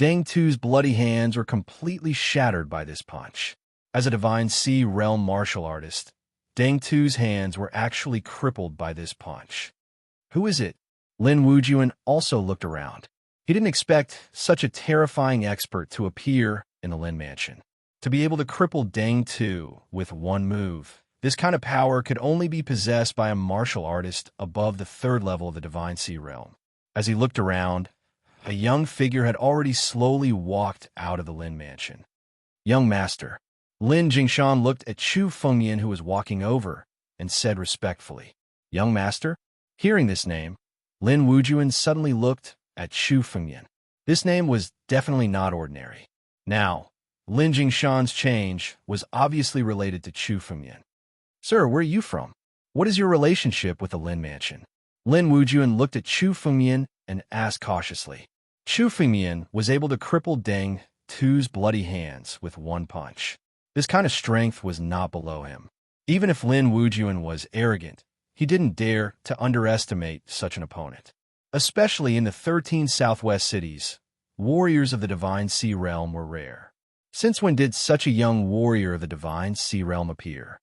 Deng Tu's bloody hands were completely shattered by this punch. As a Divine Sea Realm martial artist, Deng Tu's hands were actually crippled by this punch. Who is it? Lin Wujuan also looked around. He didn't expect such a terrifying expert to appear in the Lin Mansion. To be able to cripple Deng Tu with one move, this kind of power could only be possessed by a martial artist above the 3rd level of the Divine Sea Realm. As he looked around, a young figure had already slowly walked out of the Lin Mansion. Young Master. Lin Jingshan looked at Chu Fengyan, who was walking over, and said respectfully, Young Master? Hearing this name, Lin Wujuan suddenly looked at Chu Fengyan. This name was definitely not ordinary. Now, Lin Jingshan's change was obviously related to Chu Fengyan. Sir, where are you from? What is your relationship with the Lin Mansion? Lin Wujuan looked at Chu Fengyan and asked cautiously. Chu Fengyan was able to cripple Deng Tu's bloody hands with one punch. This kind of strength was not below him. Even if Lin Wujuan was arrogant, he didn't dare to underestimate such an opponent. Especially in the 13 southwest cities, warriors of the Divine Sea Realm were rare. Since when did such a young warrior of the Divine Sea Realm appear?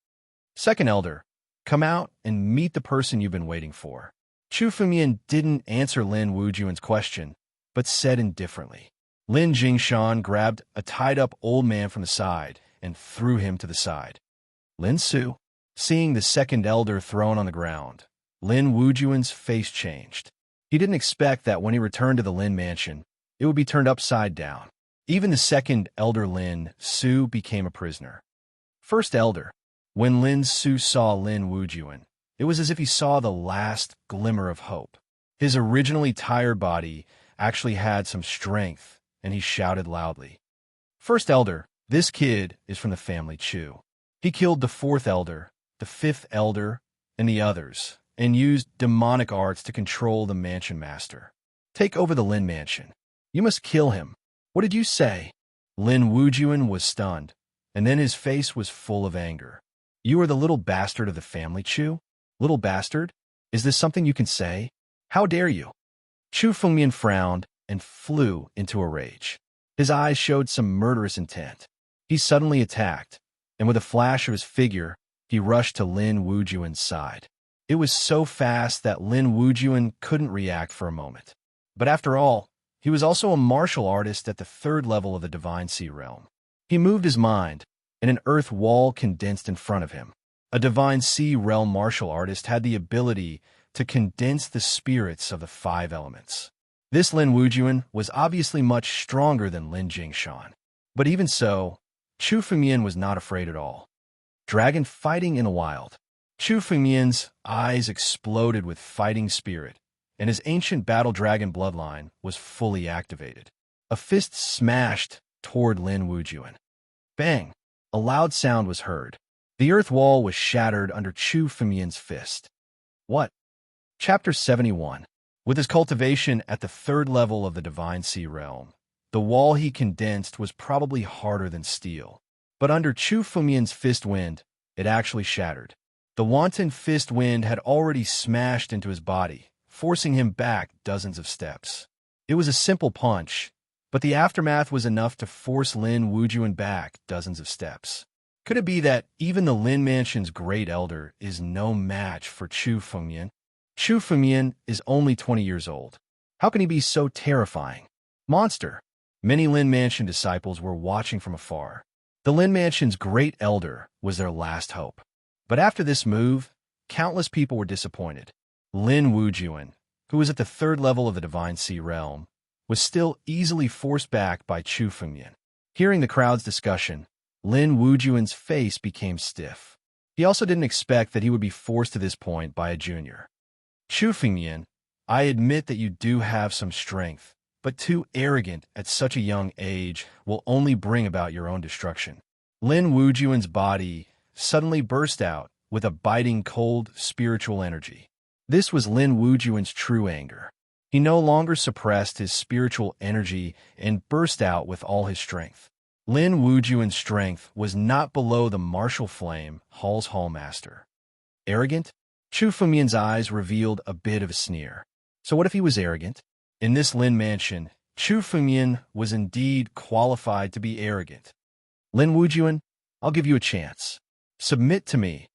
Second Elder, come out and meet the person you've been waiting for. Chu Fengyan didn't answer Lin Wujuan's question, but said indifferently. Lin Jingshan grabbed a tied-up old man from the side and threw him to the side. Lin Su, seeing the second elder thrown on the ground, Lin Wujuan's face changed. He didn't expect that when he returned to the Lin Mansion, it would be turned upside down. Even the second elder Lin Su became a prisoner. First elder, when Lin Su saw Lin Wujuan, it was as if he saw the last glimmer of hope. His originally tired body actually had some strength, and he shouted loudly. First elder, this kid is from the family Chu. He killed the 4th elder, the 5th elder, and the others, and used demonic arts to control the mansion master. Take over the Lin Mansion. You must kill him. What did you say? Lin Wujuan was stunned, and then his face was full of anger. You are the little bastard of the family Chu? Little bastard? Is this something you can say? How dare you? Chu Fengyan frowned and flew into a rage. His eyes showed some murderous intent. He suddenly attacked, and with a flash of his figure, he rushed to Lin Wujuan's side. It was so fast that Lin Wujuan couldn't react for a moment. But after all, he was also a martial artist at the 3rd level of the Divine Sea Realm. He moved his mind, and an earth wall condensed in front of him. A Divine Sea Realm martial artist had the ability to condense the spirits of the 5 elements. This Lin Wujuan was obviously much stronger than Lin Jingshan. But even so, Chu Fengyan was not afraid at all. Dragon fighting in the wild. Chu Fengyan's eyes exploded with fighting spirit, and his ancient battle dragon bloodline was fully activated. A fist smashed toward Lin Wujuan. Bang! A loud sound was heard. The earth wall was shattered under Chu Fengyan's fist. What? Chapter 71. With his cultivation at the 3rd level of the Divine Sea Realm, The wall he condensed was probably harder than steel. But under Chu Fengmian's fist wind, it actually shattered. The wanton fist wind had already smashed into his body, forcing him back dozens of steps. It was a simple punch, but the aftermath was enough to force Lin Wujuan back dozens of steps. Could it be that even the Lin Mansion's great elder is no match for Chu Fengmian? Chu Fengmian is only 20 years old. How can he be so terrifying? Monster! Many Lin Mansion disciples were watching from afar. The Lin Mansion's great elder was their last hope. But after this move, countless people were disappointed. Lin Wujuan, who was at the third level of the Divine Sea realm, was still easily forced back by Chu Fengmian. Hearing the crowd's discussion, Lin Wujuan's face became stiff. He also didn't expect that he would be forced to this point by a junior. Chu Fengmian, I admit that you do have some strength, but too arrogant at such a young age will only bring about your own destruction. Lin Wujuan's body suddenly burst out with a biting cold spiritual energy. This was Lin Wujuan's true anger. He no longer suppressed his spiritual energy and burst out with all his strength. Lin Wujuan's strength was not below the martial flame Hall's Hallmaster. Arrogant? Chu Fengmian's eyes revealed a bit of a sneer. So what if he was arrogant? In this Lin Mansion, Chu Fengmian was indeed qualified to be arrogant. Lin Wujuan, I'll give you a chance. Submit to me,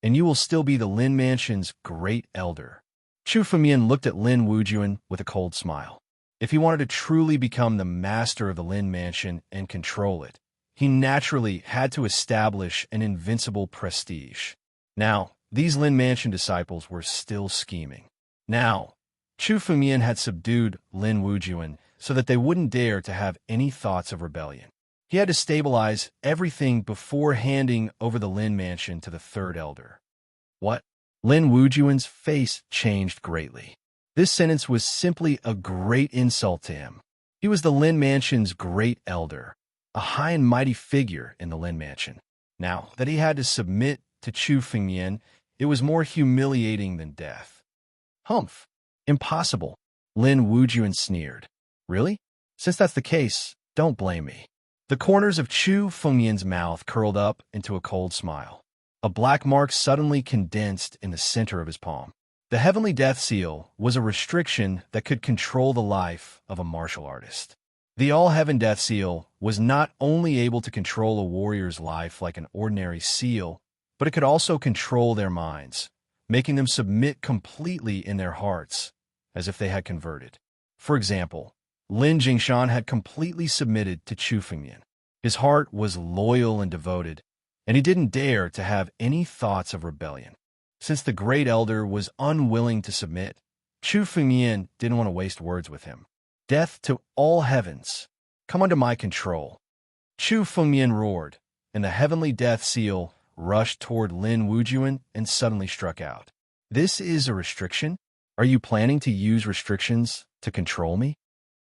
and you will still be the Lin Mansion's great elder. Chu Fengmian looked at Lin Wujuan with a cold smile. If he wanted to truly become the master of the Lin Mansion and control it, he naturally had to establish an invincible prestige. Now, these Lin Mansion disciples were still scheming. Now, Chu Fengmian had subdued Lin Wujuan so that they wouldn't dare to have any thoughts of rebellion. He had to stabilize everything before handing over the Lin Mansion to the third elder. What? Lin Wujuan's face changed greatly. This sentence was simply a great insult to him. He was the Lin Mansion's great elder, a high and mighty figure in the Lin Mansion. Now that he had to submit to Chu Fengmian, it was more humiliating than death. Humph! Impossible! Lin Wujuan sneered. Really? Since that's the case, don't blame me. The corners of Chu Fengmian's mouth curled up into a cold smile. A black mark suddenly condensed in the center of his palm. The Heavenly Death Seal was a restriction that could control the life of a martial artist. The All-Heaven Death Seal was not only able to control a warrior's life like an ordinary seal, but it could also control their minds, making them submit completely in their hearts, as if they had converted. For example, Lin Jingshan had completely submitted to Chu Fengmian. His heart was loyal and devoted, and he didn't dare to have any thoughts of rebellion. Since the great elder was unwilling to submit, Chu Fengmian didn't want to waste words with him. Death to all heavens! Come under my control! Chu Fengmian roared, and the Heavenly Death Seal rushed toward Lin Wujuan and suddenly struck out. This is a restriction? Are you planning to use restrictions to control me?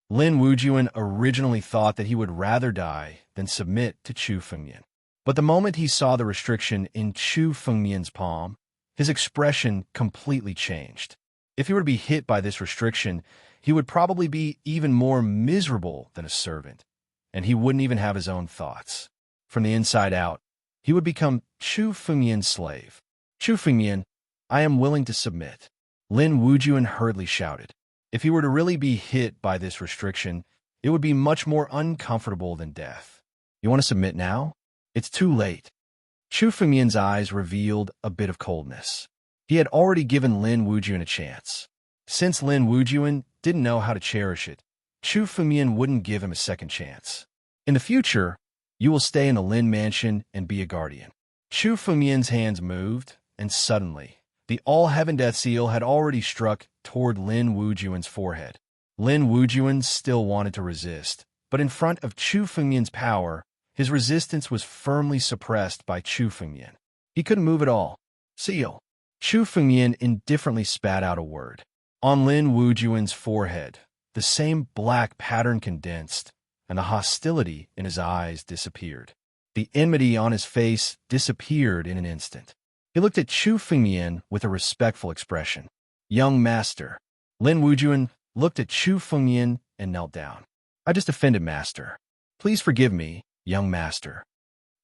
Lin Wujuan originally thought that he would rather die than submit to Chu Fengmian. But the moment he saw the restriction in Chu Fengmian's palm, his expression completely changed. If he were to be hit by this restriction, he would probably be even more miserable than a servant, and he wouldn't even have his own thoughts. From the inside out, he would become Chu Fengmian's slave. Chu Fengmian, I am willing to submit. Lin Wujuan hurriedly shouted. If he were to really be hit by this restriction, it would be much more uncomfortable than death. You want to submit now? It's too late. Chu Fengmian's eyes revealed a bit of coldness. He had already given Lin Wujuan a chance. Since Lin Wujuan didn't know how to cherish it, Chu Fengmian wouldn't give him a second chance. In the future, you will stay in the Lin Mansion and be a guardian. Chu Fengmian's hands moved, and suddenly, the All-Heaven Death Seal had already struck toward Lin Wujuan's forehead. Lin Wujuan still wanted to resist, but in front of Chu Fengmian's power, his resistance was firmly suppressed by Chu Fengmian. He couldn't move at all. Seal. Chu Fengmian indifferently spat out a word. On Lin Wujuan's forehead, the same black pattern condensed, and the hostility in his eyes disappeared. The enmity on his face disappeared in an instant. He looked at Chu Fengmian with a respectful expression. Young master. Lin Wujuan looked at Chu Fengmian and knelt down. I just offended Master. Please forgive me, young Master.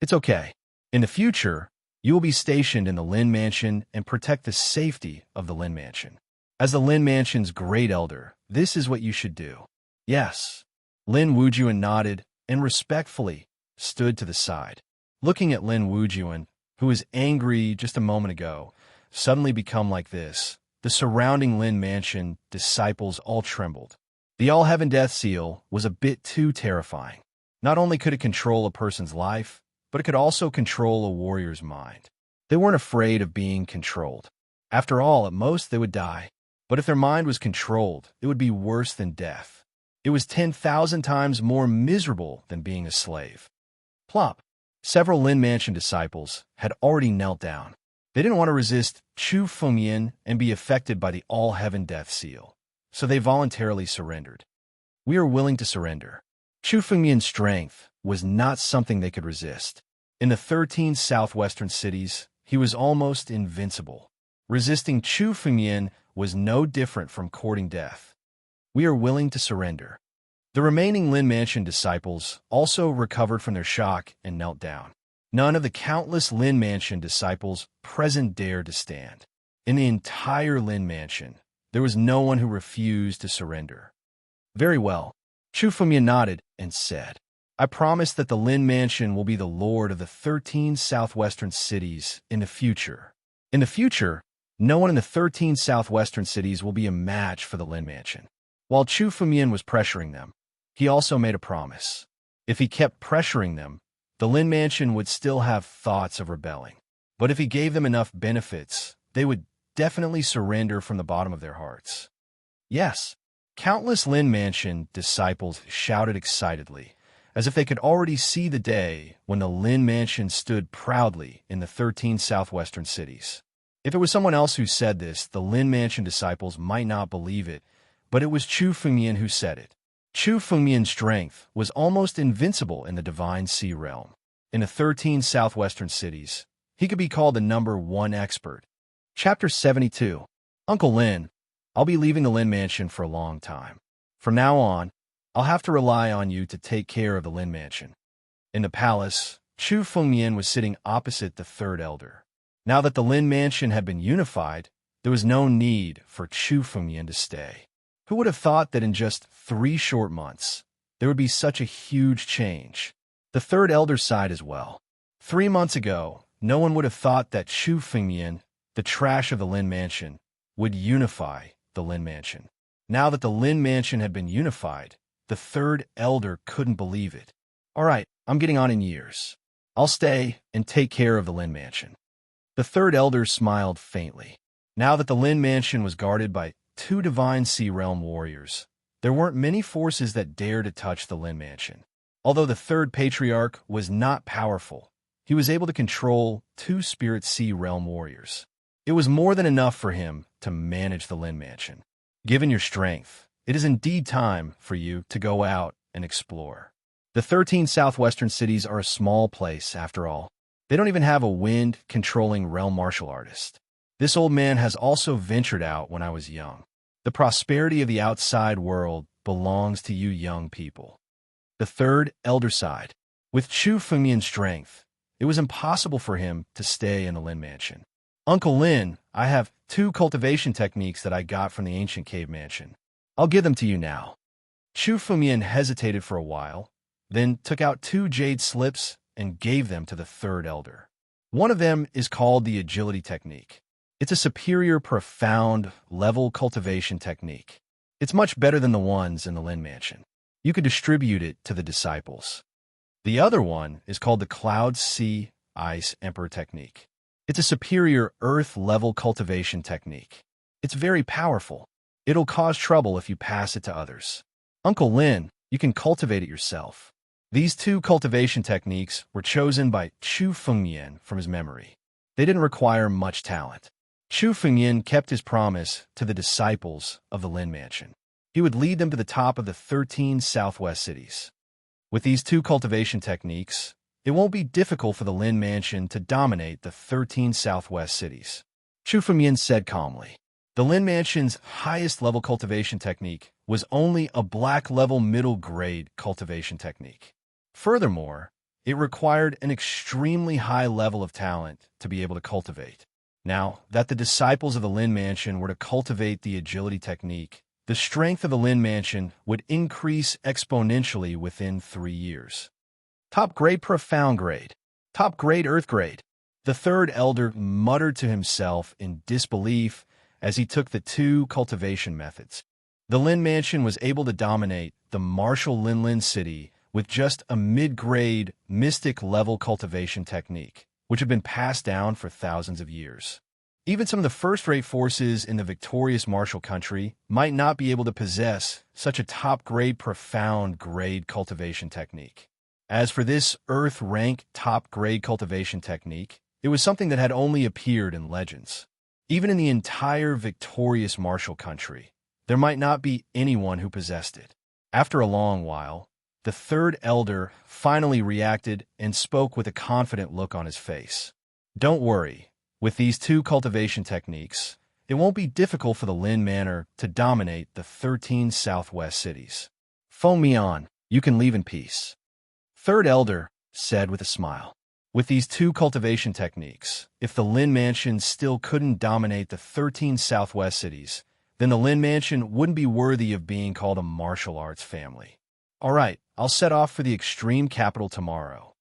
It's okay. In the future, you will be stationed in the Lin Mansion and protect the safety of the Lin Mansion. As the Lin Mansion's great elder, this is what you should do. Yes. Lin Wujuan nodded and respectfully stood to the side. Looking at Lin Wujuan, who was angry just a moment ago, suddenly become like this, the surrounding Lin Mansion disciples all trembled. The All-Heaven Death Seal was a bit too terrifying. Not only could it control a person's life, but it could also control a warrior's mind. They weren't afraid of being controlled. After all, at most they would die. But if their mind was controlled, it would be worse than death. It was 10,000 times more miserable than being a slave. Plop. Several Lin Mansion disciples had already knelt down. They didn't want to resist Chu Fengyan and be affected by the All-Heaven Death Seal, so they voluntarily surrendered. We are willing to surrender. Chu Fengyan's strength was not something they could resist. In the 13 southwestern cities, he was almost invincible. Resisting Chu Fengyan was no different from courting death. We are willing to surrender. The remaining Lin Mansion disciples also recovered from their shock and knelt down. None of the countless Lin Mansion disciples present dared to stand. In the entire Lin Mansion, there was no one who refused to surrender. Very well. Chu Fengyan nodded and said, I promise that the Lin Mansion will be the lord of the 13 southwestern cities in the future. In the future, no one in the 13 southwestern cities will be a match for the Lin Mansion. While Chu Fengyan was pressuring them, he also made a promise. If he kept pressuring them, the Lin Mansion would still have thoughts of rebelling. But if he gave them enough benefits, they would definitely surrender from the bottom of their hearts. Yes, countless Lin Mansion disciples shouted excitedly, as if they could already see the day when the Lin Mansion stood proudly in the 13 southwestern cities. If it was someone else who said this, the Lin Mansion disciples might not believe it, but it was Chu Fengyan who said it. Chu Fengyan's strength was almost invincible in the Divine Sea realm. In the 13 southwestern cities, he could be called the #1 expert. Chapter 72. Uncle Lin, I'll be leaving the Lin Mansion for a long time. From now on, I'll have to rely on you to take care of the Lin Mansion. In the palace, Chu Fengyan was sitting opposite the third elder. Now that the Lin Mansion had been unified, there was no need for Chu Fengyan to stay. Who would have thought that in just 3 short months, there would be such a huge change? The third elder sighed as well. 3 months ago, no one would have thought that Chu Fengyan, the trash of the Lin Mansion, would unify the Lin Mansion. Now that the Lin Mansion had been unified, the third elder couldn't believe it. All right, I'm getting on in years. I'll stay and take care of the Lin Mansion. The third elder smiled faintly. Now that the Lin Mansion was guarded by 2 Divine Sea Realm warriors, there weren't many forces that dared to touch the Lin Mansion. Although the third patriarch was not powerful, he was able to control 2 Spirit Sea Realm warriors. It was more than enough for him to manage the Lin Mansion. Given your strength, it is indeed time for you to go out and explore. The 13 southwestern cities are a small place, after all. They don't even have a wind-controlling realm martial artist. This old man has also ventured out when I was young. The prosperity of the outside world belongs to you young people. The third elder sighed. With Chu Fengyan's strength, it was impossible for him to stay in the Lin Mansion. Uncle Lin, I have 2 cultivation techniques that I got from the ancient cave mansion. I'll give them to you now. Chu Fengyan hesitated for a while, then took out 2 jade slips and gave them to the third elder. One of them is called the agility technique. It's a superior, profound, level cultivation technique. It's much better than the ones in the Lin Mansion. You could distribute it to the disciples. The other one is called the Cloud Sea Ice Emperor technique. It's a superior earth-level cultivation technique. It's very powerful. It'll cause trouble if you pass it to others. Uncle Lin, you can cultivate it yourself. These 2 cultivation techniques were chosen by Chu Fengyan from his memory. They didn't require much talent. Chu Fengyan kept his promise to the disciples of the Lin Mansion. He would lead them to the top of the 13 southwest cities. With these 2 cultivation techniques, it won't be difficult for the Lin Mansion to dominate the 13 southwest cities. Chu Fengyan said calmly. The Lin Mansion's highest level cultivation technique was only a black-level middle-grade cultivation technique. Furthermore, it required an extremely high level of talent to be able to cultivate. Now, that the disciples of the Lin Mansion were to cultivate the agility technique, the strength of the Lin Mansion would increase exponentially within 3 years. Top grade, profound grade. Top grade, earth grade. The third elder muttered to himself in disbelief as he took the 2 cultivation methods. The Lin Mansion was able to dominate the martial Linlin city with just a mid-grade, mystic-level cultivation technique, which had been passed down for thousands of years. Even some of the first-rate forces in the victorious martial country might not be able to possess such a top-grade, profound-grade cultivation technique. As for this Earth-rank top-grade cultivation technique, it was something that had only appeared in legends. Even in the entire victorious martial country, there might not be anyone who possessed it. After a long while, the third elder finally reacted and spoke with a confident look on his face. Don't worry, with these 2 cultivation techniques, it won't be difficult for the Lin Manor to dominate the 13 southwest cities. Phone me on, you can leave in peace. Third elder said with a smile. With these 2 cultivation techniques, if the Lin Mansion still couldn't dominate the 13 southwest cities, then the Lin Mansion wouldn't be worthy of being called a martial arts family. All right, I'll set off for the extreme capital tomorrow,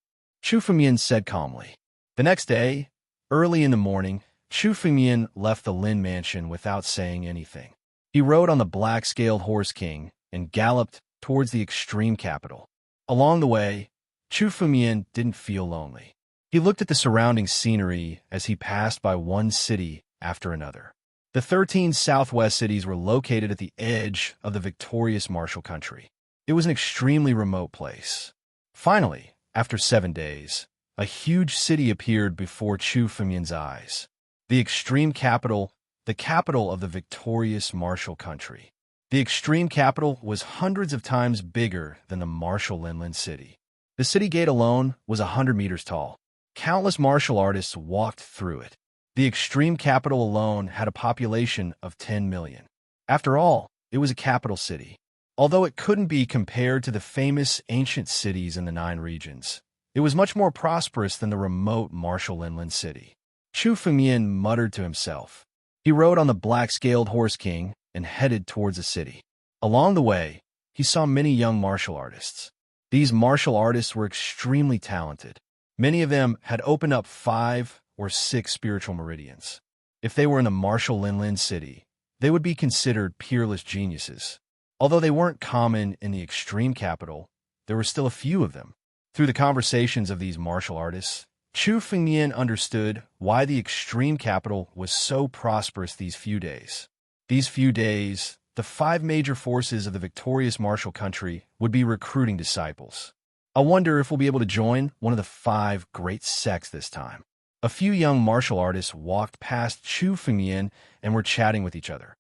Chu Fengmian said calmly. The next day, early in the morning, Chu Fengmian left the Lin Mansion without saying anything. He rode on the black-scaled horse king and galloped towards the extreme capital. Along the way, Chu Fengmian didn't feel lonely. He looked at the surrounding scenery as he passed by one city after another. The 13 southwest cities were located at the edge of the victorious martial country. It was an extremely remote place. Finally, after 7 days, a huge city appeared before Chu Fengmian's eyes. The extreme capital, the capital of the victorious martial country. The extreme capital was hundreds of times bigger than the martial Linlin city. The city gate alone was 100 meters tall. Countless martial artists walked through it. The extreme capital alone had a population of 10 million. After all, it was a capital city. Although it couldn't be compared to the famous ancient cities in the 9 regions, it was much more prosperous than the remote martial Linlin city. Chu Fengmian muttered to himself. He rode on the black-scaled horse king and headed towards the city. Along the way, he saw many young martial artists. These martial artists were extremely talented. Many of them had opened up 5 or 6 spiritual meridians. If they were in the martial Linlin city, they would be considered peerless geniuses. Although they weren't common in the extreme capital, there were still a few of them. Through the conversations of these martial artists, Chu Fengmian understood why the extreme capital was so prosperous these few days. These few days, the 5 major forces of the victorious martial country would be recruiting disciples. I wonder if we'll be able to join one of the 5 great sects this time. A few young martial artists walked past Chu Fengmian and were chatting with each other.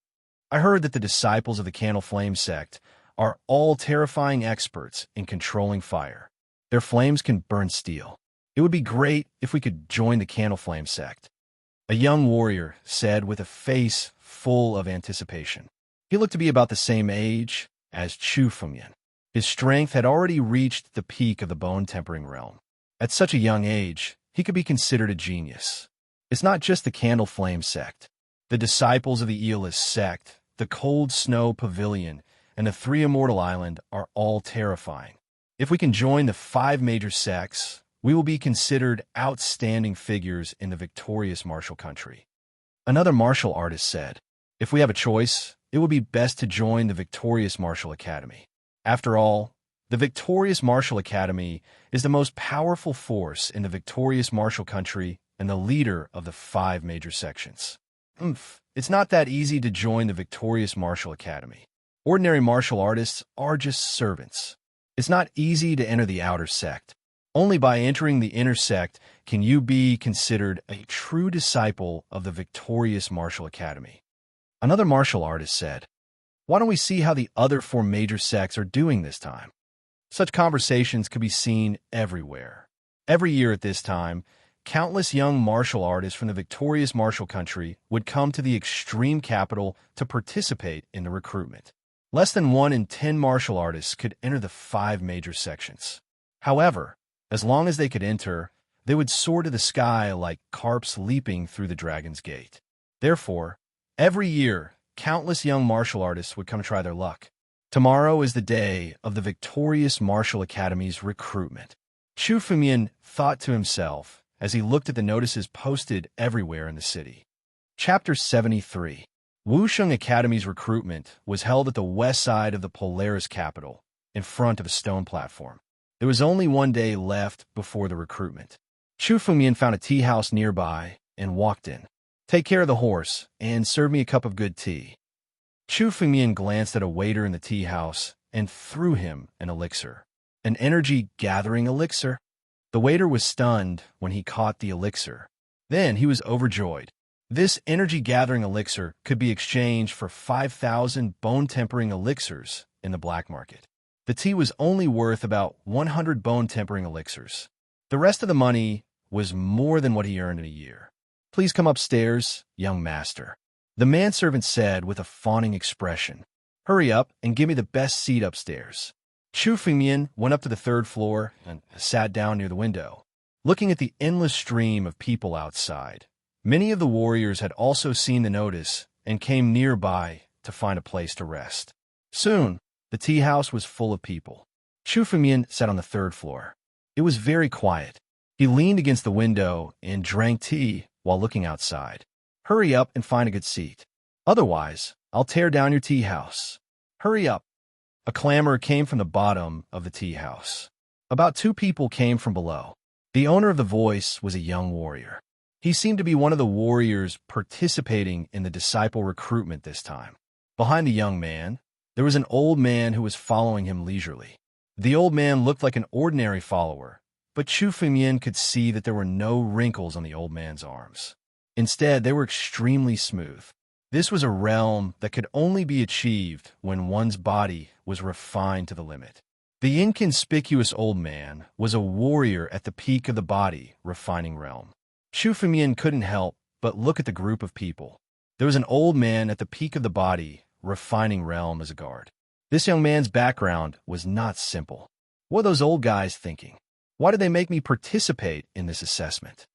I heard that the disciples of the Candle Flame sect are all terrifying experts in controlling fire. Their flames can burn steel. It would be great if we could join the Candle Flame sect. A young warrior said with a face full of anticipation. He looked to be about the same age as Chu Fengmian. His strength had already reached the peak of the bone-tempering realm. At such a young age, he could be considered a genius. It's not just the Candle Flame sect. The disciples of the Aeolus sect, the Cold Snow Pavilion, and the 3 Immortal Island are all terrifying. If we can join the 5 major sects, we will be considered outstanding figures in the victorious martial country. Another martial artist said, if we have a choice, it would be best to join the Victorious Martial Academy. After all, the Victorious Martial Academy is the most powerful force in the victorious martial country and the leader of the 5 major sections. It's not that easy to join the Victorious Martial Academy. Ordinary martial artists are just servants. It's not easy to enter the outer sect. Only by entering the inner sect can you be considered a true disciple of the Victorious Martial Academy. Another martial artist said, why don't we see how the other 4 major sects are doing this time? Such conversations could be seen everywhere. Every year at this time, countless young martial artists from the victorious martial country would come to the extreme capital to participate in the recruitment. Less than 1 in 10 martial artists could enter the 5 major sections. However, as long as they could enter, they would soar to the sky like carps leaping through the dragon's gate. Therefore, every year, countless young martial artists would come try their luck. Tomorrow is the day of the victorious Martial Academy's recruitment. Chu Fumian thought to himself as he looked at the notices posted everywhere in the city. Chapter 73. Wusheng Academy's recruitment was held at the west side of the Polaris capital, in front of a stone platform. There was only 1 day left before the recruitment. Chu Fumian found a tea house nearby and walked in. "Take care of the horse and serve me a cup of good tea." Chu Fumian glanced at a waiter in the tea house and threw him an elixir. An energy-gathering elixir? The waiter was stunned when he caught the elixir. Then he was overjoyed. This energy-gathering elixir could be exchanged for 5,000 bone-tempering elixirs in the black market. The tea was only worth about 100 bone-tempering elixirs. The rest of the money was more than what he earned in a year. "Please come upstairs, young master," the manservant said with a fawning expression. "Hurry up and give me the best seat upstairs." Chu Fumian went up to the 3rd floor and sat down near the window, looking at the endless stream of people outside. Many of the warriors had also seen the notice and came nearby to find a place to rest. Soon, the tea house was full of people. Chu Fumian sat on the 3rd floor. It was very quiet. He leaned against the window and drank tea while looking outside. "Hurry up and find a good seat. Otherwise, I'll tear down your tea house. Hurry up." A clamor came from the bottom of the tea house. About 2 people came from below. The owner of the voice was a young warrior. He seemed to be one of the warriors participating in the disciple recruitment this time. Behind the young man, there was an old man who was following him leisurely. The old man looked like an ordinary follower, but Chu Fumian could see that there were no wrinkles on the old man's arms. Instead, they were extremely smooth. This was a realm that could only be achieved when one's body was refined to the limit. The inconspicuous old man was a warrior at the peak of the body refining realm. Chu Fumian couldn't help but look at the group of people. There was an old man at the peak of the body refining realm as a guard. This young man's background was not simple. What are those old guys thinking? Why did they make me participate in this assessment?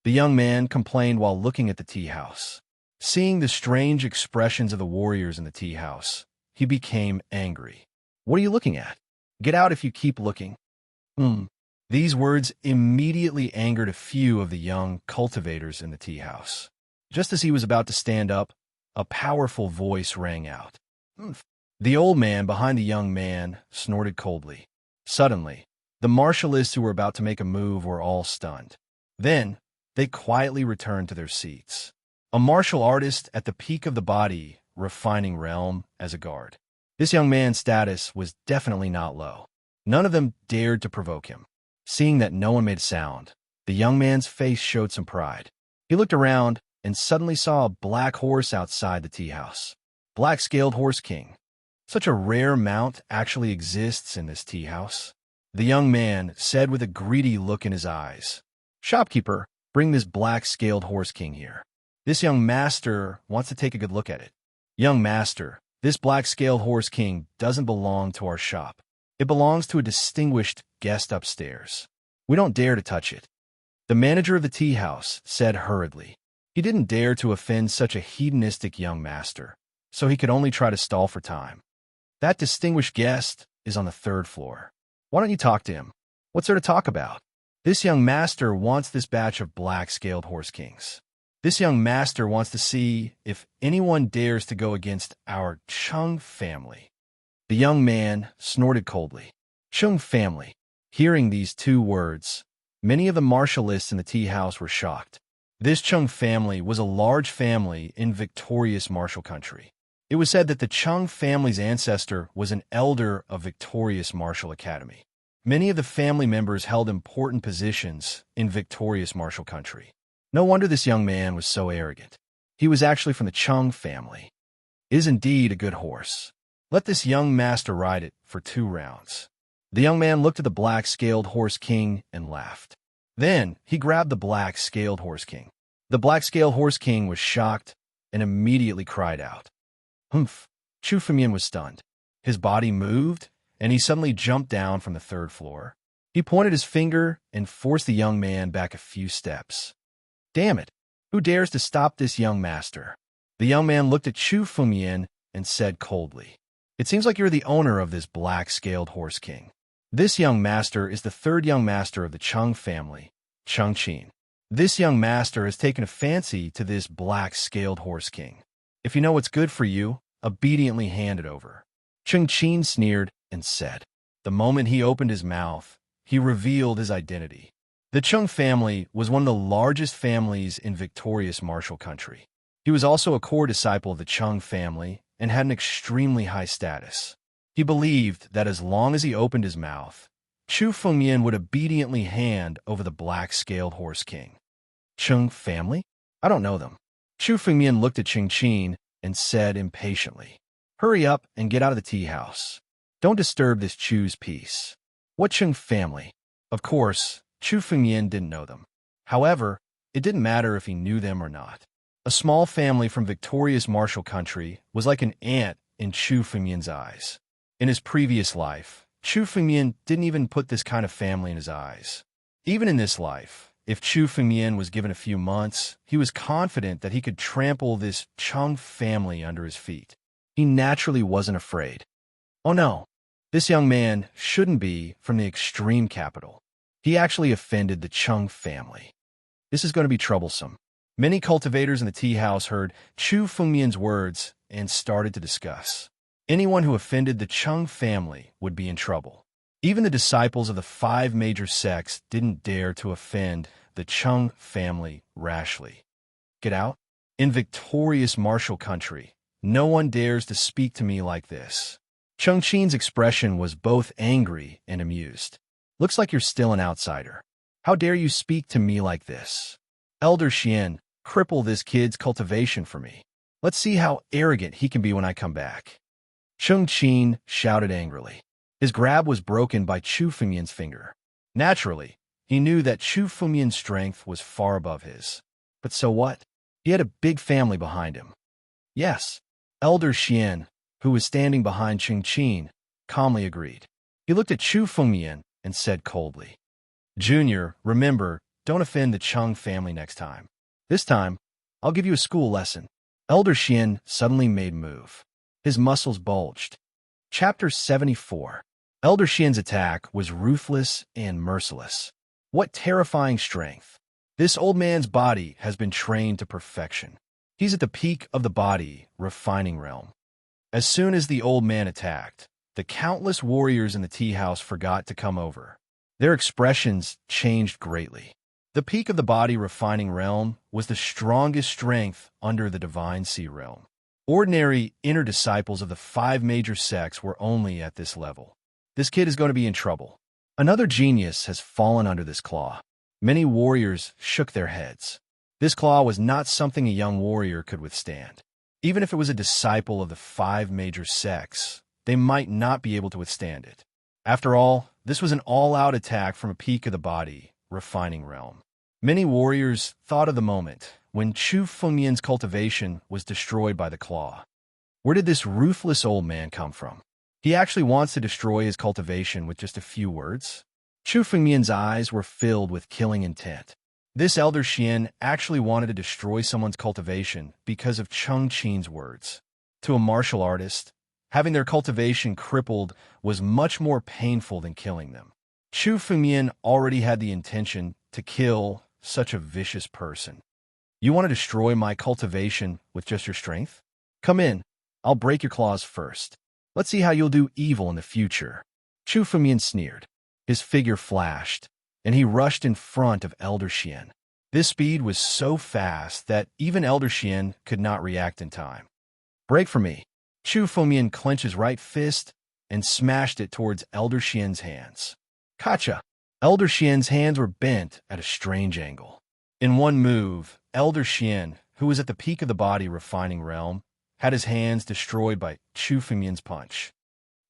The young man complained while looking at the tea house. Seeing the strange expressions of the warriors in the tea house, he became angry. "What are you looking at? Get out if you keep looking." These words immediately angered a few of the young cultivators in the tea house. Just as he was about to stand up, a powerful voice rang out. The old man behind the young man snorted coldly. Suddenly, the martialists who were about to make a move were all stunned. Then, they quietly returned to their seats. A martial artist at the peak of the body refining realm as a guard. This young man's status was definitely not low. None of them dared to provoke him. Seeing that no one made a sound, the young man's face showed some pride. He looked around and suddenly saw a black horse outside the tea house. Black-scaled horse king. Such a rare mount actually exists in this tea house. The young man said with a greedy look in his eyes, "Shopkeeper, bring this black-scaled horse king here. This young master wants to take a good look at it." "Young master, this black-scaled horse king doesn't belong to our shop. It belongs to a distinguished guest upstairs. We don't dare to touch it," the manager of the tea house said hurriedly. He didn't dare to offend such a hedonistic young master, so he could only try to stall for time. "That distinguished guest is on the 3rd floor. Why don't you talk to him? What's there to talk about? This young master wants this batch of black-scaled horse kings. This young master wants to see if anyone dares to go against our Chung family." The young man snorted coldly. Chung family. Hearing these 2 words, many of the martialists in the tea house were shocked. This Chung family was a large family in victorious martial country. It was said that the Chung family's ancestor was an elder of victorious martial academy. Many of the family members held important positions in victorious martial country. No wonder this young man was so arrogant. He was actually from the Chung family. It is indeed a good horse. Let this young master ride it for 2 rounds. The young man looked at the black-scaled horse king and laughed. Then he grabbed the black-scaled horse king. The black-scaled horse king was shocked and immediately cried out. Humph! Chu Fumian was stunned. His body moved, and he suddenly jumped down from the third floor. He pointed his finger and forced the young man back a few steps. Damn it! Who dares to stop this young master? The young man looked at Chu Fengmian and said coldly, "It seems like you're the owner of this black-scaled horse king. This young master is the third young master of the Cheng family, Cheng Qin. This young master has taken a fancy to this black-scaled horse king. If you know what's good for you, obediently hand it over." Cheng Qin sneered and said. The moment he opened his mouth, he revealed his identity. The Cheng family was one of the largest families in victorious martial country. He was also a core disciple of the Cheng family and had an extremely high status. He believed that as long as he opened his mouth, Chu Fengmian would obediently hand over the black-scaled horse king. Cheng family? I don't know them. Chu Fengmian looked at Cheng Qin and said impatiently, "Hurry up and get out of the tea house. Don't disturb this Chu's peace." What Cheng family? Of course, Chu Fengmian didn't know them. However, it didn't matter if he knew them or not. A small family from victorious martial country was like an ant in Chu Fengmian's eyes. In his previous life, Chu Fengmian didn't even put this kind of family in his eyes. Even in this life, if Chu Fengmian was given a few months, he was confident that he could trample this Cheng family under his feet. He naturally wasn't afraid. Oh no, this young man shouldn't be from the extreme capital. He actually offended the Cheng family. This is going to be troublesome. Many cultivators in the tea house heard Chu Fengmian's words and started to discuss. Anyone who offended the Cheng family would be in trouble. Even the disciples of the 5 major sects didn't dare to offend the Cheng family rashly. Get out? In victorious martial country, no one dares to speak to me like this. Cheng Qin's expression was both angry and amused. Looks like you're still an outsider. How dare you speak to me like this? Elder Xian, cripple this kid's cultivation for me. Let's see how arrogant he can be when I come back. Cheng Qin shouted angrily. His grab was broken by Chu Fengmian's finger. Naturally, he knew that Chu Fengmian's strength was far above his. But so what? He had a big family behind him. Yes, Elder Xian, who was standing behind Cheng Qin, calmly agreed. He looked at Chu Fengmian and said coldly, "Junior, remember, don't offend the Cheng family next time. This time, I'll give you a school lesson." Elder Xian suddenly made a move. His muscles bulged. Chapter 74. Elder Xian's attack was ruthless and merciless. What terrifying strength! This old man's body has been trained to perfection. He's at the peak of the body, refining realm. As soon as the old man attacked, the countless warriors in the tea house forgot to come over. Their expressions changed greatly. The peak of the body refining realm was the strongest strength under the divine sea realm. Ordinary inner disciples of the 5 major sects were only at this level. This kid is going to be in trouble. Another genius has fallen under this claw. Many warriors shook their heads. This claw was not something a young warrior could withstand. Even if it was a disciple of the 5 major sects, they might not be able to withstand it. After all, this was an all-out attack from a peak of the body, refining realm. Many warriors thought of the moment when Chu Fengmian's cultivation was destroyed by the claw. Where did this ruthless old man come from? He actually wants to destroy his cultivation with just a few words? Chu Fengmian's eyes were filled with killing intent. This Elder Xian actually wanted to destroy someone's cultivation because of Cheng Qin's words. To a martial artist, having their cultivation crippled was much more painful than killing them. Chu Fengmian already had the intention to kill such a vicious person. You want to destroy my cultivation with just your strength? Come in. I'll break your claws first. Let's see how you'll do evil in the future. Chu Fengmian sneered. His figure flashed, and he rushed in front of Elder Xian. This speed was so fast that even Elder Xian could not react in time. Break for me. Chu Fengmian clenched his right fist and smashed it towards Elder Xian's hands. Gotcha! Elder Xian's hands were bent at a strange angle. In one move, Elder Xian, who was at the peak of the body refining realm, had his hands destroyed by Chu Fengmian's punch.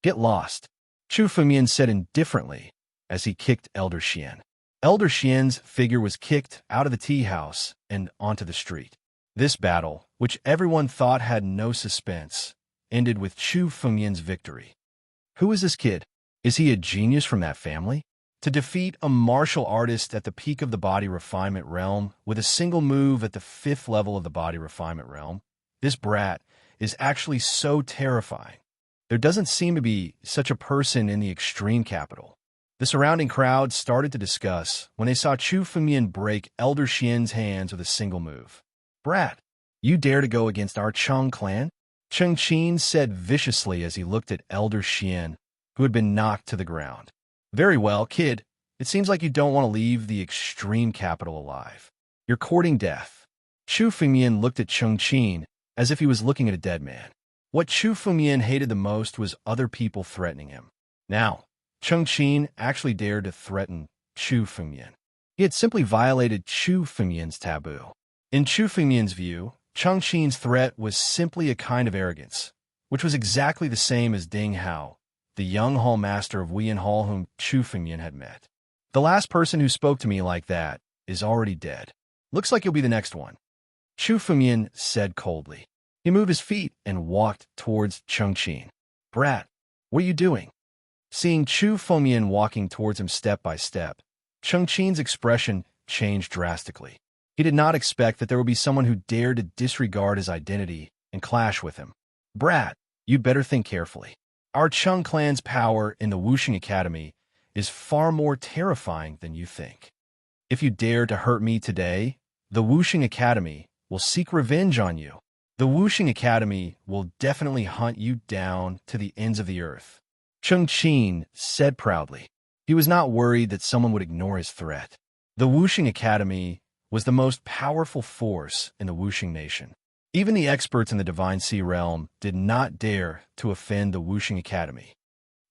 Get lost, Chu Fengmian said indifferently as he kicked Elder Xian. Elder Xian's figure was kicked out of the tea house and onto the street. This battle, which everyone thought had no suspense, ended with Chu Fengmian's victory. Who is this kid? Is he a genius from that family? To defeat a martial artist at the peak of the body refinement realm with a single move at the 5th level of the body refinement realm, this brat is actually so terrifying. There doesn't seem to be such a person in the extreme capital. The surrounding crowd started to discuss when they saw Chu Fengmian break Elder Xian's hands with a single move. Brat, you dare to go against our Cheng clan? Cheng Qin said viciously as he looked at Elder Xian, who had been knocked to the ground. Very well, kid. It seems like you don't want to leave the extreme capital alive. You're courting death. Chu Fengmian looked at Cheng Qin as if he was looking at a dead man. What Chu Fengmian hated the most was other people threatening him. Now, Cheng Qin actually dared to threaten Chu Fengmian. He had simply violated Chu Fengmian's taboo. In Chu Fengmian's view, Cheng Qin's threat was simply a kind of arrogance, which was exactly the same as Ding Hao, the young hall master of Wuyan Hall whom Chu Fengmian had met. The last person who spoke to me like that is already dead. Looks like you'll be the next one. Chu Fengmian said coldly. He moved his feet and walked towards Cheng Qin. Brat, what are you doing? Seeing Chu Fengmian walking towards him step by step, Cheng Qin's expression changed drastically. He did not expect that there would be someone who dared to disregard his identity and clash with him. Brat, you'd better think carefully. Our Cheng clan's power in the Wuxing Academy is far more terrifying than you think. If you dare to hurt me today, the Wuxing Academy will seek revenge on you. The Wuxing Academy will definitely hunt you down to the ends of the earth. Cheng Qin said proudly. He was not worried that someone would ignore his threat. The Wuxing Academy was the most powerful force in the Wuxing nation. Even the experts in the Divine Sea realm did not dare to offend the Wuxing Academy.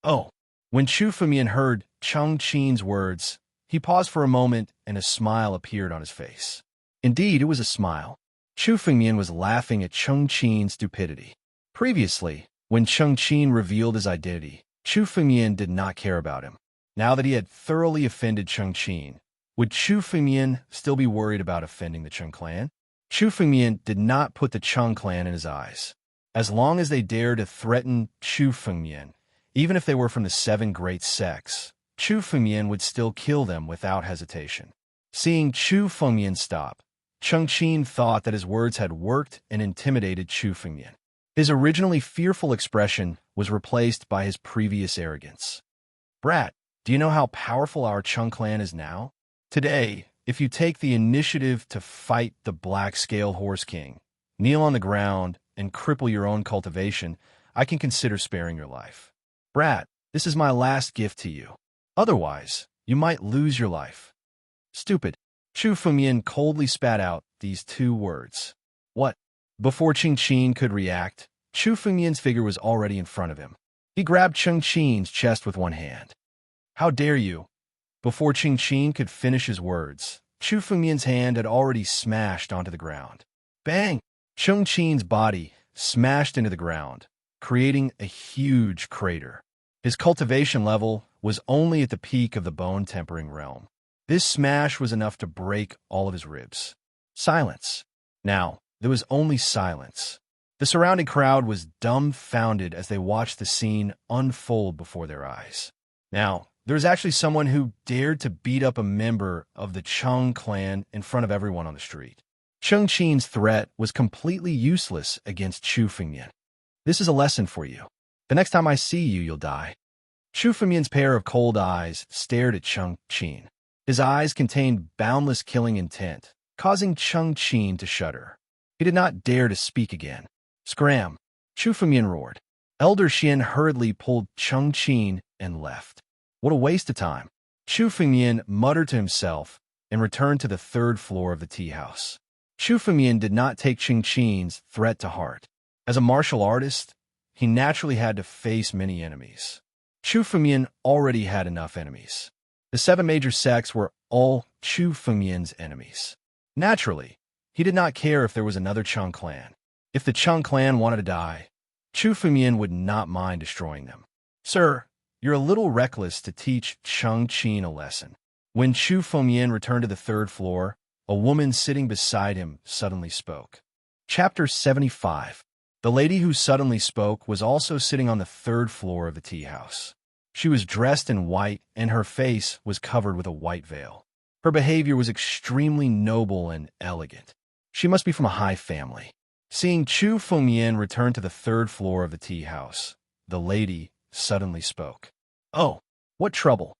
Oh, when Chu Fengmian heard Cheng Qin's words, he paused for a moment and a smile appeared on his face. Indeed, it was a smile. Chu Fengmian was laughing at Cheng Qin's stupidity. Previously, when Cheng Qin revealed his identity, Chu Fengmian did not care about him. Now that he had thoroughly offended Cheng Qin, would Chu Fengmian still be worried about offending the Cheng clan? Chu Fengmian did not put the Cheng clan in his eyes. As long as they dared to threaten Chu Fengmian, even if they were from the 7 great sects, Chu Fengmian would still kill them without hesitation. Seeing Chu Fengmian stop, Cheng Qin thought that his words had worked and intimidated Chu Fengmian. His originally fearful expression was replaced by his previous arrogance. Brat, do you know how powerful our Cheng clan is now? Today, if you take the initiative to fight the Black Scale Horse King, kneel on the ground, and cripple your own cultivation, I can consider sparing your life. Brat, this is my last gift to you. Otherwise, you might lose your life. Stupid. Chu Fengmian coldly spat out these 2 words. What? Before Cheng Qin could react, Chu Fengmian's figure was already in front of him. He grabbed Cheng Qin's chest with one hand. How dare you? Before Cheng Qin could finish his words, Chu Fengmian's hand had already smashed onto the ground. Bang! Cheng Qin's body smashed into the ground, creating a huge crater. His cultivation level was only at the peak of the bone-tempering realm. This smash was enough to break all of his ribs. Silence. Now, there was only silence. The surrounding crowd was dumbfounded as they watched the scene unfold before their eyes. Now, there was actually someone who dared to beat up a member of the Cheng clan in front of everyone on the street. Cheng Qin's threat was completely useless against Chu Fengmian. This is a lesson for you. The next time I see you, you'll die. Chu Fengmian's pair of cold eyes stared at Cheng Qin. His eyes contained boundless killing intent, causing Cheng Qin to shudder. He did not dare to speak again. Scram! Chu Fengmian roared. Elder Xian hurriedly pulled Cheng Qin and left. What a waste of time. Chu Fengmian muttered to himself and returned to the 3rd floor of the tea house. Chu Fengmian did not take Cheng Qin's threat to heart. As a martial artist, he naturally had to face many enemies. Chu Fengmian already had enough enemies. The 7 major sects were all Chu Fengmian's enemies. Naturally, he did not care if there was another Cheng clan. If the Cheng clan wanted to die, Chu Fengmian would not mind destroying them. Sir, you're a little reckless to teach Cheng Qin a lesson. When Chu Fengmian returned to the 3rd floor, a woman sitting beside him suddenly spoke. Chapter 75. The lady who suddenly spoke was also sitting on the third floor of the tea house. She was dressed in white, and her face was covered with a white veil. Her behavior was extremely noble and elegant. She must be from a high family. Seeing Chu Fengmian return to the third floor of the tea house, the lady suddenly spoke. "Oh, what trouble?"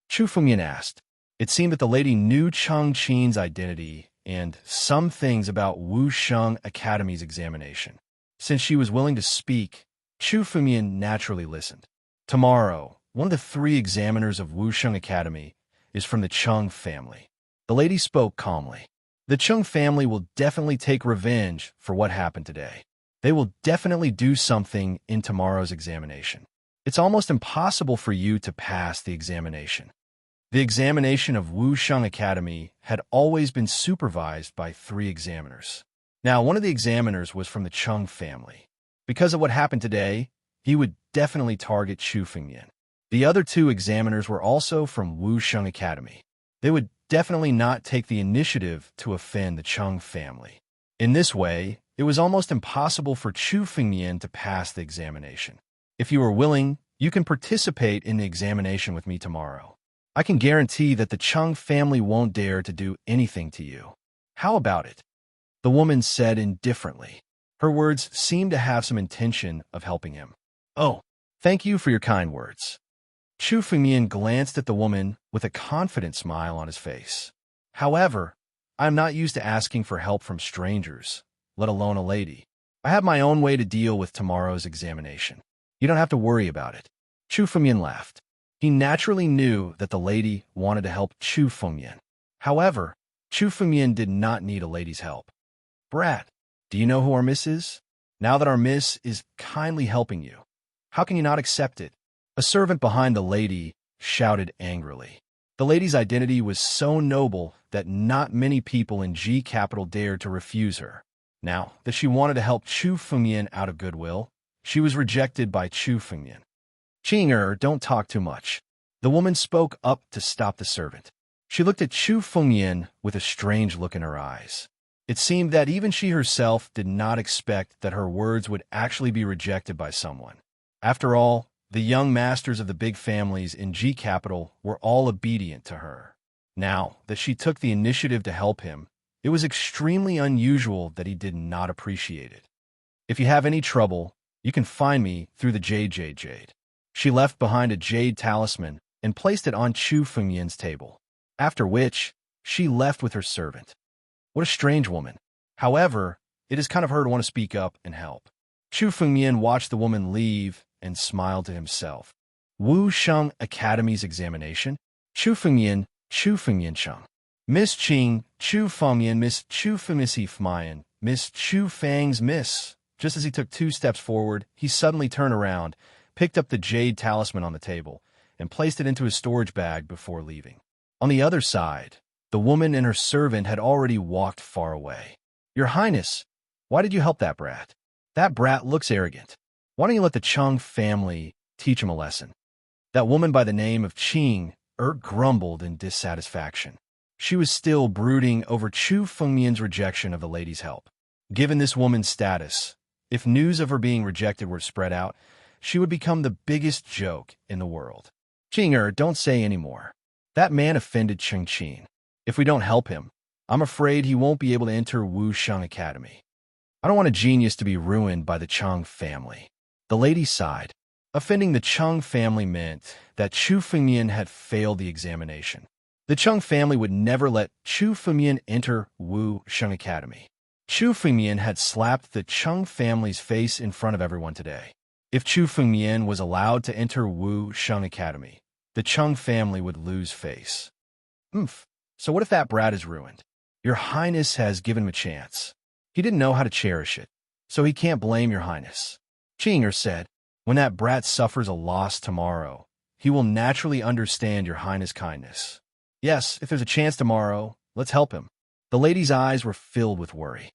Chu Fengmian asked. It seemed that the lady knew Cheng Qin's identity and some things about Wu Sheng Academy's examination. Since she was willing to speak, Chu Fengmian naturally listened. Tomorrow, one of the 3 examiners of Wu Sheng Academy is from the Cheng family. The lady spoke calmly. The Cheng family will definitely take revenge for what happened today. They will definitely do something in tomorrow's examination. It's almost impossible for you to pass the examination. The examination of Wu Sheng Academy had always been supervised by 3 examiners. Now, one of the examiners was from the Cheng family. Because of what happened today, he would definitely target Chu Fengmian. The other 2 examiners were also from Wu Sheng Academy. They would definitely not take the initiative to offend the Cheng family. In this way, it was almost impossible for Chu Fengmian to pass the examination. If you are willing, you can participate in the examination with me tomorrow. I can guarantee that the Cheng family won't dare to do anything to you. How about it? The woman said indifferently. Her words seemed to have some intention of helping him. "Oh, thank you for your kind words." Chu Fengmian glanced at the woman with a confident smile on his face. "However, I am not used to asking for help from strangers, let alone a lady. I have my own way to deal with tomorrow's examination. You don't have to worry about it." Chu Fengmian laughed. He naturally knew that the lady wanted to help Chu Fengmian. However, Chu Fengmian did not need a lady's help. "Brat, do you know who our miss is? Now that our miss is kindly helping you, how can you not accept it?" A servant behind the lady shouted angrily. The lady's identity was so noble that not many people in G Capital dared to refuse her. Now that she wanted to help Chu Fengmian out of goodwill, she was rejected by Chu Fengmian. "Qing, don't talk too much." The woman spoke up to stop the servant. She looked at Chu Fengmian with a strange look in her eyes. It seemed that even she herself did not expect that her words would actually be rejected by someone. After all, the young masters of the big families in G Capital were all obedient to her. Now that she took the initiative to help him, it was extremely unusual that he did not appreciate it. "If you have any trouble, you can find me through the Jade. She left behind a jade talisman and placed it on Chu Fengmian's table, after which she left with her servant. What a strange woman. However, it is kind of her to want to speak up and help. Chu Fengmian watched the woman leave and smiled to himself. Wu Sheng Academy's examination? Chu Fengmian Cheng. Miss Qing, Chu Fengmian, Miss Chu Fengmian, Miss Chu Fang's miss. Just as he took 2 steps forward, he suddenly turned around, picked up the jade talisman on the table, and placed it into his storage bag before leaving. On the other side, the woman and her servant had already walked far away. "Your Highness, why did you help that brat? That brat looks arrogant. Why don't you let the Cheng family teach him a lesson?" That woman by the name of Qing grumbled in dissatisfaction. She was still brooding over Chu Fengmian's rejection of the lady's help. Given this woman's status, if news of her being rejected were spread out, she would become the biggest joke in the world. "Qing, don't say any more. That man offended Cheng Qin. If we don't help him, I'm afraid he won't be able to enter Wu Sheng Academy. I don't want a genius to be ruined by the Cheng family." The lady sighed. Offending the Cheng family meant that Chu Fengmian had failed the examination. The Cheng family would never let Chu Fengmian enter Wu Sheng Academy. Chu Fengmian had slapped the Cheng family's face in front of everyone today. If Chu Fengmian was allowed to enter Wu Sheng Academy, the Cheng family would lose face. So what if that brat is ruined? Your Highness has given him a chance. He didn't know how to cherish it, so he can't blame your Highness. Qing said, "When that brat suffers a loss tomorrow, he will naturally understand your Highness' kindness. Yes, if there's a chance tomorrow, let's help him." The lady's eyes were filled with worry.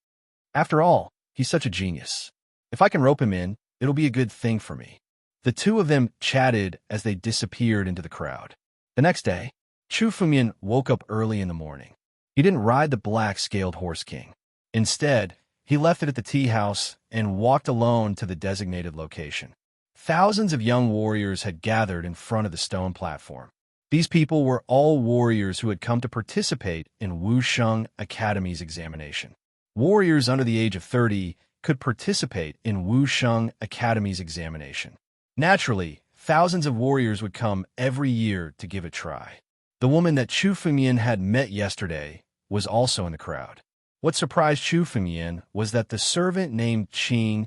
After all, he's such a genius. If I can rope him in, it'll be a good thing for me. The 2 of them chatted as they disappeared into the crowd. The next day, Chu Fengmian woke up early in the morning. He didn't ride the black-scaled horse king. Instead, He left it at the tea house and walked alone to the designated location. Thousands of young warriors had gathered in front of the stone platform. These people were all warriors who had come to participate in Wusheng Academy's examination. Warriors under the age of 30 could participate in Wusheng Academy's examination. Naturally, thousands of warriors would come every year to give it a try. The woman that Chu Fengyan had met yesterday was also in the crowd. What surprised Chu Fengyan was that the servant named Qing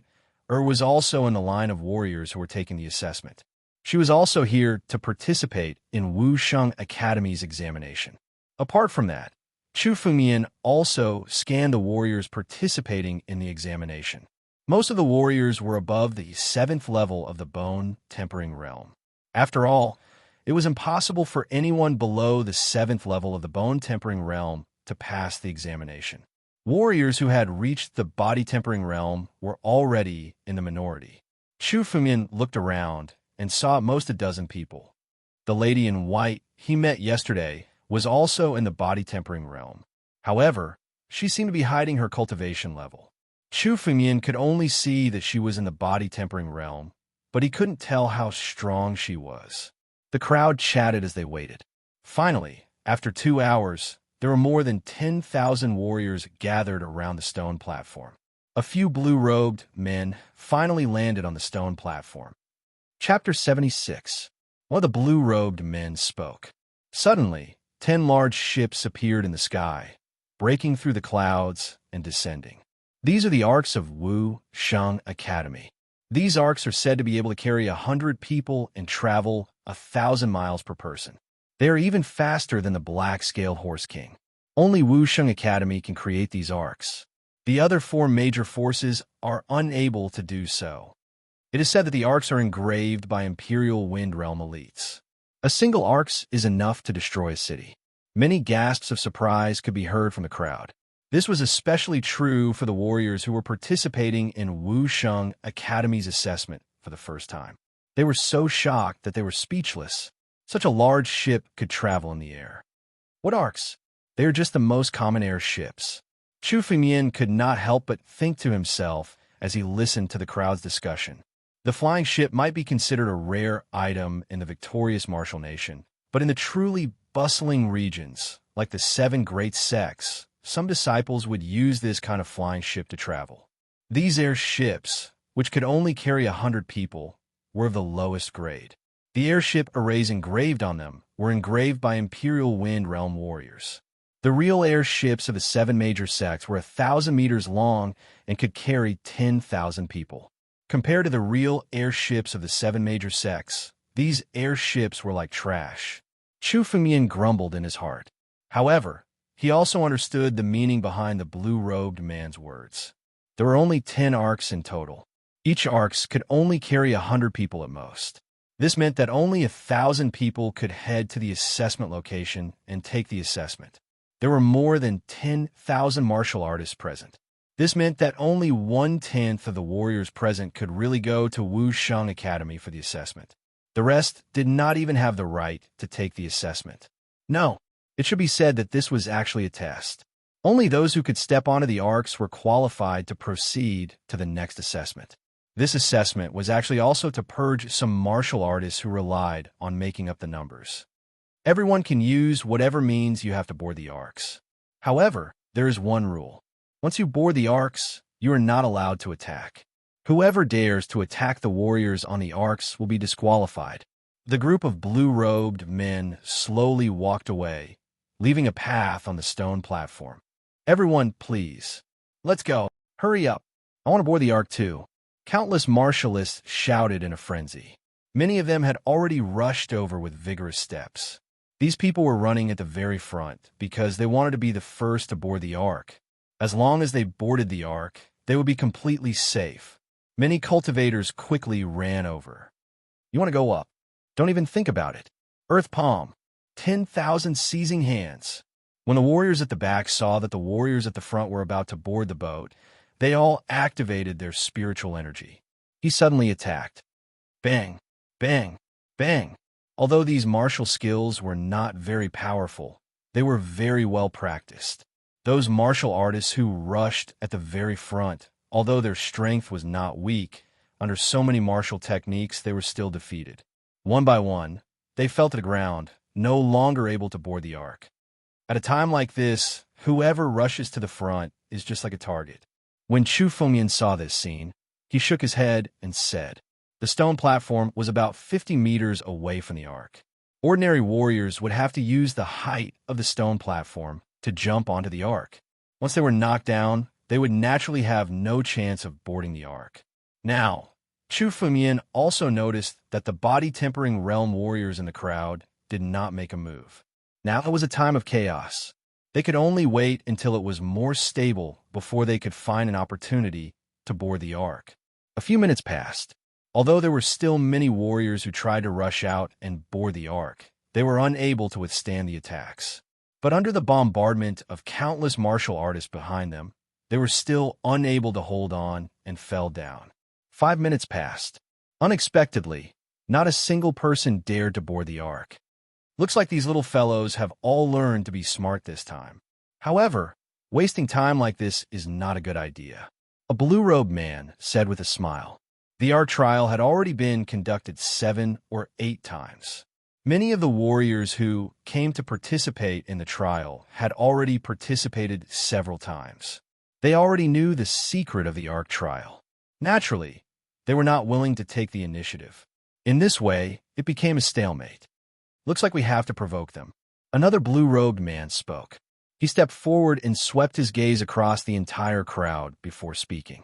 was also in the line of warriors who were taking the assessment. She was also here to participate in Wusheng Academy's examination. Apart from that, Chu Fengyan also scanned the warriors participating in the examination. Most of the warriors were above the 7th level of the bone-tempering realm. After all, it was impossible for anyone below the 7th level of the bone-tempering realm to pass the examination. Warriors who had reached the body-tempering realm were already in the minority. Chu Fengyan looked around and saw at most a dozen people. The lady in white he met yesterday was also in the body-tempering realm. However, she seemed to be hiding her cultivation level. Chu Fengyan could only see that she was in the body-tempering realm, but he couldn't tell how strong she was. The crowd chatted as they waited. Finally, after 2 hours, there were more than 10,000 warriors gathered around the stone platform. A few blue-robed men finally landed on the stone platform. Chapter 76. One of the blue-robed men spoke. Suddenly, 10 large ships appeared in the sky, breaking through the clouds and descending. These are the arcs of Wusheng Academy. These arcs are said to be able to carry 100 people and travel 1,000 miles per person. They are even faster than the black-scaled Horse King. Only Wusheng Academy can create these arcs. The other 4 major forces are unable to do so. It is said that the arcs are engraved by Imperial Wind Realm elites. A single arc is enough to destroy a city. Many gasps of surprise could be heard from the crowd. This was especially true for the warriors who were participating in Wusheng Academy's assessment for the first time. They were so shocked that they were speechless. Such a large ship could travel in the air. What arcs? They are just the most common air ships. Chu Fengyan could not help but think to himself as he listened to the crowd's discussion. The flying ship might be considered a rare item in the victorious martial nation, but in the truly bustling regions, like the 7 great sects, some disciples would use this kind of flying ship to travel. These airships, which could only carry 100 people, were of the lowest grade. The airship arrays engraved on them were engraved by Imperial Wind Realm warriors. The real airships of the 7 major sects were 1,000 meters long and could carry 10,000 people. Compared to the real airships of the 7 major sects, these airships were like trash. Chu Fengyan grumbled in his heart. However, he also understood the meaning behind the blue-robed man's words. There were only 10 arcs in total. Each arc could only carry 100 people at most. This meant that only 1,000 people could head to the assessment location and take the assessment. There were more than 10,000 martial artists present. This meant that only 1/10 of the warriors present could really go to Wusheng Academy for the assessment. The rest did not even have the right to take the assessment. No, it should be said that this was actually a test. Only those who could step onto the arcs were qualified to proceed to the next assessment. This assessment was actually also to purge some martial artists who relied on making up the numbers. Everyone can use whatever means you have to board the arcs. However, there is one rule. Once you board the arcs, you are not allowed to attack. Whoever dares to attack the warriors on the arcs will be disqualified. The group of blue-robed men slowly walked away, leaving a path on the stone platform. Everyone, please. Let's go. Hurry up. I want to board the arc too. Countless martialists shouted in a frenzy. Many of them had already rushed over with vigorous steps. These people were running at the very front because they wanted to be the first to board the arc. As long as they boarded the arc, they would be completely safe. Many cultivators quickly ran over. You want to go up? Don't even think about it. Earth palm. 10,000 seizing hands. When the warriors at the back saw that the warriors at the front were about to board the boat, they all activated their spiritual energy. He suddenly attacked. Bang, bang, bang. Although these martial skills were not very powerful, they were very well practiced. Those martial artists who rushed at the very front, although their strength was not weak, under so many martial techniques they were still defeated. One by one, they fell to the ground, no longer able to board the ark. At a time like this, whoever rushes to the front is just like a target. When Chu Fengyan saw this scene, he shook his head and said, the stone platform was about 50 meters away from the ark. Ordinary warriors would have to use the height of the stone platform to jump onto the ark. Once they were knocked down, they would naturally have no chance of boarding the ark. Now, Chu Fengyan also noticed that the body-tempering realm warriors in the crowd did not make a move. Now it was a time of chaos. They could only wait until it was more stable before they could find an opportunity to board the ark. A few minutes passed. Although there were still many warriors who tried to rush out and board the ark, they were unable to withstand the attacks. But under the bombardment of countless martial artists behind them, they were still unable to hold on and fell down. 5 minutes passed. Unexpectedly, not a single person dared to board the ark. Looks like these little fellows have all learned to be smart this time. However, wasting time like this is not a good idea. A blue-robed man said with a smile. The ark trial had already been conducted 7 or 8 times. Many of the warriors who came to participate in the trial had already participated several times. They already knew the secret of the ark trial. Naturally, they were not willing to take the initiative. In this way, it became a stalemate. Looks like we have to provoke them. Another blue-robed man spoke. He stepped forward and swept his gaze across the entire crowd before speaking.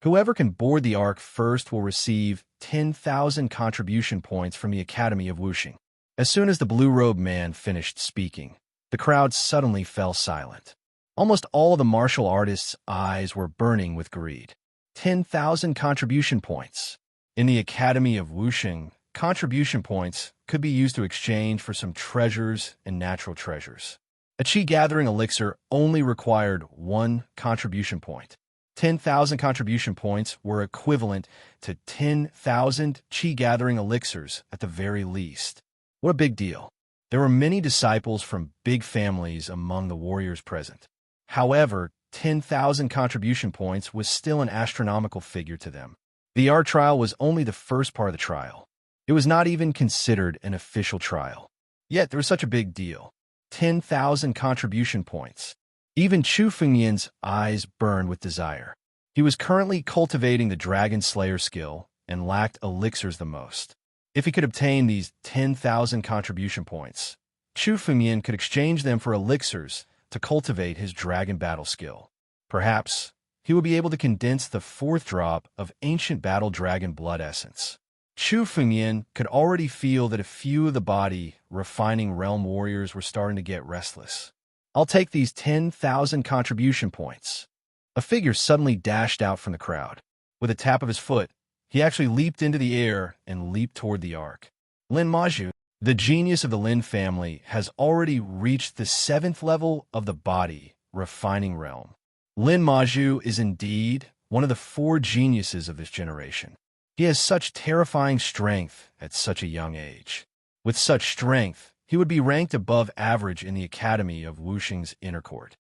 Whoever can board the ark first will receive 10,000 contribution points from the Academy of Wuxing. As soon as the blue-robed man finished speaking, the crowd suddenly fell silent. Almost all the martial artists' eyes were burning with greed. 10,000 contribution points. In the Academy of Wuxing, contribution points could be used to exchange for some treasures and natural treasures. A chi-gathering elixir only required 1 contribution point. 10,000 contribution points were equivalent to 10,000 chi-gathering elixirs at the very least. What a big deal. There were many disciples from big families among the warriors present. However, 10,000 contribution points was still an astronomical figure to them. The ark trial was only the first part of the trial. It was not even considered an official trial. Yet there was such a big deal. 10,000 contribution points. Even Chu Fengyan's eyes burned with desire. He was currently cultivating the Dragon Slayer skill and lacked elixirs the most. If he could obtain these 10,000 contribution points, Chu Fengyan could exchange them for elixirs to cultivate his dragon battle skill. Perhaps he would be able to condense the 4th drop of ancient battle dragon blood essence. Chu Fengyan could already feel that a few of the body refining realm warriors were starting to get restless. I'll take these 10,000 contribution points. A figure suddenly dashed out from the crowd. With a tap of his foot, he actually leaped into the air and leaped toward the ark. Lin Maju, the genius of the Lin family, has already reached the 7th level of the body refining realm. Lin Maju is indeed one of the 4 geniuses of this generation. He has such terrifying strength at such a young age. With such strength, he would be ranked above average in the Academy of Wuxing's inner court.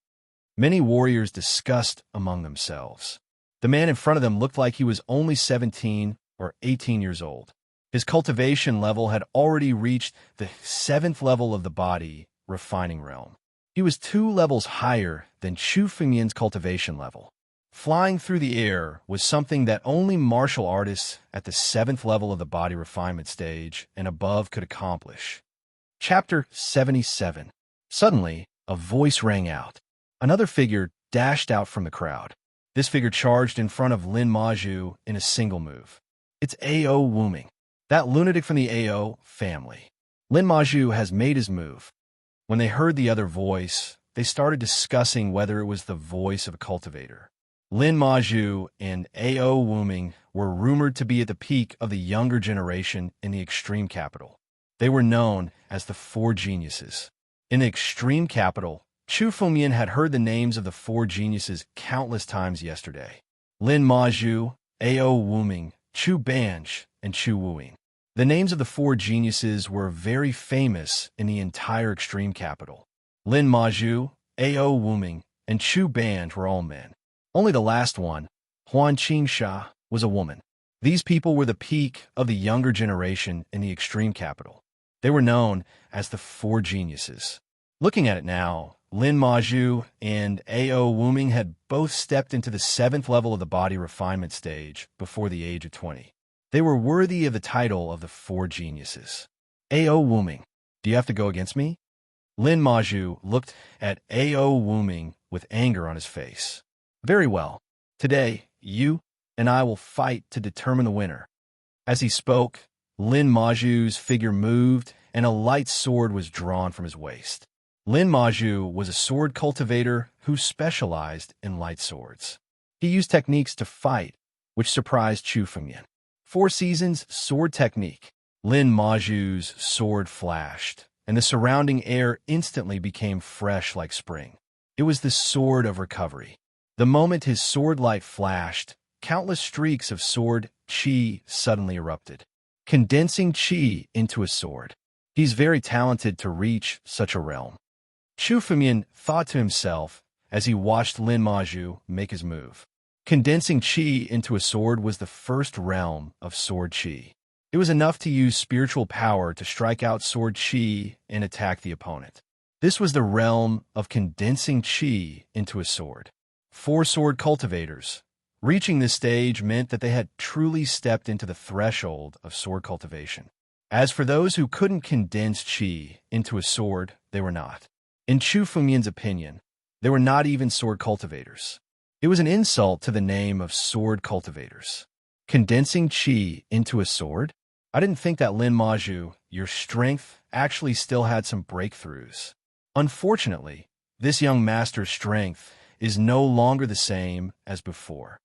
Many warriors discussed among themselves. The man in front of them looked like he was only 17 or 18 years old. His cultivation level had already reached the 7th level of the body refining realm. He was 2 levels higher than Chu Fengyan's cultivation level. Flying through the air was something that only martial artists at the 7th level of the body refinement stage and above could accomplish. Chapter 77. Suddenly, a voice rang out. Another figure dashed out from the crowd. This figure charged in front of Lin Maju in a single move. It's A.O. Wuming, that lunatic from the A.O. family. Lin Maju has made his move. When they heard the other voice, they started discussing whether it was the voice of a cultivator. Lin Maju and A.O. Wuming were rumored to be at the peak of the younger generation in the extreme capital. They were known as the 4 geniuses. In the extreme capital, Chu Fengyan had heard the names of the 4 geniuses countless times yesterday. Lin Maju, A.O. Wuming, Chu Banj, and Chu Wuing. The names of the 4 geniuses were very famous in the entire extreme capital. Lin Maju, A.O. Wuming, and Chu Banj were all men. Only the last one, Huan Qingsha, was a woman. These people were the peak of the younger generation in the extreme capital. They were known as the Four Geniuses. Looking at it now, Lin Maju and Ao Wuming had both stepped into the 7th level of the body refinement stage before the age of 20. They were worthy of the title of the Four Geniuses. Ao Wuming, do you have to go against me? Lin Maju looked at Ao Wuming with anger on his face. Very well. Today, you and I will fight to determine the winner. As he spoke, Lin Maju's figure moved and a light sword was drawn from his waist. Lin Maju was a sword cultivator who specialized in light swords. He used techniques to fight, which surprised Chu Fengyan. 4 seasons sword technique. Lin Maju's sword flashed, and the surrounding air instantly became fresh like spring. It was the sword of recovery. The moment his sword light flashed, countless streaks of sword chi suddenly erupted, condensing chi into a sword. He's very talented to reach such a realm. Chu Fengyan thought to himself as he watched Lin Maju make his move. Condensing chi into a sword was the first realm of sword chi. It was enough to use spiritual power to strike out sword chi and attack the opponent. This was the realm of condensing chi into a sword. 4 sword cultivators. Reaching this stage meant that they had truly stepped into the threshold of sword cultivation. As for those who couldn't condense chi into a sword, they were not. In Chu Fengyan's opinion, they were not even sword cultivators. It was an insult to the name of sword cultivators. Condensing chi into a sword? I didn't think that Lin Maju, your strength, actually still had some breakthroughs. Unfortunately, this young master's strength is no longer the same as before.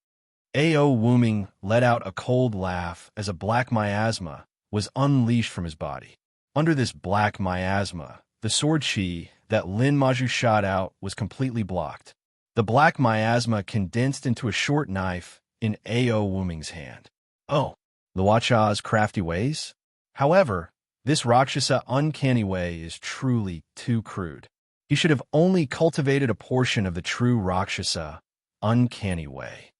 Ao Wuming let out a cold laugh as a black miasma was unleashed from his body. Under this black miasma, the sword chi that Lin Maju shot out was completely blocked. The black miasma condensed into a short knife in Ao Wuming's hand. Oh, Luocha's crafty ways? However, this Rakshasa uncanny way is truly too crude. He should have only cultivated a portion of the true Rakshasa uncanny way.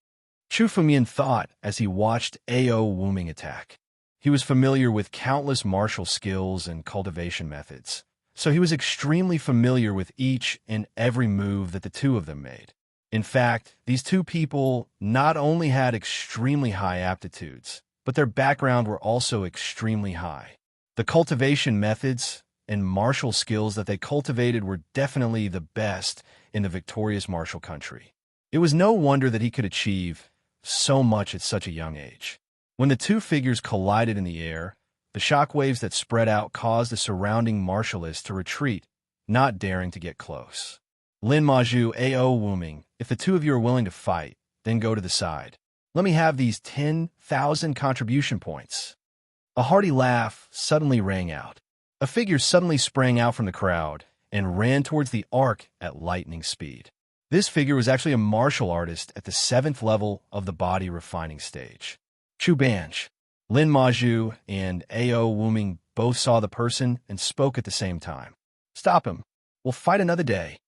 Chu Fengyan thought as he watched Ao Wuming attack. He was familiar with countless martial skills and cultivation methods, so he was extremely familiar with each and every move that the two of them made. In fact, these two people not only had extremely high aptitudes, but their background were also extremely high. The cultivation methods and martial skills that they cultivated were definitely the best in the victorious martial country. It was no wonder that he could achieve so much at such a young age. When the two figures collided in the air, the shockwaves that spread out caused the surrounding martialists to retreat, not daring to get close. Lin Maju, Ao Wuming, if the two of you are willing to fight, then go to the side. Let me have these 10,000 contribution points. A hearty laugh suddenly rang out. A figure suddenly sprang out from the crowd and ran towards the arc at lightning speed. This figure was actually a martial artist at the 7th level of the body refining stage. Chu Banj, Lin Maju, and Ao Wuming both saw the person and spoke at the same time. Stop him. We'll fight another day.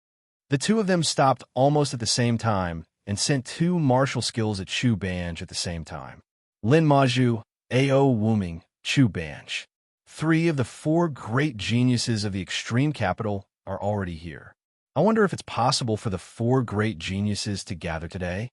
The two of them stopped almost at the same time and sent 2 martial skills at Chu Banj at the same time. Lin Maju, Ao Wuming, Chu Banj. 3 of the 4 great geniuses of the extreme capital are already here. I wonder if it's possible for the 4 great geniuses to gather today?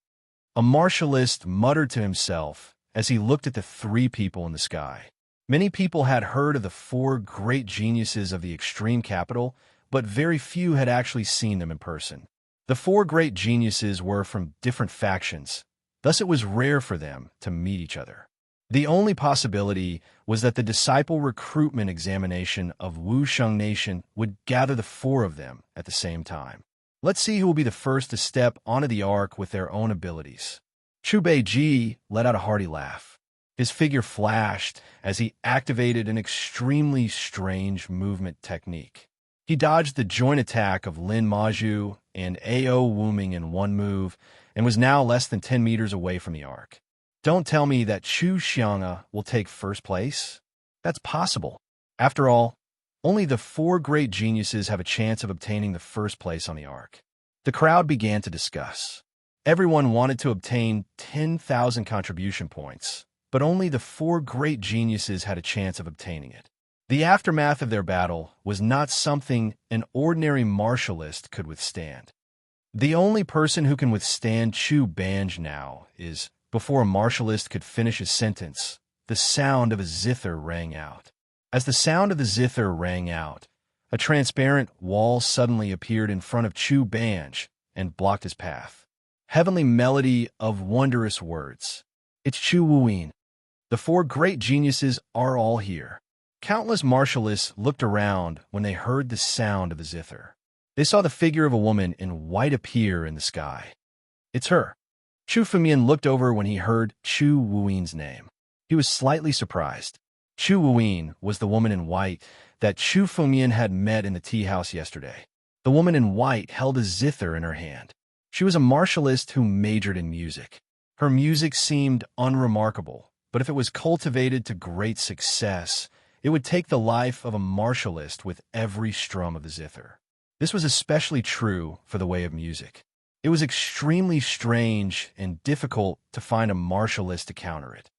A martialist muttered to himself as he looked at the 3 people in the sky. Many people had heard of the 4 great geniuses of the extreme capital, but very few had actually seen them in person. The 4 great geniuses were from different factions, thus it was rare for them to meet each other. The only possibility was that the disciple recruitment examination of Wusheng Nation would gather the 4 of them at the same time. Let's see who will be the first to step onto the arc with their own abilities. Chu Beiji let out a hearty laugh. His figure flashed as he activated an extremely strange movement technique. He dodged the joint attack of Lin Maju and Ao Wuming in one move and was now less than 10 meters away from the arc. Don't tell me that Chu Xiang'a will take first place. That's possible. After all, only the 4 great geniuses have a chance of obtaining the first place on the arc. The crowd began to discuss. Everyone wanted to obtain 10,000 contribution points, but only the four great geniuses had a chance of obtaining it. The aftermath of their battle was not something an ordinary martialist could withstand. The only person who can withstand Chu Banj now is, before a martialist could finish his sentence, the sound of a zither rang out. As the sound of the zither rang out, a transparent wall suddenly appeared in front of Chu Banj and blocked his path. Heavenly melody of wondrous words. It's Chu Wuyin. The four great geniuses are all here. Countless martialists looked around when they heard the sound of the zither. They saw the figure of a woman in white appear in the sky. It's her. Chu Fengmian looked over when he heard Chu Wuyin's name. He was slightly surprised. Chu Wuyin was the woman in white that Chu Fengmian had met in the tea house yesterday. The woman in white held a zither in her hand. She was a martialist who majored in music. Her music seemed unremarkable, but if it was cultivated to great success, it would take the life of a martialist with every strum of the zither. This was especially true for the way of music. It was extremely strange and difficult to find a martialist to counter it.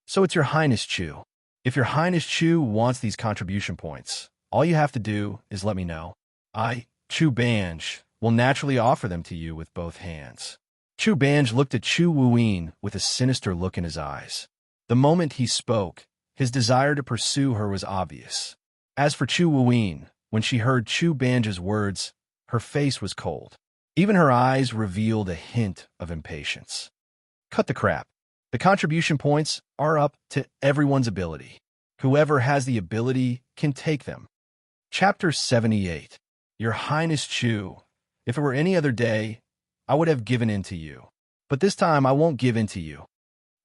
So it's Your Highness Chu. If Your Highness Chu wants these contribution points, all you have to do is let me know. I, Chu Banj, will naturally offer them to you with both hands. Chu Banj looked at Chu Wuyin with a sinister look in his eyes. The moment he spoke, his desire to pursue her was obvious. As for Chu Wuyin, when she heard Chu Banj's words, her face was cold. Even her eyes revealed a hint of impatience. Cut the crap. The contribution points are up to everyone's ability. Whoever has the ability can take them. Chapter 78. Your Highness Chu, if it were any other day, I would have given in to you. But this time I won't give in to you.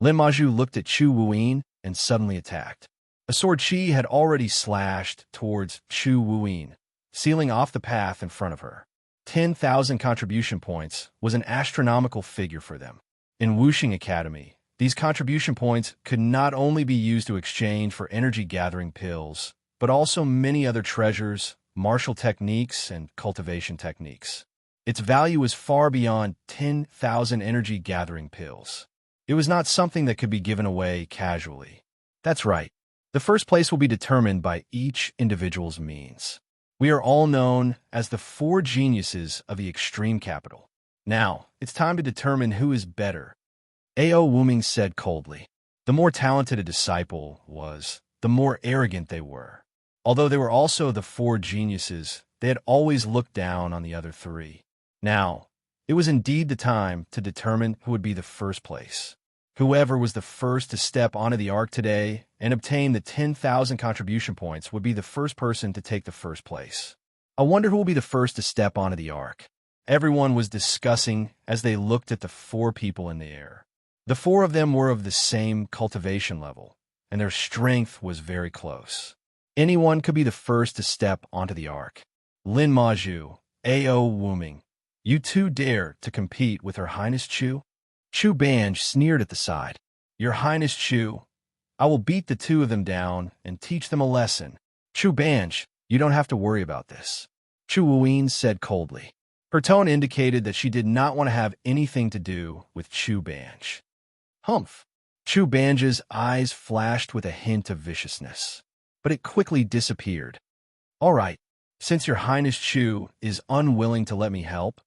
Lin Maju looked at Chu Wuyin and suddenly attacked. A sword chi had already slashed towards Chu Wuyin, sealing off the path in front of her. 10,000 contribution points was an astronomical figure for them. In Wuxing Academy, these contribution points could not only be used to exchange for energy-gathering pills, but also many other treasures, martial techniques, and cultivation techniques. Its value was far beyond 10,000 energy-gathering pills. It was not something that could be given away casually. That's right. The first place will be determined by each individual's means. We are all known as the four geniuses of the extreme capital. Now, it's time to determine who is better. A.O. Wuming said coldly. The more talented a disciple was, the more arrogant they were. Although they were also the four geniuses, they had always looked down on the other three. Now, it was indeed the time to determine who would be the first place. Whoever was the first to step onto the ark today and obtain the 10,000 contribution points would be the first person to take the first place. I wonder who will be the first to step onto the ark. Everyone was discussing as they looked at the four people in the air. The four of them were of the same cultivation level, and their strength was very close. Anyone could be the first to step onto the ark. Lin Maju, A.O. Wuming, you two dare to compete with Her Highness Chu? Chu Banj sneered at the side. Your Highness Chu, I will beat the two of them down and teach them a lesson. Chu Banj, you don't have to worry about this. Chu Wuyin said coldly. Her tone indicated that she did not want to have anything to do with Chu Banj. Humph. Chu Banj's eyes flashed with a hint of viciousness, but it quickly disappeared. All right, since Your Highness Chu is unwilling to let me help,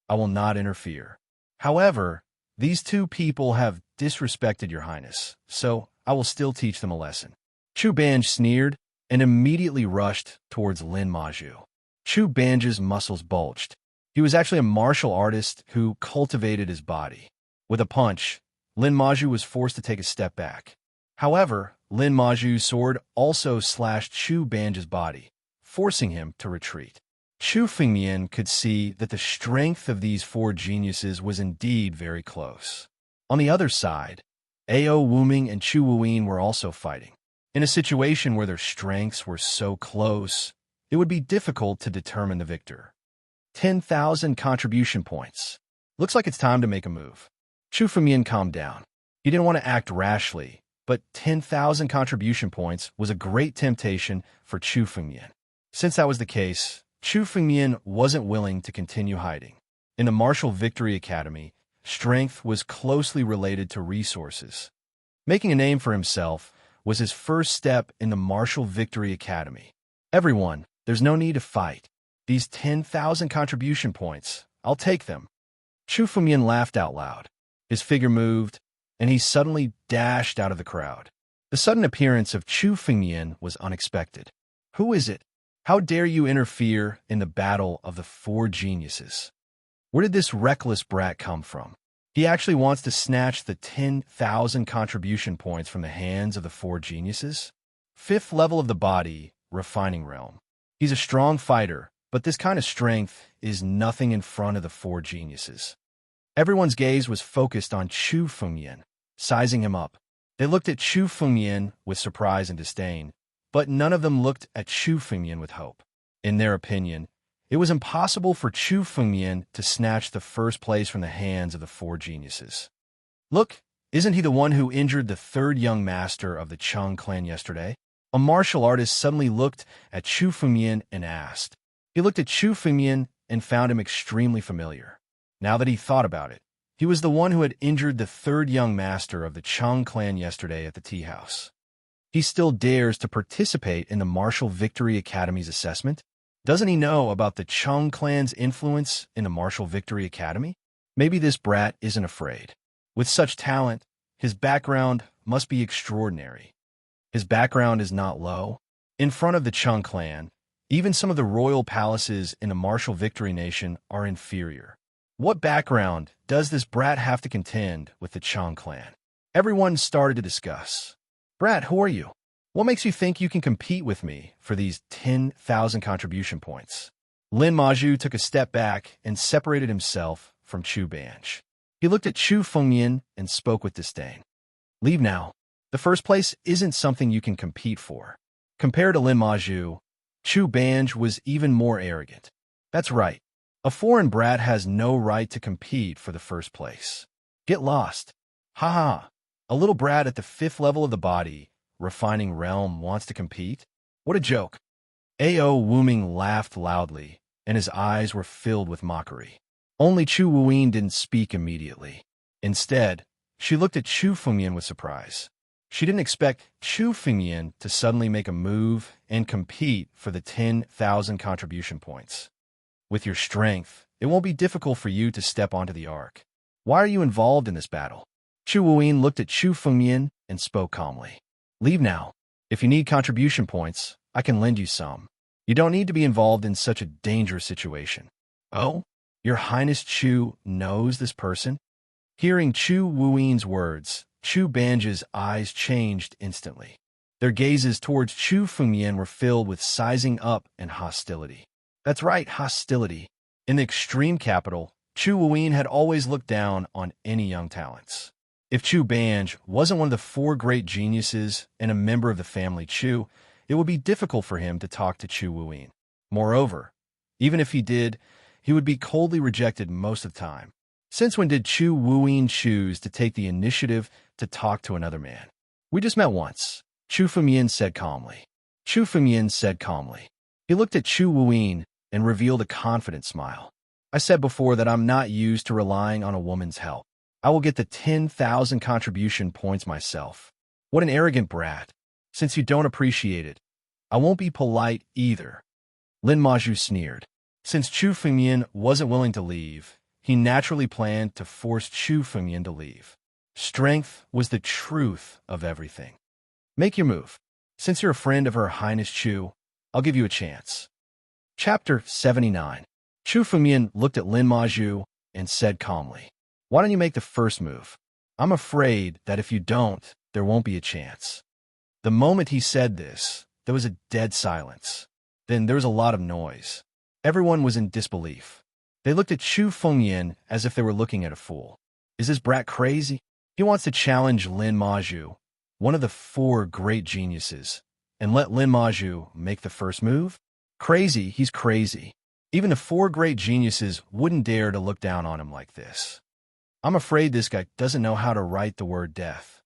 I will not interfere. However, these two people have disrespected Your Highness, so I will still teach them a lesson. Chu Banj sneered and immediately rushed towards Lin Maju. Chu Banj's muscles bulged. He was actually a martial artist who cultivated his body. With a punch, Lin Maju was forced to take a step back. However, Lin Maju's sword also slashed Chu Banj's body, forcing him to retreat. Chu Fengmian could see that the strength of these four geniuses was indeed very close. On the other side, A.O. Wuming and Chu Wuyin were also fighting. In a situation where their strengths were so close, it would be difficult to determine the victor. 10,000 contribution points. Looks like it's time to make a move. Chu Fengmian calmed down. He didn't want to act rashly, but 10,000 contribution points was a great temptation for Chu Fengmian. Since that was the case, Chu Fengmian wasn't willing to continue hiding. In the Martial Victory Academy, strength was closely related to resources. Making a name for himself was his first step in the Martial Victory Academy. Everyone, there's no need to fight. These 10,000 contribution points, I'll take them. Chu Fengyan laughed out loud. His figure moved, and he suddenly dashed out of the crowd. The sudden appearance of Chu Fengyan was unexpected. Who is it? How dare you interfere in the battle of the four geniuses? Where did this reckless brat come from? He actually wants to snatch the 10,000 contribution points from the hands of the four geniuses? Fifth level of the body, refining realm. He's a strong fighter, but this kind of strength is nothing in front of the four geniuses. Everyone's gaze was focused on Chu Fengyan, sizing him up. They looked at Chu Fengyan with surprise and disdain, but none of them looked at Chu Fengyan with hope. In their opinion, it was impossible for Chu Fengyan to snatch the first place from the hands of the four geniuses. Look, isn't he the one who injured the third young master of the Cheng clan yesterday? A martial artist suddenly looked at Chu Fengyan and asked. He looked at Chu Fengyan and found him extremely familiar. Now that he thought about it, he was the one who had injured the third young master of the Cheng clan yesterday at the tea house. He still dares to participate in the Martial Victory Academy's assessment? Doesn't he know about the Cheng clan's influence in the Martial Victory Academy? Maybe this brat isn't afraid. With such talent, his background must be extraordinary. His background is not low. In front of the Cheng clan, even some of the royal palaces in the Martial Victory Nation are inferior. What background does this brat have to contend with the Cheng clan? Everyone started to discuss. Brat, who are you? What makes you think you can compete with me for these 10,000 contribution points? Lin Maju took a step back and separated himself from Chu Banj. He looked at Chu Fengyan and spoke with disdain. Leave now. The first place isn't something you can compete for. Compared to Lin Maju, Chu Banj was even more arrogant. That's right. A foreign brat has no right to compete for the first place. Get lost. Ha ha. A little brat at the fifth level of the body, refining realm, wants to compete? What a joke. A.O. Wuming laughed loudly, and his eyes were filled with mockery. Only Chu Wuyin didn't speak immediately. Instead, she looked at Chu Fengyan with surprise. She didn't expect Chu Fengyan to suddenly make a move and compete for the 10,000 contribution points. With your strength, it won't be difficult for you to step onto the ark. Why are you involved in this battle? Chu Wuyin looked at Chu Fengyan and spoke calmly. Leave now. If you need contribution points, I can lend you some. You don't need to be involved in such a dangerous situation. Oh? Your Highness Chu knows this person? Hearing Chu Wuyin's words, Chu Banj's eyes changed instantly. Their gazes towards Chu Fengyan were filled with sizing up and hostility. That's right, hostility. In the extreme capital, Chu Wuyin had always looked down on any young talents. If Chu Banj wasn't one of the four great geniuses and a member of the family Chu, it would be difficult for him to talk to Chu Wuyin. Moreover, even if he did, he would be coldly rejected most of the time. Since when did Chu Wuyin choose to take the initiative to talk to another man? We just met once, Chu Fengyan said calmly. Chu Fengyan said calmly. He looked at Chu Wuyin and revealed a confident smile. I said before that I'm not used to relying on a woman's help. I will get the 10,000 contribution points myself. What an arrogant brat. Since you don't appreciate it, I won't be polite either. Lin Maju sneered. Since Chu Fengyan wasn't willing to leave, he naturally planned to force Chu Fengyan to leave. Strength was the truth of everything. Make your move. Since you're a friend of Her Highness Chu, I'll give you a chance. Chapter 79. Chu Fengyan looked at Lin Maju and said calmly, why don't you make the first move? I'm afraid that if you don't, there won't be a chance. The moment he said this, there was a dead silence. Then there was a lot of noise. Everyone was in disbelief. They looked at Chu Fengyan as if they were looking at a fool. Is this brat crazy? He wants to challenge Lin Maju, one of the four great geniuses, and let Lin Maju make the first move? Crazy, he's crazy. Even the four great geniuses wouldn't dare to look down on him like this. I'm afraid this guy doesn't know how to write the word death.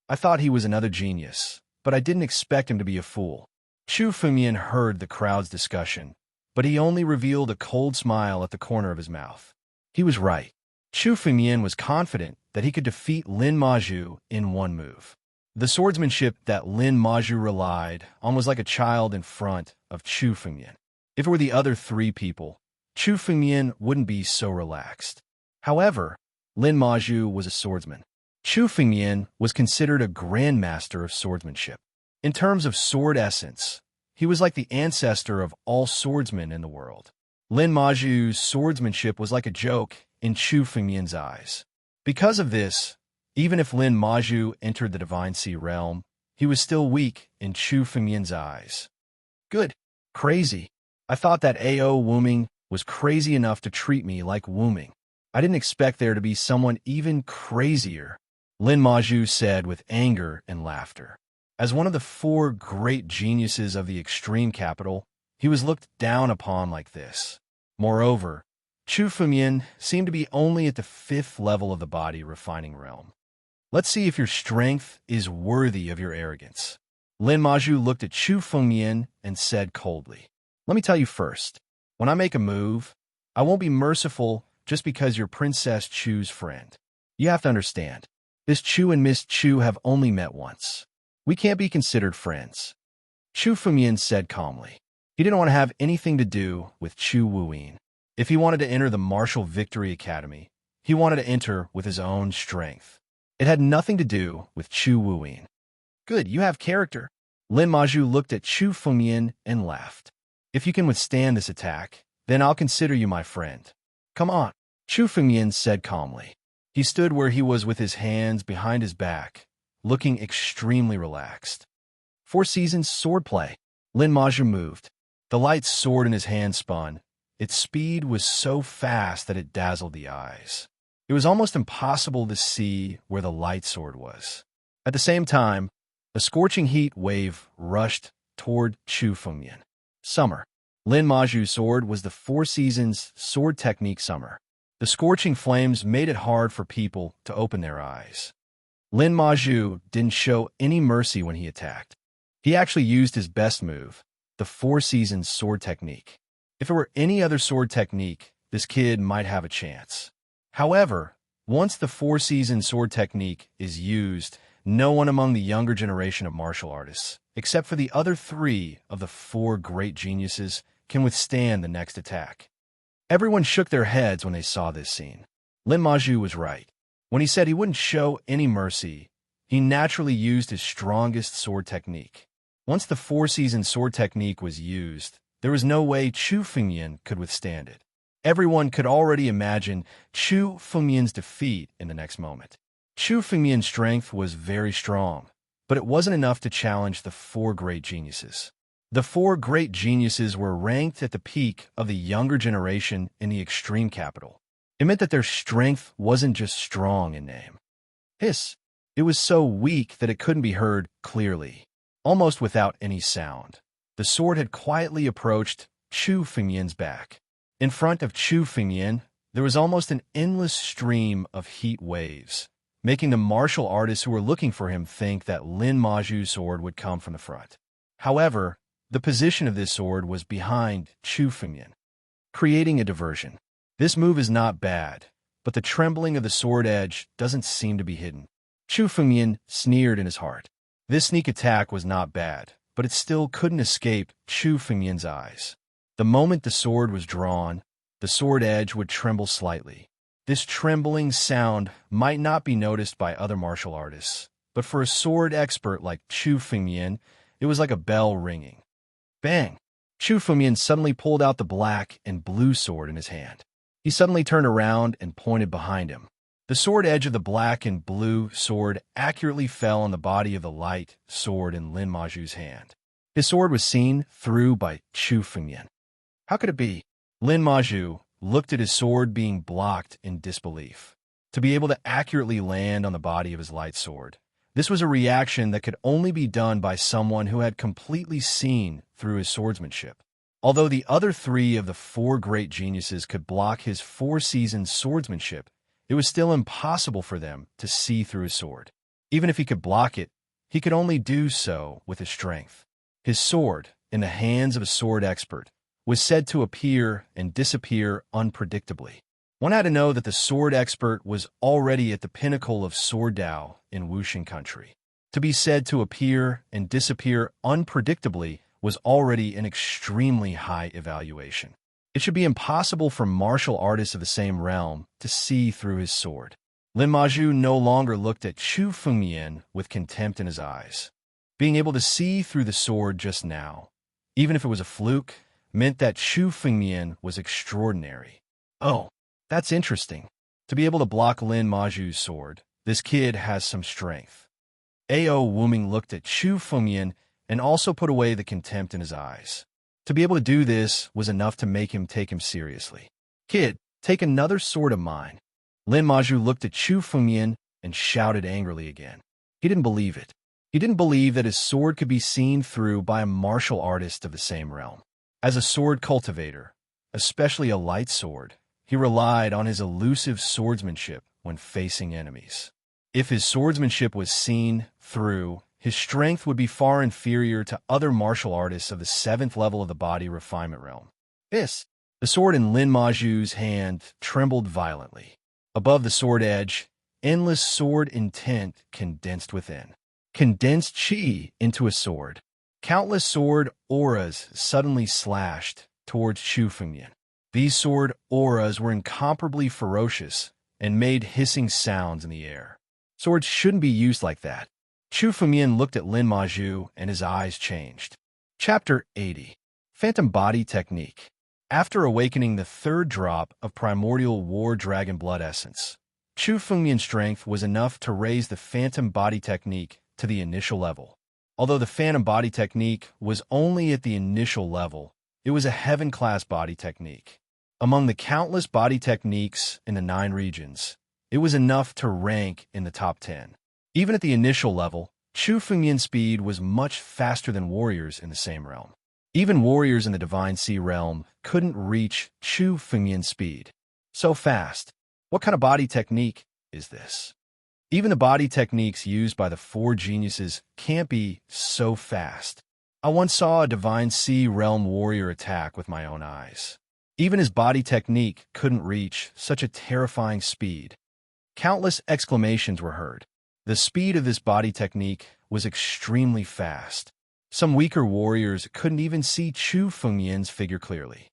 I thought he was another genius, but I didn't expect him to be a fool. Chu Fengyan heard the crowd's discussion, but he only revealed a cold smile at the corner of his mouth. He was right. Chu Fengmian was confident that he could defeat Lin Maju in one move. The swordsmanship that Lin Maju relied on was like a child in front of Chu Fengmian. If it were the other three people, Chu Fengmian wouldn't be so relaxed. However, Lin Maju was a swordsman. Chu Fengmian was considered a grandmaster of swordsmanship. In terms of sword essence, he was like the ancestor of all swordsmen in the world. Lin Maju's swordsmanship was like a joke in Chu Fengmian's eyes. Because of this, even if Lin Maju entered the Divine Sea realm, he was still weak in Chu Fengmian's eyes. Good. Crazy. I thought that AO Wuming was crazy enough to treat me like Wuming. I didn't expect there to be someone even crazier, Lin Maju said with anger and laughter. As one of the four great geniuses of the extreme capital, he was looked down upon like this. Moreover, Chu Fengmian seemed to be only at the 5th level of the body refining realm. Let's see if your strength is worthy of your arrogance. Lin Maju looked at Chu Fengmian and said coldly, "Let me tell you first, when I make a move, I won't be merciful just because you're Princess Chu's friend. You have to understand, this Chu and Miss Chu have only met once. We can't be considered friends." Chu Fengmian said calmly. He didn't want to have anything to do with Chu Wuyin. If he wanted to enter the Martial Victory Academy, he wanted to enter with his own strength. It had nothing to do with Chu Wuyin. Good, you have character. Lin Maju looked at Chu Fengmian and laughed. If you can withstand this attack, then I'll consider you my friend. Come on, Chu Fengmian said calmly. He stood where he was with his hands behind his back, looking extremely relaxed. 4 seasons swordplay. Lin Maju moved. The light sword in his hand spun. Its speed was so fast that it dazzled the eyes. It was almost impossible to see where the light sword was. At the same time, a scorching heat wave rushed toward Chu Fengmian. Summer. Lin Maju's sword was the 4 seasons sword technique summer. The scorching flames made it hard for people to open their eyes. Lin Maju didn't show any mercy when he attacked. He actually used his best move, the 4 seasons sword technique. If it were any other sword technique, this kid might have a chance. However, once the 4 seasons sword technique is used, no one among the younger generation of martial artists, except for the other 3 of the 4 great geniuses, can withstand the next attack. Everyone shook their heads when they saw this scene. Lin Maju was right. When he said he wouldn't show any mercy, he naturally used his strongest sword technique. Once the 4 seasons sword technique was used, there was no way Chu Fengmian could withstand it. Everyone could already imagine Chu Fengmian's defeat in the next moment. Chu Fengmian's strength was very strong, but it wasn't enough to challenge the 4 great geniuses. The 4 great geniuses were ranked at the peak of the younger generation in the extreme capital. It meant that their strength wasn't just strong in name. Hiss! It was so weak that it couldn't be heard clearly, almost without any sound. The sword had quietly approached Chu Fengmian's back. In front of Chu Fengmian, there was almost an endless stream of heat waves, making the martial artists who were looking for him think that Lin Maju's sword would come from the front. However, the position of this sword was behind Chu Fengmian, creating a diversion. This move is not bad, but the trembling of the sword edge doesn't seem to be hidden. Chu Fengmian sneered in his heart. This sneak attack was not bad, but it still couldn't escape Chu Fengmian's eyes. The moment the sword was drawn, the sword edge would tremble slightly. This trembling sound might not be noticed by other martial artists, but for a sword expert like Chu Fengmian, it was like a bell ringing. Bang! Chu Fengmian suddenly pulled out the black and blue sword in his hand. He suddenly turned around and pointed behind him. The sword edge of the black and blue sword accurately fell on the body of the light sword in Lin Maju's hand. His sword was seen through by Chu Fengmian. How could it be? Lin Maju looked at his sword being blocked in disbelief. To be able to accurately land on the body of his light sword, this was a reaction that could only be done by someone who had completely seen through his swordsmanship. Although the other 3 of the 4 great geniuses could block his 4 seasons swordsmanship, it was still impossible for them to see through his sword. Even if he could block it, he could only do so with his strength. His sword, in the hands of a sword expert, was said to appear and disappear unpredictably. One had to know that the sword expert was already at the pinnacle of sword Dao in Wuxing country. To be said to appear and disappear unpredictably was already an extremely high evaluation. It should be impossible for martial artists of the same realm to see through his sword. Lin Maju no longer looked at Chu Fengmian with contempt in his eyes. Being able to see through the sword just now, even if it was a fluke, meant that Chu Fengmian was extraordinary. Oh, that's interesting. To be able to block Lin Maju's sword, this kid has some strength. A.O. Wuming looked at Chu Fengmian and also put away the contempt in his eyes. To be able to do this was enough to make him take him seriously. Kid, take another sword of mine. Lin Maju looked at Chu Fengmian and shouted angrily again. He didn't believe it. He didn't believe that his sword could be seen through by a martial artist of the same realm. As a sword cultivator, especially a light sword, he relied on his elusive swordsmanship when facing enemies. If his swordsmanship was seen through, his strength would be far inferior to other martial artists of the 7th level of the body refinement realm. The sword in Lin Maju's hand trembled violently. Above the sword edge, endless sword intent condensed within. Condensed chi into a sword. Countless sword auras suddenly slashed towards Chu Fengmian. These sword auras were incomparably ferocious and made hissing sounds in the air. Swords shouldn't be used like that. Chu Fengmian looked at Lin Maju and his eyes changed. Chapter 80. Phantom Body Technique. After awakening the 3rd drop of Primordial War Dragon Blood Essence, Chu Fengmian's strength was enough to raise the Phantom Body Technique to the initial level. Although the Phantom Body Technique was only at the initial level, it was a heaven-class body technique. Among the countless body techniques in the 9 regions, it was enough to rank in the top 10. Even at the initial level, Chu Fengmian's speed was much faster than warriors in the same realm. Even warriors in the Divine Sea realm couldn't reach Chu Fengmian's speed. So fast. What kind of body technique is this? Even the body techniques used by the 4 geniuses can't be so fast. I once saw a Divine Sea realm warrior attack with my own eyes. Even his body technique couldn't reach such a terrifying speed. Countless exclamations were heard. The speed of this body technique was extremely fast. Some weaker warriors couldn't even see Chu Fengmian's figure clearly.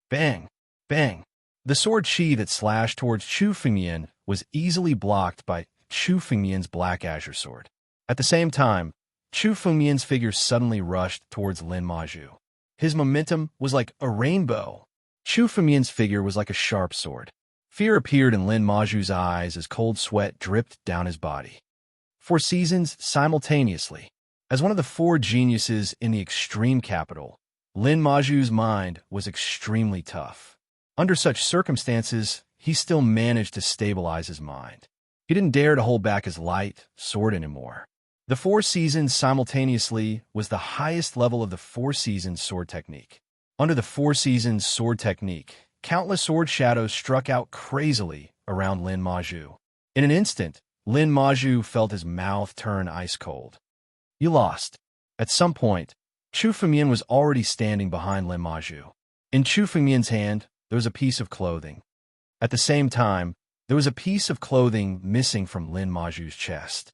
Bang! Bang! The sword chi that slashed towards Chu Fengmian was easily blocked by Chu Fengmian's black azure sword. At the same time, Chu Fengmian's figure suddenly rushed towards Lin Maju. His momentum was like a rainbow. Chu Fengmian's figure was like a sharp sword. Fear appeared in Lin Maju's eyes as cold sweat dripped down his body. 4 seasons simultaneously. As one of the 4 geniuses in the extreme capital, Lin Maju's mind was extremely tough. Under such circumstances, he still managed to stabilize his mind. He didn't dare to hold back his light sword anymore. The 4 seasons simultaneously was the highest level of the 4 seasons sword technique. Under the 4 seasons sword technique, countless sword shadows struck out crazily around Lin Maju. In an instant, Lin Maju felt his mouth turn ice cold. You lost. At some point, Chu Fengmian was already standing behind Lin Maju. In Chu Fengmian's hand, there was a piece of clothing. At the same time, there was a piece of clothing missing from Lin Maju's chest.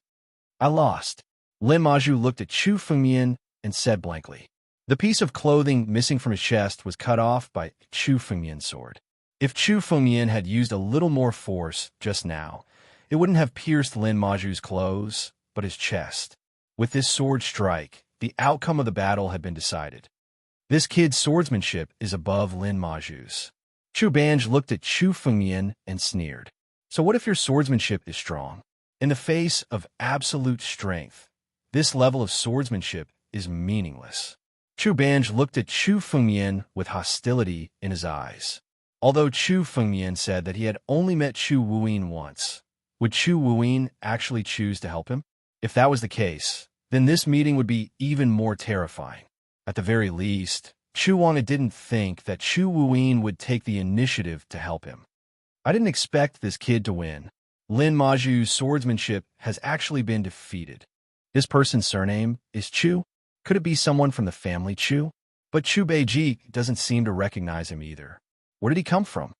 I lost. Lin Maju looked at Chu Fengmian and said blankly. The piece of clothing missing from his chest was cut off by Chu Fengmian's sword. If Chu Fengmian had used a little more force just now, it wouldn't have pierced Lin Maju's clothes, but his chest. With this sword strike, the outcome of the battle had been decided. This kid's swordsmanship is above Lin Maju's. Chu Banj looked at Chu Fengmian and sneered. So what if your swordsmanship is strong? In the face of absolute strength, this level of swordsmanship is meaningless. Chu Banj looked at Chu Fengmian with hostility in his eyes. Although Chu Fengmian said that he had only met Chu Wuyin once, would Chu Wuyin actually choose to help him? If that was the case, then this meeting would be even more terrifying. At the very least, Chu Wanga didn't think that Chu Wuyin would take the initiative to help him. I didn't expect this kid to win. Lin Maju's swordsmanship has actually been defeated. This person's surname is Chu. Could it be someone from the family Chu? But Chu Beiji doesn't seem to recognize him either. Where did he come from?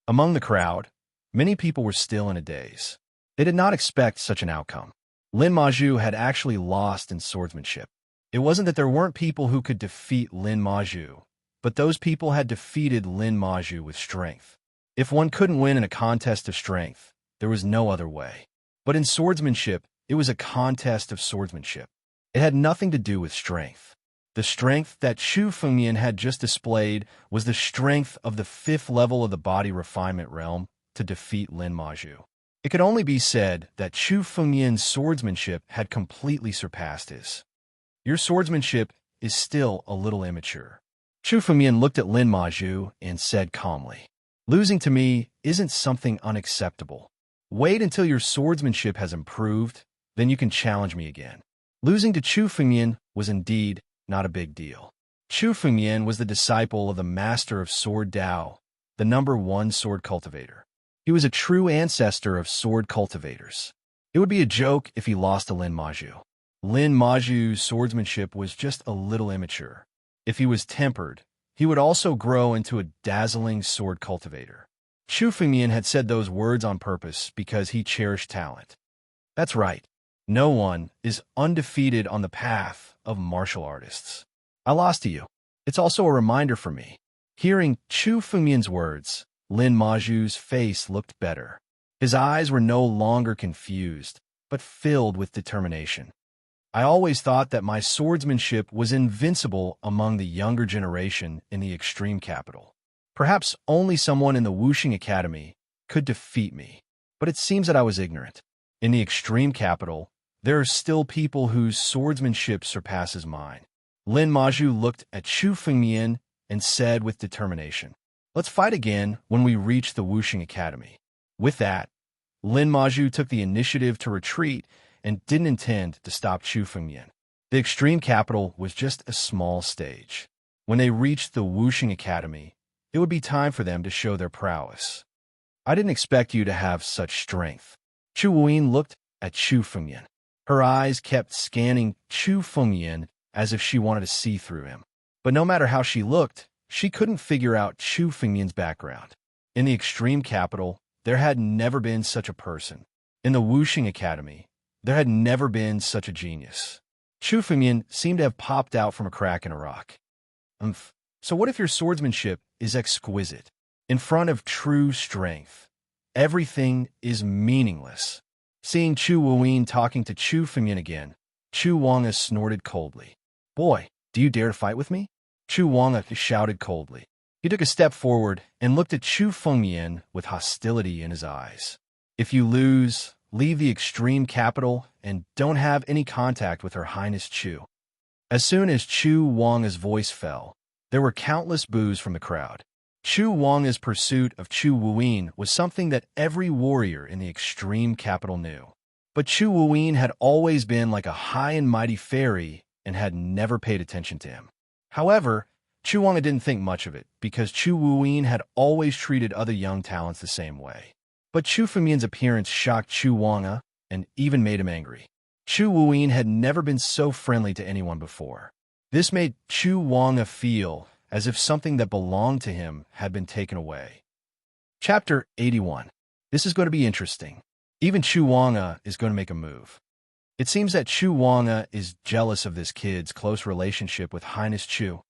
Among the crowd, many people were still in a daze. They did not expect such an outcome. Lin Maju had actually lost in swordsmanship. It wasn't that there weren't people who could defeat Lin Maju, but those people had defeated Lin Maju with strength. If one couldn't win in a contest of strength, there was no other way. But in swordsmanship, it was a contest of swordsmanship. It had nothing to do with strength. The strength that Chu Fengmian had just displayed was the strength of the 5th level of the body refinement realm to defeat Lin Maju. It could only be said that Chu Fengmian's swordsmanship had completely surpassed his. Your swordsmanship is still a little immature. Chu Fengmian looked at Lin Maju and said calmly, "Losing to me isn't something unacceptable. Wait until your swordsmanship has improved, then you can challenge me again." Losing to Chu Fengmian was indeed not a big deal. Chu Fengmian was the disciple of the master of sword Dao, the #1 sword cultivator. He was a true ancestor of sword cultivators. It would be a joke if he lost to Lin Maju. Lin Maju's swordsmanship was just a little immature. If he was tempered, he would also grow into a dazzling sword cultivator. Chu Fengmian had said those words on purpose because he cherished talent. That's right. No one is undefeated on the path of martial artists. I lost to you. It's also a reminder for me. Hearing Chu Fengmian's words, Lin Maju's face looked better. His eyes were no longer confused, but filled with determination. I always thought that my swordsmanship was invincible among the younger generation in the extreme capital. Perhaps only someone in the Wuxing Academy could defeat me, but it seems that I was ignorant. In the extreme capital, there are still people whose swordsmanship surpasses mine. Lin Maju looked at Chu Fengmian and said with determination, "Let's fight again when we reach the Wuxing Academy." With that, Lin Maju took the initiative to retreat and didn't intend to stop Chu Fengmian. The extreme capital was just a small stage. When they reached the Wuxing Academy, it would be time for them to show their prowess. "I didn't expect you to have such strength." Chu Wuyin looked at Chu Fengmian. Her eyes kept scanning Chu Fengmian as if she wanted to see through him. But no matter how she looked, she couldn't figure out Chu Fengmian's background. In the extreme capital, there had never been such a person. In the Wuxing Academy, there had never been such a genius. Chu Fengmian seemed to have popped out from a crack in a rock. So what if your swordsmanship is exquisite? In front of true strength, everything is meaningless. Seeing Chu Wuyin talking to Chu Fengmian again, Chu Wanga snorted coldly. "Boy, do you dare to fight with me?" Chu Wanga shouted coldly. He took a step forward and looked at Chu Fengmian with hostility in his eyes. "If you lose, leave the extreme capital and don't have any contact with Her Highness Chu." As soon as Chu Wanga's voice fell, there were countless boos from the crowd. Chu Wanga's pursuit of Chu Wuyin was something that every warrior in the extreme capital knew. But Chu Wuyin had always been like a high and mighty fairy and had never paid attention to him. However, Chu Wanga didn't think much of it because Chu Wuyin had always treated other young talents the same way. But Chu Fengmian's appearance shocked Chu Wanga and even made him angry. Chu Wuyin had never been so friendly to anyone before. This made Chu Wanga feel as if something that belonged to him had been taken away. Chapter 81. This is going to be interesting. Even Chu Wanga is going to make a move. It seems that Chu Wanga is jealous of this kid's close relationship with Highness Chu.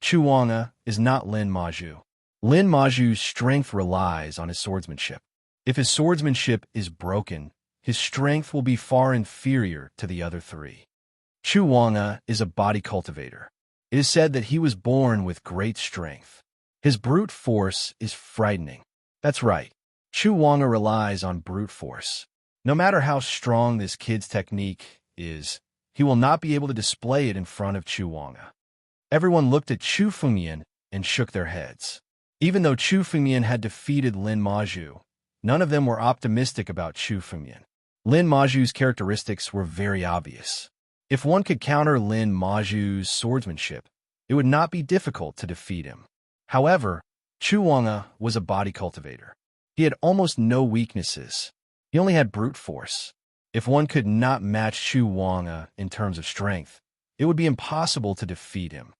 Chu Wanga is not Lin Maju. Lin Maju's strength relies on his swordsmanship. If his swordsmanship is broken, his strength will be far inferior to the other three. Chu Wanga is a body cultivator. It is said that he was born with great strength. His brute force is frightening. That's right. Chu Wanga relies on brute force. No matter how strong this kid's technique is, he will not be able to display it in front of Chu Wanga. Everyone looked at Chu Fengmian and shook their heads. Even though Chu Fengmian had defeated Lin Maju, none of them were optimistic about Chu Fengmian. Lin Maju's characteristics were very obvious. If one could counter Lin Maju's swordsmanship, it would not be difficult to defeat him. However, Chu Wanga was a body cultivator. He had almost no weaknesses. He only had brute force. If one could not match Chu Wanga in terms of strength, it would be impossible to defeat him.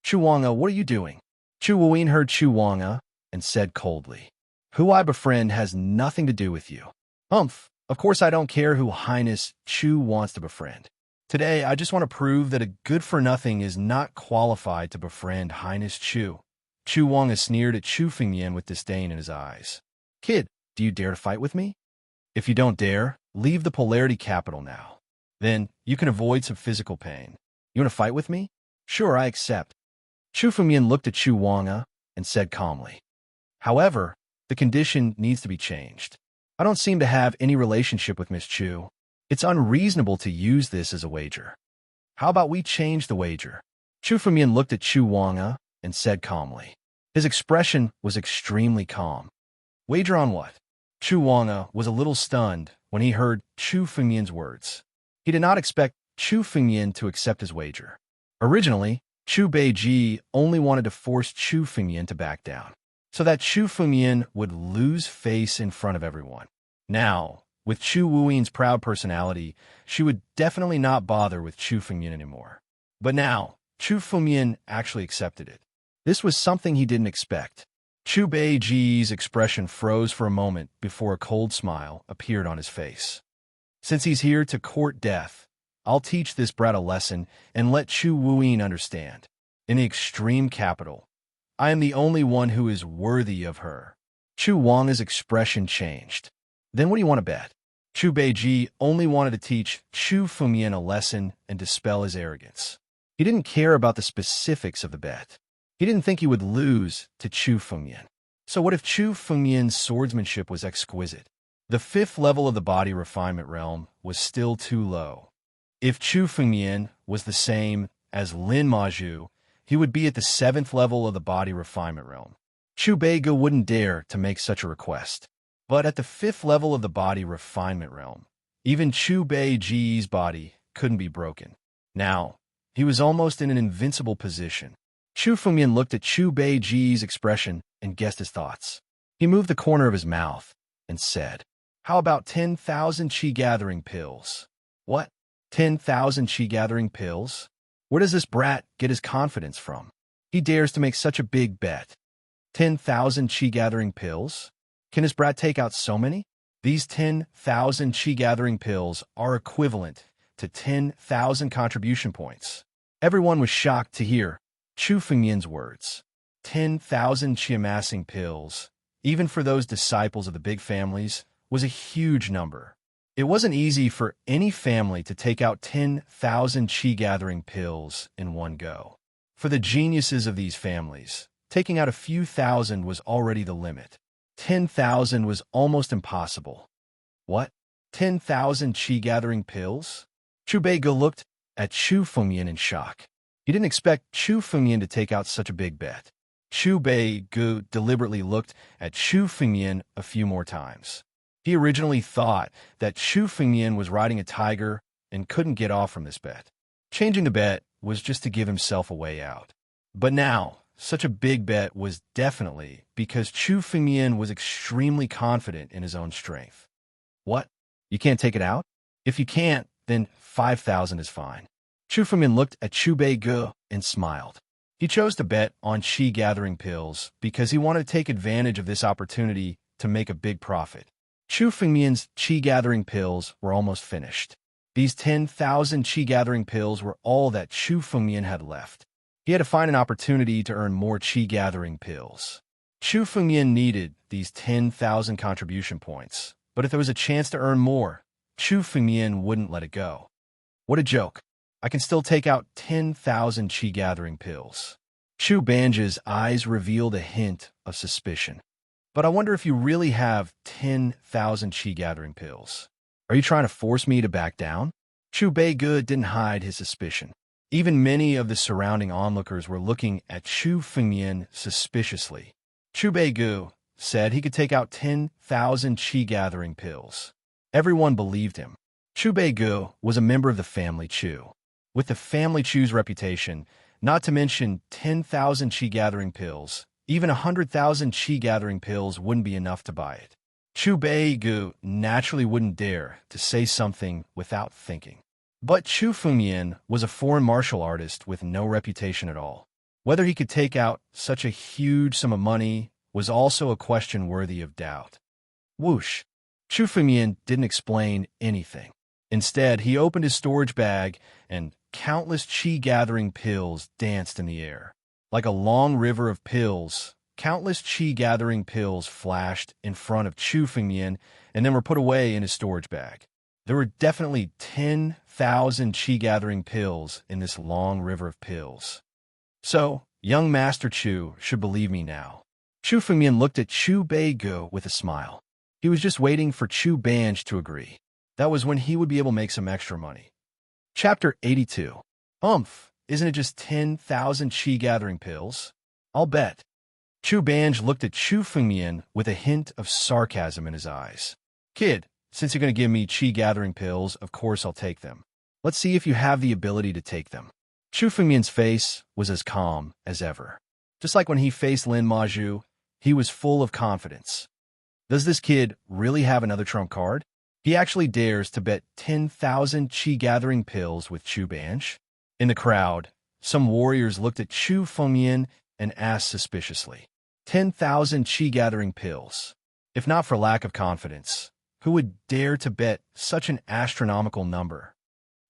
"Chu Wanga, what are you doing?" Chu Wuyin heard Chu Wanga and said coldly. Who I befriend has nothing to do with you. Of course I don't care who Highness Chu wants to befriend. Today, I just want to prove that a good-for-nothing is not qualified to befriend Highness Chu. Chu Wang has sneered at Chu Fengyan with disdain in his eyes. Kid, do you dare to fight with me? If you don't dare, leave the polarity capital now. Then, you can avoid some physical pain. You want to fight with me? Sure, I accept. Chu Fengyan looked at Chu Wang and said calmly. However, the condition needs to be changed. I don't seem to have any relationship with Miss Chu. It's unreasonable to use this as a wager. How about we change the wager? Chu Fengyan looked at Chu Wang and said calmly. His expression was extremely calm. Wager on what? Chu Wang was a little stunned when he heard Chu Fengyan's words. He did not expect Chu Fengyan to accept his wager. Originally, Chu Beiji only wanted to force Chu Fengyan to back down, so that Chu Fengyan would lose face in front of everyone. Now, with Chu Wuyin's proud personality, she would definitely not bother with Chu Fengyan anymore. But now, Chu Fengyan actually accepted it. This was something he didn't expect. Chu Beiji's expression froze for a moment before a cold smile appeared on his face. Since he's here to court death, I'll teach this brat a lesson and let Chu Wuyin understand. In the extreme capital, I am the only one who is worthy of her. Chu Wang's expression changed. Then what do you want to bet? Chu Beiji only wanted to teach Chu Fengyan a lesson and dispel his arrogance. He didn't care about the specifics of the bet. He didn't think he would lose to Chu Fengyan. So what if Chu Fengyan's swordsmanship was exquisite? The 5th level of the body refinement realm was still too low. If Chu Fengyan was the same as Lin Maju, he would be at the 7th level of the body refinement realm. Chu Beiga wouldn't dare to make such a request. But at the 5th level of the body refinement realm, even Chu Beiji's body couldn't be broken. Now, he was almost in an invincible position. Chu Fengyan looked at Chu Beiji's expression and guessed his thoughts. He moved the corner of his mouth and said, How about 10,000 chi-gathering pills? What? 10,000 chi-gathering pills? Where does this brat get his confidence from? He dares to make such a big bet. 10,000 chi-gathering pills? Can his brat take out so many? These 10,000 chi-gathering pills are equivalent to 10,000 contribution points. Everyone was shocked to hear Chu Fengyan's words. 10,000 chi-amassing pills, even for those disciples of the big families, was a huge number. It wasn't easy for any family to take out 10,000 chi-gathering pills in one go. For the geniuses of these families, taking out a few thousand was already the limit. 10,000 was almost impossible. What? 10,000 chi-gathering pills? Chu Beiga looked at Chu Fengyan in shock. He didn't expect Chu Fengyan to take out such a big bet. Chu Beiga deliberately looked at Chu Fengyan a few more times. He originally thought that Chu Fengyan was riding a tiger and couldn't get off from this bet. Changing the bet was just to give himself a way out. But now, such a big bet was definitely because Chu Fengyan was extremely confident in his own strength. What? You can't take it out? If you can't, then 5,000 is fine. Chu Fengyan looked at Chu Beiga and smiled. He chose to bet on chi-gathering pills because he wanted to take advantage of this opportunity to make a big profit. Chu Fengyan's chi-gathering pills were almost finished. These 10,000 chi-gathering pills were all that Chu Fengyan had left. He had to find an opportunity to earn more chi-gathering pills. Chu Fengyan needed these 10,000 contribution points, but if there was a chance to earn more, Chu Fengyan wouldn't let it go. What a joke. I can still take out 10,000 chi-gathering pills. Chu Banja's eyes revealed a hint of suspicion. But I wonder if you really have 10,000 chi-gathering pills. Are you trying to force me to back down? Chu Beiga didn't hide his suspicion. Even many of the surrounding onlookers were looking at Chu Fengyan suspiciously. Chu Beiga said he could take out 10,000 chi-gathering pills. Everyone believed him. Chu Beiga was a member of the family Chu. With the family Chu's reputation, not to mention 10,000 chi-gathering pills, even 100,000 chi-gathering pills wouldn't be enough to buy it. Chu Beiga naturally wouldn't dare to say something without thinking. But Chu Fengyan was a foreign martial artist with no reputation at all. Whether he could take out such a huge sum of money was also a question worthy of doubt. Whoosh! Chu Fengmian didn't explain anything. Instead, he opened his storage bag, and countless qi-gathering pills danced in the air. Like a long river of pills, countless qi-gathering pills flashed in front of Chu Fengmian and then were put away in his storage bag. There were definitely 10,000 qi-gathering pills in this long river of pills. So, young Master Chu should believe me now. Chu Fengmian looked at Chu Beige with a smile. He was just waiting for Chu Banj to agree. That was when he would be able to make some extra money. Chapter 82. Isn't it just 10,000 qi-gathering pills? I'll bet. Chu Banj looked at Chu Fengmian with a hint of sarcasm in his eyes. Kid, since you're going to give me qi-gathering pills, of course I'll take them. Let's see if you have the ability to take them. Chu Fengmian's face was as calm as ever. Just like when he faced Lin Maju, he was full of confidence. Does this kid really have another trump card? He actually dares to bet 10,000 qi-gathering pills with Chu Banj? In the crowd, some warriors looked at Chu Fengmian and asked suspiciously, 10,000 qi-gathering pills. If not for lack of confidence, who would dare to bet such an astronomical number?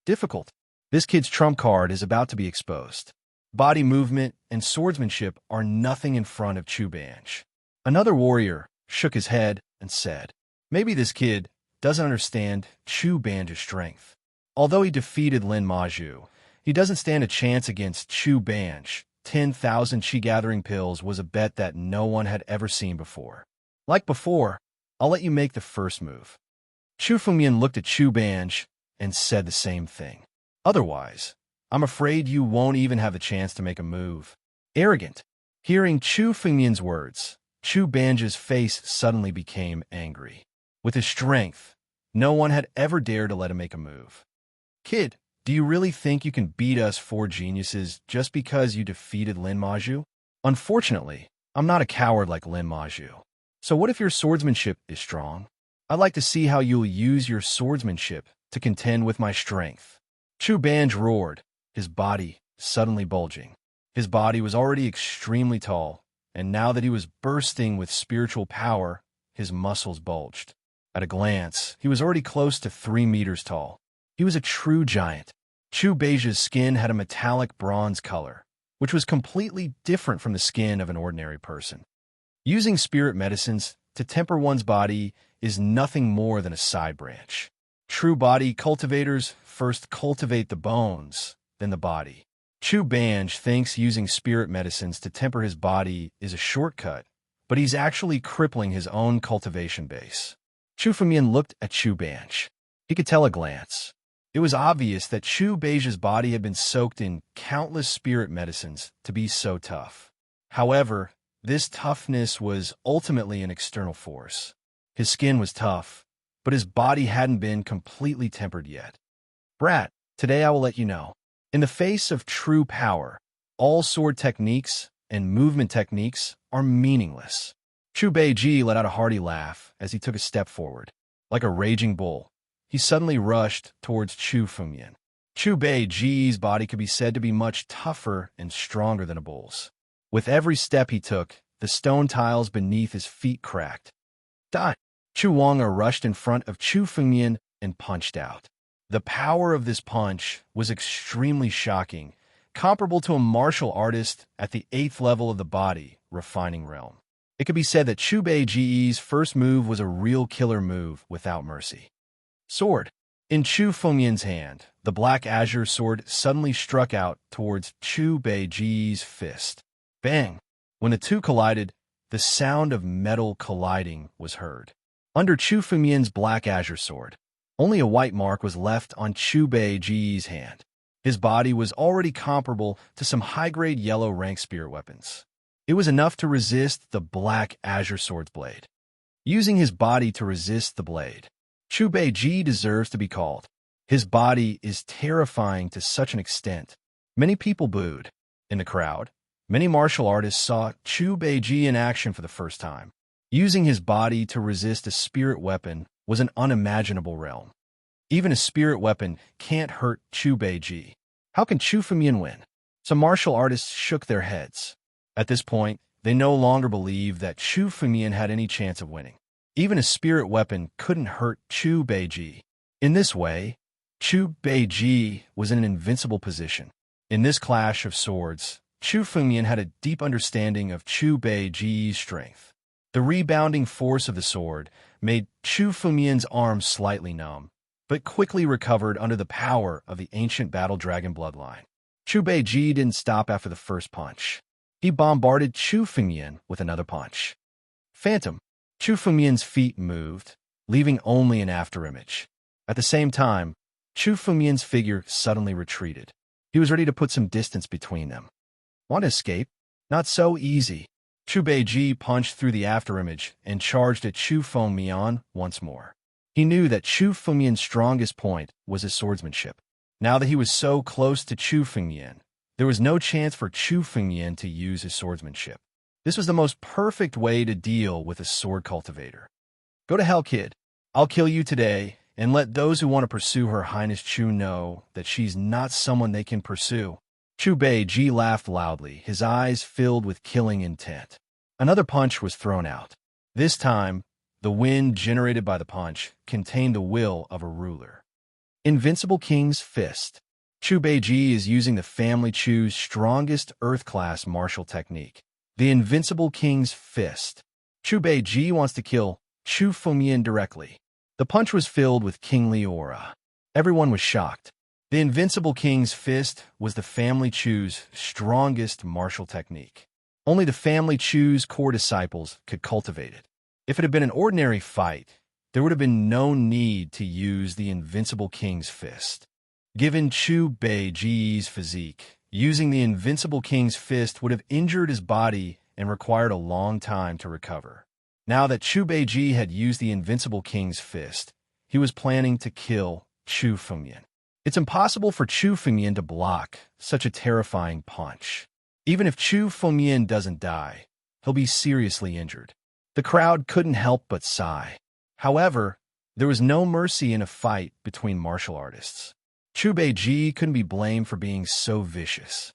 Difficult. This kid's trump card is about to be exposed. Body movement and swordsmanship are nothing in front of Chu Banj. Another warrior shook his head and said, maybe this kid doesn't understand Chu Banj's strength. Although he defeated Lin Maju, he doesn't stand a chance against Chu Banj. 10,000 qi-gathering pills was a bet that no one had ever seen before. Like before, I'll let you make the first move. Chu Fengmian looked at Chu Banj and said the same thing. Otherwise, I'm afraid you won't even have the chance to make a move. Arrogant. Hearing Chu Fengmian's words, Chu Banj's face suddenly became angry. With his strength, no one had ever dared to let him make a move. Kid, do you really think you can beat us four geniuses just because you defeated Lin Maju? Unfortunately, I'm not a coward like Lin Maju. So what if your swordsmanship is strong? I'd like to see how you'll use your swordsmanship to contend with my strength. Chu Banj roared, his body suddenly bulging. His body was already extremely tall, and now that he was bursting with spiritual power, his muscles bulged. At a glance, he was already close to 3 meters tall. He was a true giant. Chu Beige's skin had a metallic bronze color, which was completely different from the skin of an ordinary person. Using spirit medicines to temper one's body is nothing more than a side branch. True body cultivators first cultivate the bones, then the body. Chu Banj thinks using spirit medicines to temper his body is a shortcut, but he's actually crippling his own cultivation base. Chu Fengmian looked at Chu Banj. He could tell at a glance. It was obvious that Chu Beige's body had been soaked in countless spirit medicines to be so tough. However, this toughness was ultimately an external force. His skin was tough, but his body hadn't been completely tempered yet. Brat, today I will let you know. In the face of true power, all sword techniques and movement techniques are meaningless. Chu Beige let out a hearty laugh as he took a step forward. Like a raging bull, he suddenly rushed towards Chu Fengmian. Chu Beige's body could be said to be much tougher and stronger than a bull's. With every step he took, the stone tiles beneath his feet cracked. Die! Chu Wanga rushed in front of Chu Fengmian and punched out. The power of this punch was extremely shocking, comparable to a martial artist at the 8th level of the body, refining realm. It could be said that Chu Beige's first move was a real killer move without mercy. Sword. In Chu Fengmian's hand, the black azure sword suddenly struck out towards Chu Beige's fist. Bang! When the two collided, the sound of metal colliding was heard. Under Chu Fengmian's black azure sword, only a white mark was left on Chu Beige's hand. His body was already comparable to some high-grade yellow rank spirit weapons. It was enough to resist the black azure sword's blade. Using his body to resist the blade, Chu Beige deserves to be called. His body is terrifying to such an extent. Many people booed. In the crowd, many martial artists saw Chu Beige in action for the first time. Using his body to resist a spirit weapon was an unimaginable realm. Even a spirit weapon can't hurt Chu Beige. How can Chu Fengmian win? Some martial artists shook their heads. At this point, They no longer believed that Chu Fengmian had any chance of winning. Even a spirit weapon couldn't hurt Chu Beiji. In this way, Chu Beiji was in an invincible position. In this clash of swords, Chu Fengmian had a deep understanding of Chu Beiji's strength. The rebounding force of the sword made Chu Fengmian's arms slightly numb, but quickly recovered under the power of the ancient battle dragon bloodline. Chu Beiji didn't stop after the first punch. He bombarded Chu Fengmian with another punch. Phantom. Chu Fengmian's feet moved, leaving only an afterimage. At the same time, Chu Fengmian's figure suddenly retreated. He was ready to put some distance between them. Want to escape? Not so easy. Chu Beiji punched through the afterimage and charged at Chu Fengmian once more. He knew that Chu Fengmian's strongest point was his swordsmanship. Now that he was so close to Chu Fengmian, there was no chance for Chu Fengmian to use his swordsmanship. This was the most perfect way to deal with a sword cultivator. Go to hell, kid. I'll kill you today, and let those who want to pursue Her Highness Chu know that she's not someone they can pursue. Chu Beiji laughed loudly, his eyes filled with killing intent. Another punch was thrown out. This time, the wind generated by the punch contained the will of a ruler. Invincible King's Fist. Chu Beiji is using the family Chu's strongest Earth-class martial technique, the Invincible King's Fist. Chu Beiji wants to kill Chu Fengmian directly. The punch was filled with kingly aura. Everyone was shocked. The Invincible King's Fist was the family Chu's strongest martial technique. Only the family Chu's core disciples could cultivate it. If it had been an ordinary fight, there would have been no need to use the Invincible King's Fist. Given Chu Beiji's physique, using the Invincible King's Fist would have injured his body and required a long time to recover. Now that Chu Beiji had used the Invincible King's Fist, he was planning to kill Chu Fengmian. It's impossible for Chu Fengmian to block such a terrifying punch. Even if Chu Fengmian doesn't die, he'll be seriously injured. The crowd couldn't help but sigh. However, there was no mercy in a fight between martial artists. Chu Beiji couldn't be blamed for being so vicious.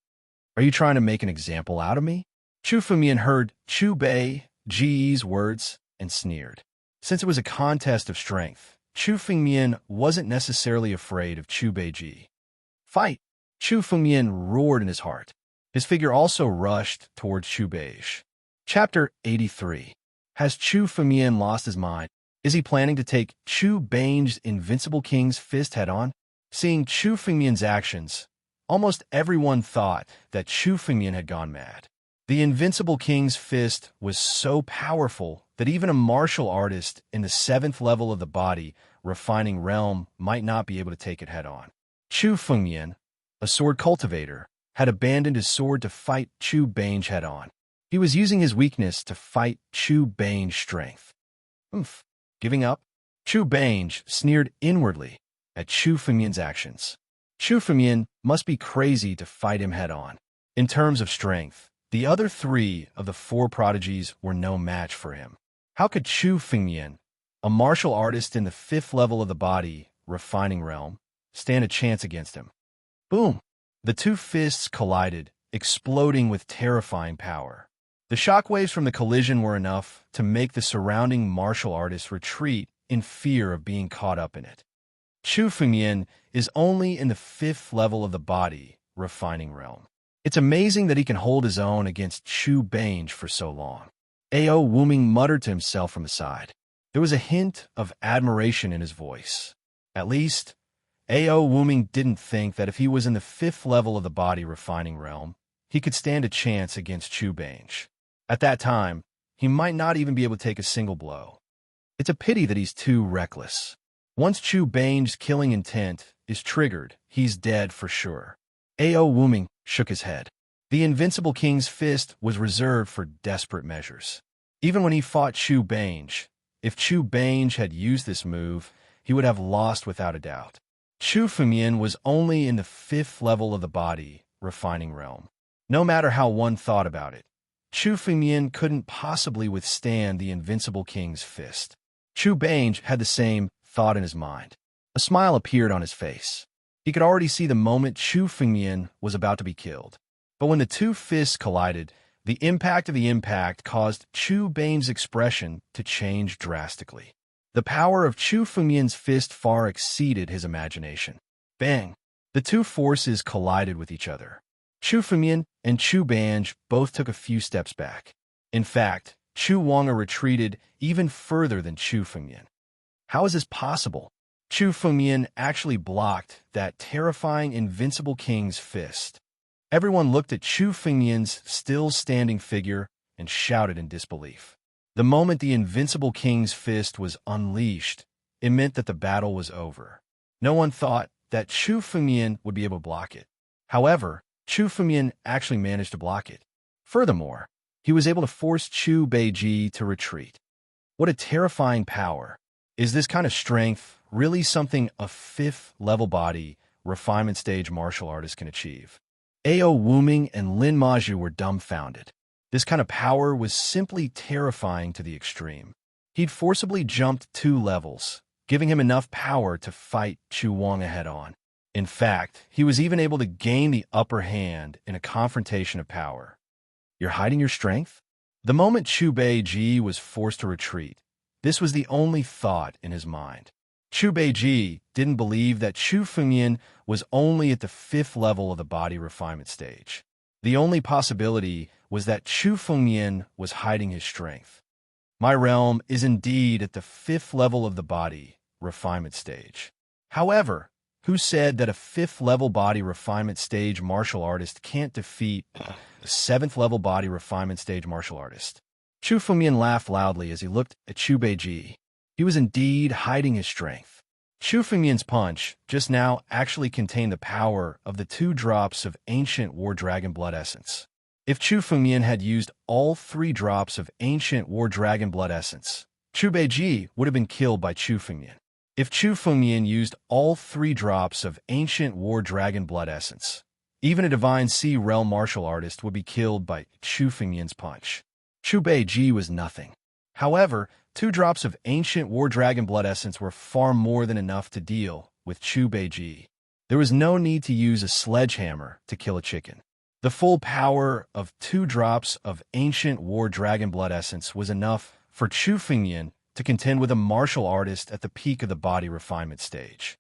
Are you trying to make an example out of me? Chu Fengmian heard Chu Beiji's words and sneered. Since it was a contest of strength, Chu Fengmian wasn't necessarily afraid of Chu Beiji. Fight! Chu Fengmian roared in his heart. His figure also rushed towards Chu Beiji. Chapter 83. Has Chu Fengmian lost his mind? Is he planning to take Chu Beiji's Invincible King's Fist head-on? Seeing Chu Fengmian's actions, almost everyone thought that Chu Fengmian had gone mad. The Invincible King's Fist was so powerful that even a martial artist in the 7th level of the body refining realm might not be able to take it head-on. Chu Fengmian, a sword cultivator, had abandoned his sword to fight Chu Beiji head-on. He was using his weakness to fight Chu Beiji's strength. Giving up? Chu Beiji sneered inwardly at Chu Fengmian's actions. Chu Fengmian must be crazy to fight him head-on. In terms of strength, the other 3 of the 4 prodigies were no match for him. How could Chu Fengmian, a martial artist in the 5th level of the body, refining realm, stand a chance against him? Boom! The 2 fists collided, exploding with terrifying power. The shockwaves from the collision were enough to make the surrounding martial artists retreat in fear of being caught up in it. Chu Fengmian is only in the 5th level of the body, refining realm. It's amazing that he can hold his own against Chu Beiji for so long. Ao Wuming muttered to himself from the side. There was a hint of admiration in his voice. At least, Ao Wuming didn't think that if he was in the 5th level of the body refining realm, he could stand a chance against Chu Beiji. At that time, he might not even be able to take a single blow. It's a pity that he's too reckless. Once Chu Beiji's killing intent is triggered, he's dead for sure. Ao Wuming shook his head. The Invincible King's Fist was reserved for desperate measures. Even when he fought Chu Beiji, if Chu Beiji had used this move, he would have lost without a doubt. Chu Fengmian was only in the 5th level of the body, refining realm. No matter how one thought about it, Chu Fengmian couldn't possibly withstand the Invincible King's Fist. Chu Beiji had the same thought in his mind. A smile appeared on his face. He could already see the moment Chu Fengmian was about to be killed. But when the 2 fists collided, The impact of the impact caused Chu Bain's expression to change drastically. The power of Chu Fengmian's fist far exceeded his imagination. Bang! The two forces collided with each other. Chu Fengmian and Chu Banj both took a few steps back. In fact, Chu Wanga retreated even further than Chu Fengmian. How is this possible? Chu Fengmian actually blocked that terrifying invincible king's fist. Everyone looked at Chu Fengmian's still standing figure and shouted in disbelief. The moment the invincible king's fist was unleashed, it meant that the battle was over. No one thought that Chu Fengmian would be able to block it. However, Chu Fengmian actually managed to block it. Furthermore, he was able to force Chu Beiji to retreat. What a terrifying power. Is this kind of strength really something a 5th-level body, refinement stage martial artist can achieve? Ao Wuming and Lin Maju were dumbfounded. This kind of power was simply terrifying to the extreme. He'd forcibly jumped 2 levels, giving him enough power to fight Chu Wanga head-on. In fact, he was even able to gain the upper hand in a confrontation of power. You're hiding your strength? The moment Chu Beiji was forced to retreat, this was the only thought in his mind. Chu Beiji didn't believe that Chu Fengmian was only at the 5th level of the body refinement stage. The only possibility was that Chu Fengmian was hiding his strength. My realm is indeed at the 5th level of the body refinement stage. However, who said that a 5th-level body refinement stage martial artist can't defeat a 7th-level body refinement stage martial artist? Chu Fengmian laughed loudly as he looked at Chu Beiji. He was indeed hiding his strength. Chu Fengmian's punch just now actually contained the power of the 2 drops of ancient War Dragon Blood Essence. If Chu Fengmian had used all 3 drops of ancient War Dragon Blood Essence, Chu Beiji would have been killed by Chu Fengmian. If Chu Fengmian used all 3 drops of ancient War Dragon Blood Essence, even a Divine Sea Realm martial artist would be killed by Chu Fengmian's punch. Chu Beiji was nothing. However, 2 drops of ancient War Dragon Blood Essence were far more than enough to deal with Chu Beiji. There was no need to use a sledgehammer to kill a chicken. The full power of 2 drops of ancient War Dragon Blood Essence was enough for Chu Fengmian to contend with a martial artist at the peak of the body refinement stage.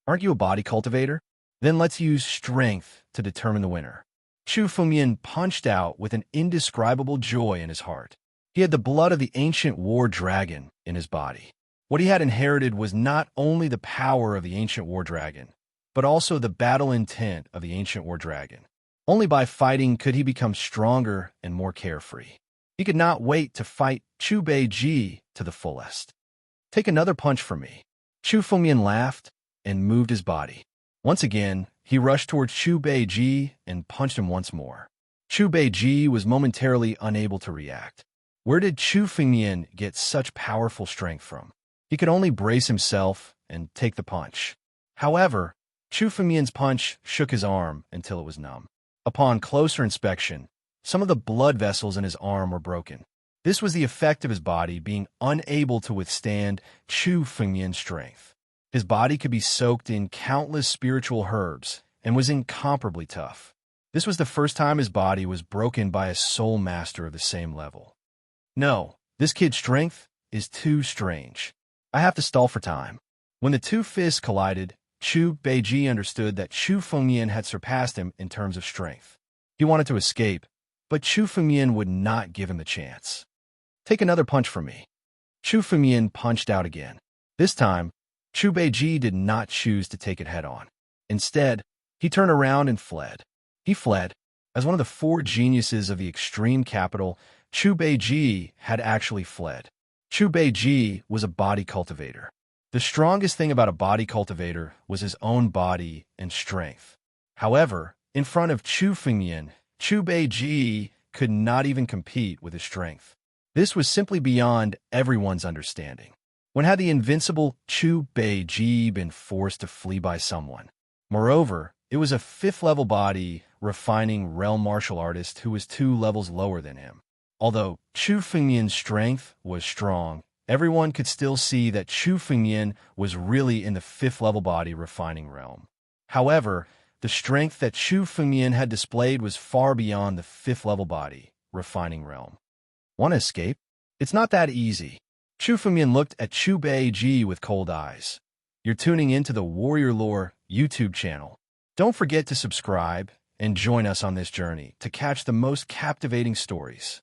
Aren't you a body cultivator? Then let's use strength to determine the winner. Chu Fengmian punched out with an indescribable joy in his heart. He had the blood of the ancient war dragon in his body. What he had inherited was not only the power of the ancient war dragon, but also the battle intent of the ancient war dragon. Only by fighting could he become stronger and more carefree. He could not wait to fight Chu Beiji to the fullest. Take another punch from me. Chu Fengmian laughed and moved his body. Once again, he rushed towards Chu Beiji and punched him once more. Chu Beiji was momentarily unable to react. Where did Chu Fengmian get such powerful strength from? He could only brace himself and take the punch. However, Chu Fengmian's punch shook his arm until it was numb. Upon closer inspection, some of the blood vessels in his arm were broken. This was the effect of his body being unable to withstand Chu Fengmian's strength. His body could be soaked in countless spiritual herbs and was incomparably tough. This was the first time his body was broken by a soul master of the same level. No, this kid's strength is too strange. I have to stall for time. When the 2 fists collided, Chu Beiji understood that Chu Fengmian had surpassed him in terms of strength. He wanted to escape, but Chu Fengmian would not give him the chance. Take another punch from me. Chu Fengmian punched out again. This time, Chu Beiji did not choose to take it head-on. Instead, he turned around and fled. He fled. As one of the 4 geniuses of the extreme capital, Chu Beiji had actually fled. Chu Beiji was a body cultivator. The strongest thing about a body cultivator was his own body and strength. However, in front of Chu Fengmian, Chu Beiji could not even compete with his strength. This was simply beyond everyone's understanding. When had the invincible Chu Beiji been forced to flee by someone? Moreover, it was a 5th-level body refining realm martial artist who was 2 levels lower than him. Although Chu Fengmian's strength was strong, everyone could still see that Chu Fengmian was really in the 5th-level body refining realm. However, the strength that Chu Fengmian had displayed was far beyond the 5th-level body refining realm. Want to escape? It's not that easy. Chu Fengmian looked at Chu Beiji with cold eyes. You're tuning into the Warrior Lore YouTube channel. Don't forget to subscribe and join us on this journey to catch the most captivating stories.